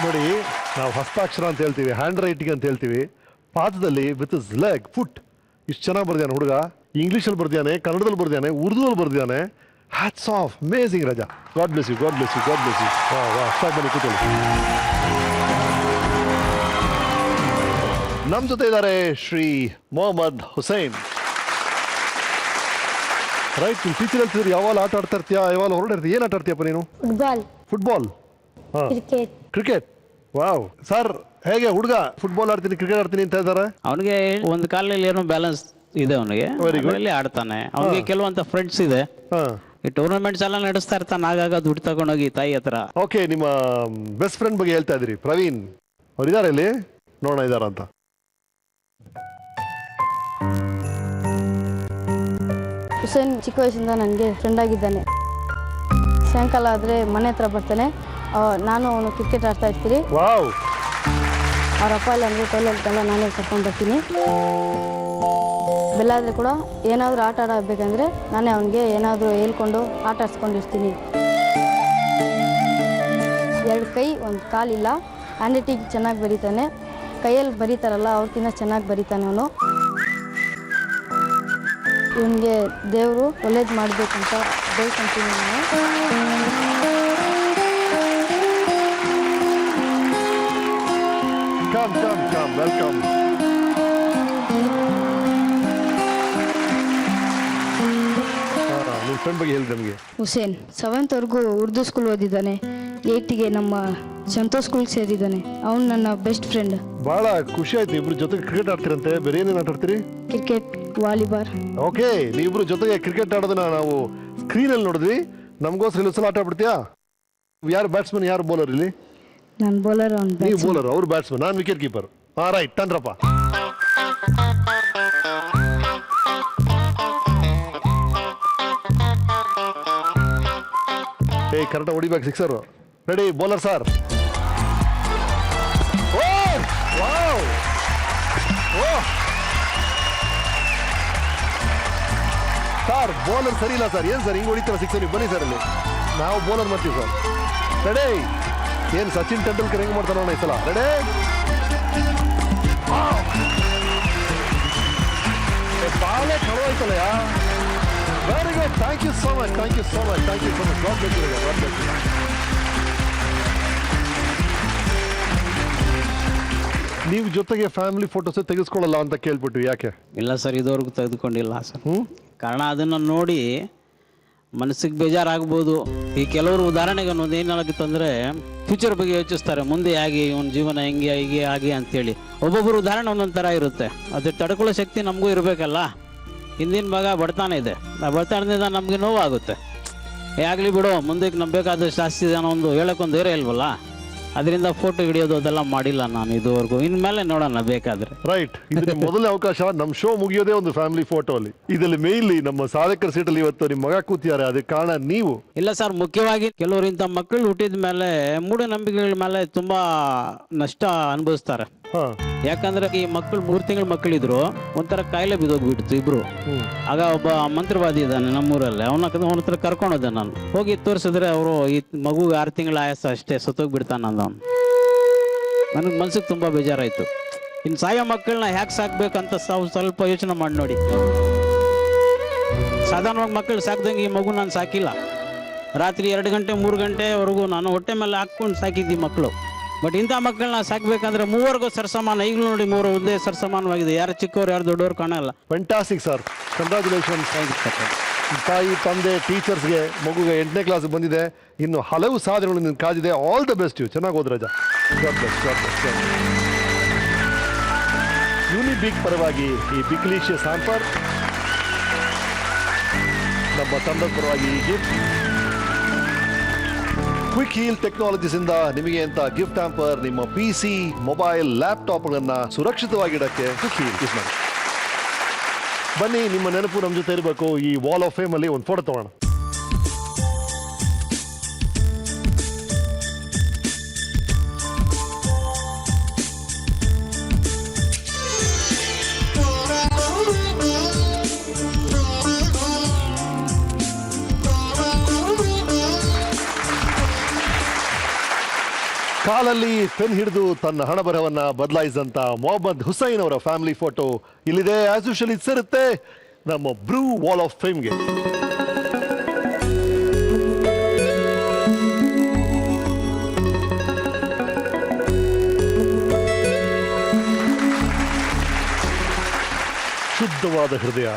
ನೋಡಿ, ನಾವು ಹಸ್ತಾಕ್ಷರ ಅಂತ ಹೇಳ್ತೀವಿ, ಹ್ಯಾಂಡ್ ರೈಟಿಂಗ್ ಅಂತ ಹೇಳ್ತೀವಿ. ಪಾದದಲ್ಲಿ ವಿತ್ ಇಸ್ ಲೆಗ್, ಫುಟ್ ಇಷ್ಟು ಚೆನ್ನಾಗಿ ಬರ್ದಿಯಾನೆ ಹುಡುಗ. ಇಂಗ್ಲೀಷಲ್ಲಿ ಬರ್ದಿಯಾನೆ, ಕನ್ನಡದಲ್ಲಿ ಬರ್ದಿಯಾನೆ, ಉರ್ದುವಲ್ಲಿ ಬರ್ದಿಯಾನೆ. Hats off, amazing Raza. God bless you. ವಾ ಸ್ಟಾಪ್, ಬನ್ನಿ ಕೂತ್ಕೊಳ್ಳಿ. ನಮ್ಮ ಜೊತೆ ಇದ್ದಾರೆ ಶ್ರೀ ಮೊಹಮ್ಮದ್ ಹುಸೇನ್. ರೈಟ್, ನೀವು ಟೀಚರ್ ಹೇಳ್ತಿದ್ರಿ ಯಾವಾಗ ಆಟ ಆಡ್ತಾ ಇರ್ತೀಯಾ, ಯಾವಾಗ ಹೊರಡಿರ್ತೀಯ? ಏನು ಆಟ ಆಡ್ತೀಯಪ್ಪ ನೀನು? ಫುಟ್ಬಾಲ್. ಕ್ರಿಕೆಟ್. ವಾವ್. ಸರ್, ಹೇಗೆ ಹುಡುಗ ಫುಟ್ಬಾಲ್ ಆಡ್ತೀನಿ, ಕ್ರಿಕೆಟ್ ಆಡ್ತೀನಿ ಅಂತ ಇದ್ದಾರೆ? ಅವನಿಗೆ ಒಂದು ಕಾಲಲ್ಲಿ ಏನೋ ಬ್ಯಾಲೆನ್ಸ್ ಇದೆ, ಅವನಿಗೆ ಆಡ್ತಾನೆ. ಅವನಿಗೆ ಕೆಲವಂತ ಫ್ರೆಂಡ್ಸ್ ಇದೆ, ಈ ಟೂರ್ನಮೆಂಟ್ಸ್ ಎಲ್ಲ ನಡೆಸ್ತಾ ಇರ್ತಾನೆ. ಆಗಾಗ ದುಡ್ಡು ತಗೊಂಡೋಗಿ ತಾಯಿ ಹತ್ರ. ಓಕೆ, ನಿಮ್ಮ ಬೆಸ್ಟ್ ಫ್ರೆಂಡ್ ಬಗ್ಗೆ ಹೇಳ್ತಾ ಇದ್ರಿ, ಪ್ರವೀಣ್ ಅವ್ರು ಇದಾರೆ ಇಲ್ಲಿ? ನೋಡೋಣ ಇದಾರ ಅಂತ. ಹುಸೇನ್ ಚಿಕ್ಕ ವಯಸ್ಸಿಂದ ನನಗೆ ಫ್ರೆಂಡ್ ಆಗಿದ್ದಾನೆ. ಸಾಯಂಕಾಲ ಆದರೆ ಮನೆ ಹತ್ರ ಬರ್ತಾನೆ, ನಾನು ಅವನು ಕ್ರಿಕೆಟ್ ಆಡ್ತಾ ಇರ್ತೀರಿ. ಅವ್ರ ಅಪ್ಪ ಇಲ್ಲ ಅಂದರೆ ಟೈಲೆಂಟೆಲ್ಲ ನಾನೇ ಕರ್ಕೊಂಡು ಬರ್ತೀನಿ. ಬೆಲ್ಲಾದರೆ ಕೂಡ ಏನಾದರೂ ಆಟ ಆಡಬೇಕಂದ್ರೆ ನಾನೇ ಅವನಿಗೆ ಏನಾದರೂ ಹೇಳ್ಕೊಂಡು ಆಟ ಆಡ್ಸ್ಕೊಂಡಿರ್ತೀನಿ. 2 ಕೈ 1 ಕಾಲಿಲ್ಲ, ಹ್ಯಾಂಡ್ ರೈಟಿಂಗ್ ಚೆನ್ನಾಗಿ ಬರೀತಾನೆ. ಕೈಯಲ್ಲಿ ಬರೀತಾರಲ್ಲ ಅವ್ರಕ್ಕಿಂತ ಚೆನ್ನಾಗಿ ಬರೀತಾನೆ ಅವನು. ಇವನಿಗೆ ದೇವರು ಒಳ್ಳೇದು ಮಾಡಬೇಕಂತ ಬೇಡ್ಕೊಂತೀನಿ ನಾನು. ವೆಲ್ಕಮ್. ನಿಮ್ಮ ಫ್ರೆಂಡ್ ಬಗ್ಗೆ ಹೇಳಿ ನಮಗೆ. ಹುಸೇನ್ 7th ಉರ್ದು ಸ್ಕೂಲ್ ಓದಿದ್ದಾನೆ. 8ಗೆ ನಮ್ಮ ಸಂತೋಷ್ ಸ್ಕೂಲ್ ಸೇರಿದ್ದಾನೆ. ಅವನು ನನ್ನ ಬೆಸ್ಟ್ ಫ್ರೆಂಡ್. ಬಹಳ ಖುಷಿ ಆಯ್ತು, ಇಬ್ರು ಜೊತೆಗೆ ಕ್ರಿಕೆಟ್ ಆಡ್ತಿರಂತೆ. ಬೇರೆ ಏನೇನು ಆಟ ಆಡ್ತೀರಿ? Cricket, volleyball. ಓಕೆ, ನೀವಿಬ್ರು ಜೊತೆಗೆ ಕ್ರಿಕೆಟ್ ಆಡೋದನ್ನ ನಾವು ಸ್ಕ್ರೀನಲ್ಲಿ ನೋಡಿದ್ವಿ. ನಮಗೋಸ್ಕರ ಇಲ್ಲೊಂದ್ಸಲ ಆಟ ಆಡ್ಬಿಡ್ತೀಯಾ? ಯಾರು ಬ್ಯಾಟ್ಸ್ಮನ್, ಯಾರು ಬೌಲರ್ ಇಲ್ಲಿ? ನಾನು ಬೌಲರ್, ನೀವು ಬೌಲರ್, ಅವ್ರು ಬ್ಯಾಟ್ಸ್ಮನ್, ನಾನು ವಿಕೆಟ್ ಕೀಪರ್. ರೈಟ್, ತಂದ್ರಪ್ಪ. ಕರೆಕ್ಟಾಗಿ ಹೊಡಿಬೇಕು sixer. Ready, bowler sir. Sir, bowler ಸರಿ ಇಲ್ಲ ಸರ್. ಏನು ಸರ್ ಹಿಂಗೆ ಹೊಡಿತೀರ ಸಿಕ್ಸರ್? ಬನ್ನಿ ಸರ್, ಇಲ್ಲಿ ನಾವು ಬೌಲರ್ ಮಾಡ್ತೀವಿ ಸರ್. ರೆಡಿ, ಏನು ಸಚಿನ್ ತೆಂಡೂಲ್ಕರ್ ಹೆಂಗೆ ಮಾಡ್ತಾನೆ ನೋಡೋಣ ಈ ಸಲ. ರೆಡಿ, ಬಾಳೆ ಕಳವಾಯ್ತಲ್ಲ. Very good, thank you so much. God bless you. ನೀವು ಜೊತೆಗೆ ಫ್ಯಾಮಿಲಿ ಫೋಟೋಸ್ ತೆಗೆಸ್ಕೊಳ್ಳಲ್ಲ ಅಂತ ಕೇಳ್ಬಿಟ್ವಿ, ಯಾಕೆ? ಇಲ್ಲ ಸರ್, ಇದುವರೆಗೂ ತೆಗೆದುಕೊಂಡಿಲ್ಲ ಸರ್. ಕಾರಣ ಅದನ್ನು ನೋಡಿ ಮನಸ್ಸಿಗೆ ಬೇಜಾರಾಗ್ಬೋದು. ಈ ಕೆಲವರು ಉದಾಹರಣೆಗೆ ಒಂದು ಏನಾಗಿತ್ತು ಅಂದರೆ ಫ್ಯೂಚರ್ ಬಗ್ಗೆ ಯೋಚಿಸ್ತಾರೆ, ಮುಂದೆ ಹೇಗೆ ಇವನ ಜೀವನ ಹೆಂಗೆ ಹೀಗೆ ಹಾಗೆ ಅಂತೇಳಿ. ಒಬ್ಬೊಬ್ಬರು ಉದಾಹರಣೆ ಒಂದೊಂದು ಥರ ಇರುತ್ತೆ. ಅದು ತಡ್ಕೊಳ್ಳೋ ಶಕ್ತಿ ನಮಗೂ ಇರಬೇಕಲ್ಲ. ಹಿಂದಿನ ಭಾಗ ಬಡತನ ಇದೆ, ಆ ಬಡತನದಿಂದ ನಮಗೆ ನೋವಾಗುತ್ತೆ. ಆಗಲಿ ಬಿಡು, ಮುಂದಕ್ಕೆ ನಮ್ಗೆ ಬೇಕಾದಷ್ಟು ಜಾಸ್ತಿ ಇದೆ ಅನ್ನೋ ಒಂದು ಹೇಳೋಕ್ಕೊಂದು ಧೈರ್ಯ ಇಲ್ವಲ್ಲ. ಅದರಿಂದ ಫೋಟೋ ಹಿಡಿಯೋದು ಅದೆಲ್ಲ ಮಾಡಿಲ್ಲ ನಾನು ಇದುವರೆಗೂ. ಇನ್ಮೇಲೆ ನೋಡೋಣ ಬೇಕಾದ್ರೆ. ರೈಟ್, ಇದು ಮೊದಲನೇ ಅವಕಾಶ. ನಮ್ಮ ಶೋ ಮುಗಿಯೋದೇ ಒಂದು ಫ್ಯಾಮಿಲಿ ಫೋಟೋ ಅಲ್ಲಿ. ಇದರಲ್ಲಿ ಮೇನ್ಲಿ ನಮ್ಮ ಸಾಧಕರ ಸೀಟಲ್ಲಿ ಇವತ್ತು ನಿಮ್ಮ ಮಗ ಕೂತಿದ್ದಾರೆ, ಅದಕ್ಕೆ ಕಾರಣ ನೀವು. ಇಲ್ಲ ಸರ್, ಮುಖ್ಯವಾಗಿ ಕೆಲವರು ಇಂಥ ಮಕ್ಕಳು ಹುಟ್ಟಿದ ಮೇಲೆ ಮೂಢನಂಬಿಕೆಗಳ ಮೇಲೆ ತುಂಬಾ ನಷ್ಟ ಅನುಭವಿಸ್ತಾರೆ. ಯಾಕಂದ್ರೆ ಈ ಮಕ್ಕಳು 3 ತಿಂಗಳ ಮಕ್ಕಳಿದ್ರು, ಒಂಥರ ಕಾಯಿಲೆ ಬಿದ್ದೋಗ್ಬಿಡ್ತು ಇಬ್ರು. ಆಗ ಒಬ್ಬ ಮಂತ್ರವಾದಿ ಇದ್ದಾನೆ ನಮ್ಮೂರಲ್ಲಿ, ಅವನ ಹತ್ರ ಕರ್ಕೊಂಡೋದೆ ನಾನು. ಹೋಗಿ ತೋರಿಸಿದ್ರೆ ಅವರು ಈ ಮಗು 6 ತಿಂಗಳ ಆಯಾಸ ಅಷ್ಟೇ, ಸತ್ತೋಗ್ಬಿಡ್ತಾನ ಅಂದ. ನನಗೆ ಮನ್ಸಿಗೆ ತುಂಬಾ ಬೇಜಾರಾಯ್ತು. ಇನ್ನು ಸಾಯೋ ಮಕ್ಕಳನ್ನ ಹ್ಯಾಕ್ ಸಾಕ್ಬೇಕಂತ ಸ್ವಲ್ಪ ಯೋಚನೆ ಮಾಡಿ ನೋಡಿ. ಸಾಧಾರಣವಾಗಿ ಮಕ್ಕಳು ಸಾಕ್ದಂಗೆ ಈ ಮಗು ನಾನು ಸಾಕಿಲ್ಲ. ರಾತ್ರಿ 2 ಗಂಟೆ 3 ಗಂಟೆವರೆಗೂ ನಾನು ಹೊಟ್ಟೆ ಮೇಲೆ ಹಾಕ್ಕೊಂಡು ಸಾಕಿದ್ದಿ ಮಕ್ಕಳು. ಬಟ್ ಇಂಥ ಮಕ್ಕಳನ್ನ ಸಾಕ್ಬೇಕಂದ್ರೆ ಮೂವರಿಗೂ ಸರ್ಸಮಾನ. ಈಗಲೂ ನೋಡಿ ಮೂವರು ಒಂದೇ ಸರ್ಸಮಾನವಾಗಿದೆ, ಯಾರು ಚಿಕ್ಕವ್ರು ಯಾರು ದೊಡ್ಡವರು ಕಾಣಲ್ಲ. Fantastic sir, congratulations. ತಾಯಿ ತಂದೆ ಟೀಚರ್ಸ್ಗೆ ಮಗುಗೆ 8ನೇ ಕ್ಲಾಸ್ಗೆ ಬಂದಿದೆ, ಇನ್ನು ಹಲವು ಸಾಧನೆಗಳು ನಿನ್ನ ಕಾದಿದೆ. ಆಲ್ ದ ಬೆಸ್ಟ್ ಯು, ಚೆನ್ನಾಗಿ ಹೋದ್ ರಜಾ. ಯೂನಿಬಿಗ್ ಪರವಾಗಿ ಈ ಬಿಕ್ಲಿಷಿಯಸ್ ಹ್ಯಾಂಪರ್, ನಮ್ಮ ತಂಡದ ಪರವಾಗಿ ಈ ಗಿಫ್ಟ್, ಕ್ವಿಕ್ ಹೀಲ್ ಟೆಕ್ನಾಲಜೀಸ್ ಇಂದ ನಿಮಗೆ ಅಂತ ಗಿಫ್ಟ್ ಹ್ಯಾಂಪರ್, ನಿಮ್ಮ PC, ಮೊಬೈಲ್, ಲ್ಯಾಪ್ಟಾಪ್ಗಳನ್ನ ಸುರಕ್ಷಿತವಾಗಿಡಕ್ಕೆ ಕ್ವಿಕ್ ಹೀಲ್ ಯೂಸ್ ಮಾಡಿ. ಬನ್ನಿ, ನಿಮ್ಮ ನೆನಪು ನಮ್ಮ ಜೊತೆ ಇರಬೇಕು. ಈ ವಾಲ್ ಆಫ್ ಫೇಮ್ ಅಲ್ಲಿ ಒಂದು ಫೋಟೋ ತಗೋಣ. ಕಾಲಲ್ಲಿ ಪೆನ್ ಹಿಡಿದು ತನ್ನ ಹಣಬರಹವನ್ನ ಬದಲಾಯಿಸಿದಂತ ಮೊಹಮ್ಮದ್ ಹುಸೈನ್ ಅವರ ಫ್ಯಾಮಿಲಿ ಫೋಟೋ ಇಲ್ಲಿದೆ. ಆಸ್ ಯೂಶುವಲ್ ಇದು ಸೇರುತ್ತೆ ನಮ್ಮ ಬ್ರೂ ವಾಲ್ ಆಫ್ ಫೇಮ್ಗೆ. ಶುದ್ಧವಾದ ಹೃದಯ,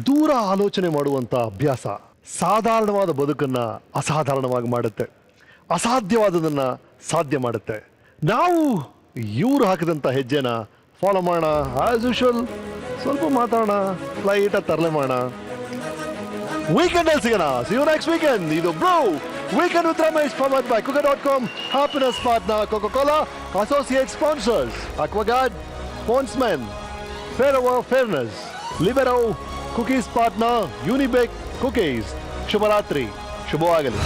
ದೂರ ಆಲೋಚನೆ ಮಾಡುವಂತ ಅಭ್ಯಾಸ ಸಾಧಾರಣವಾದ ಬದುಕನ್ನ ಅಸಾಧಾರಣವಾಗಿ ಮಾಡುತ್ತೆ, ಅಸಾಧ್ಯವಾದದನ್ನ ಸಾಧ್ಯ ಮಾಡುತ್ತೆ. ನಾವು ಇವ್ರು ಹಾಕಿದಂಥ ಹೆಜ್ಜೆನ ಫಾಲೋ ಮಾಡೋಣ. ಆಸ್ ಯೂಶುವಲ್ ಸ್ವಲ್ಪ ಮಾತಾಡೋಣ, ಲೈಟಾಗಿ ತರಲೆ ಮಾಡೋಣ. ವೀಕೆಂಡ್ ಅಲ್ಲಿ ಸಿಗೋಣ. See you next weekend. ಇದು bro weekend with Ramesh, powered by Kuka.com, happiness partner Coca-Cola, associate sponsors Aquaguard, Fontsman, Fairover Fairness, Libero, Cookies partner Unibake Cookies. ಶುಭರಾತ್ರಿ, ಶುಭವಾಗಲಿ.